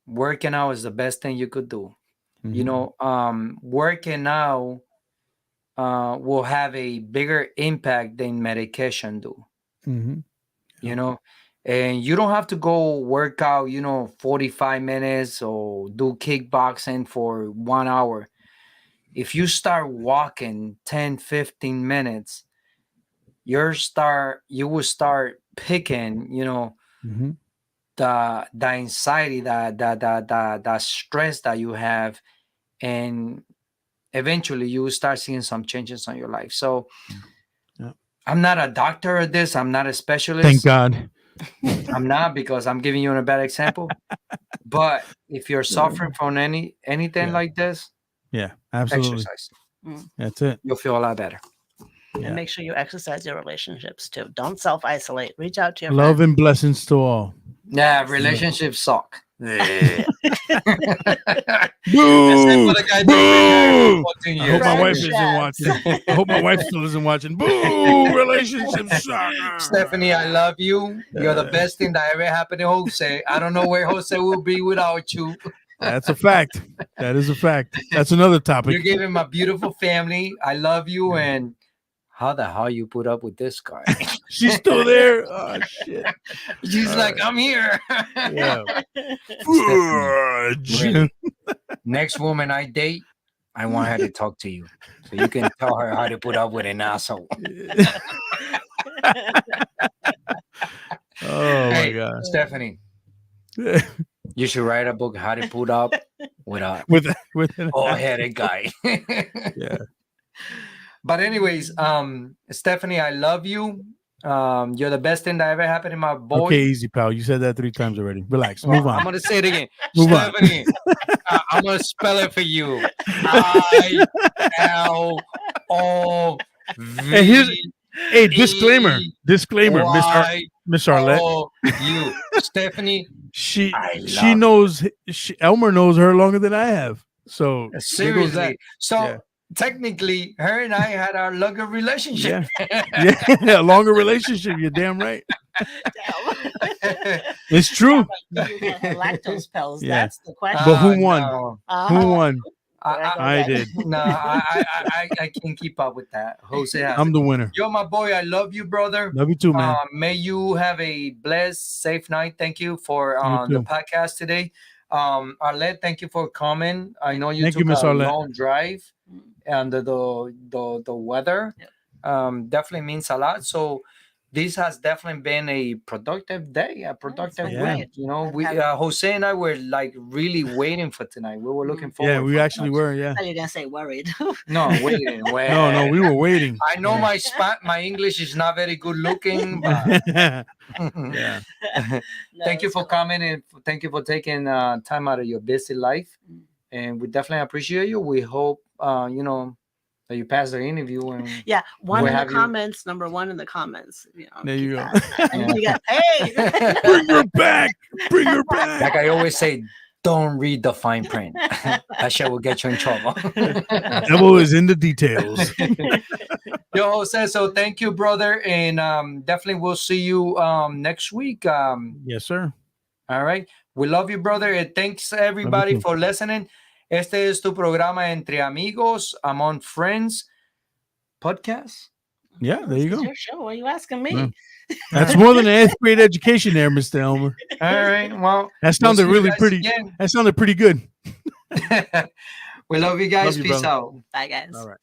A: working out is the best thing you could do. Working out will have a bigger impact than medication do. And you don't have to go work out 45 minutes or do kickboxing for 1 hour. If you start walking 10-15 minutes, you will start picking the anxiety, the stress that you have, and eventually you will start seeing some changes on your life. So I'm not a doctor at this, I'm not a specialist.
B: Thank God.
A: I'm not, because I'm giving you a bad example. But if you're suffering from anything like this,
B: absolutely,
A: exercise.
B: That's it.
A: You'll feel a lot better.
C: And make sure you exercise your relationships too. Don't self-isolate. Reach out to your
B: Love
C: friends.
B: and blessings to all.
A: Yeah, relationships suck.
B: Boo! I hope my wife isn't watching. I hope my wife still isn't watching. Boo! Relationships suck.
A: Stephanie, I love you. You're the best thing that ever happened to Jose. I don't know where Jose will be without you.
B: That's a fact. That is a fact. That's another topic.
A: You gave him a beautiful family. I love you. And how the hell you put up with this guy?
B: She's still there. Oh shit.
A: She's like, I'm here.
B: Yeah.
A: Really. Next woman I date, I want her to talk to you, so you can tell her how to put up with an asshole.
B: Oh my God,
A: Stephanie, you should write a book, how to put up with an all-headed guy.
B: Yeah.
A: But anyways, Stephanie, I love you. You're the best thing that ever happened in my boy.
B: Okay, easy, pal. You said that 3 times already. Relax. Move on.
A: I'm gonna say it again.
B: Move
A: Stephanie, I'm gonna spell it for you.
B: Hey, disclaimer, Miss Arlette.
A: You, Stephanie.
B: She knows. Elmer knows her longer than I have. So
A: seriously. So technically, her and I had our longer relationship.
B: Yeah, a longer relationship. You're damn right. It's true.
C: Lactose pills.
B: Yeah.
C: That's the question.
B: But who won?
A: No.
B: Who won?
A: I
B: did.
A: No, I can't keep up with that. Jose,
B: I'm the winner.
A: You're my boy. I love you, brother.
B: Love you too, man.
A: May you have a blessed, safe night. Thank you for the podcast today. Arlette, thank you for coming. I know you took a long drive, and the weather definitely means a lot. So this has definitely been a productive day, a productive week. You know, we Jose and I were like really waiting for tonight. We were looking forward.
B: Yeah, we actually were. Yeah.
C: You're gonna say worried?
A: No, waiting.
B: No, we were waiting.
A: I know my English is not very good looking, but
B: yeah.
A: Thank you for coming, and thank you for taking time out of your busy life. And we definitely appreciate you. We hope that you pass the interview. And
C: one in the comments. Number one in the comments.
B: There you go.
C: And you got, hey,
B: bring her back. Bring her back.
A: Like I always say, don't read the fine print. That shit will get you in trouble.
B: Devil is in the details.
A: Yo, Jose, so thank you, brother. And definitely we'll see you next week.
B: Yes, sir.
A: All right. We love you, brother. And thanks everybody for listening. Este es tu programa Entre Amigos, Among Friends podcast.
B: Yeah, there you go.
C: Your show. What are you asking me?
B: That's more than an 8th grade education there, Mr. Elmer.
A: All right. Well,
B: that sounded really pretty. Again. That sounded pretty good.
A: We love you guys.
B: Love you,
A: Peace
B: brother.
A: out.
C: Bye, guys.
B: All right.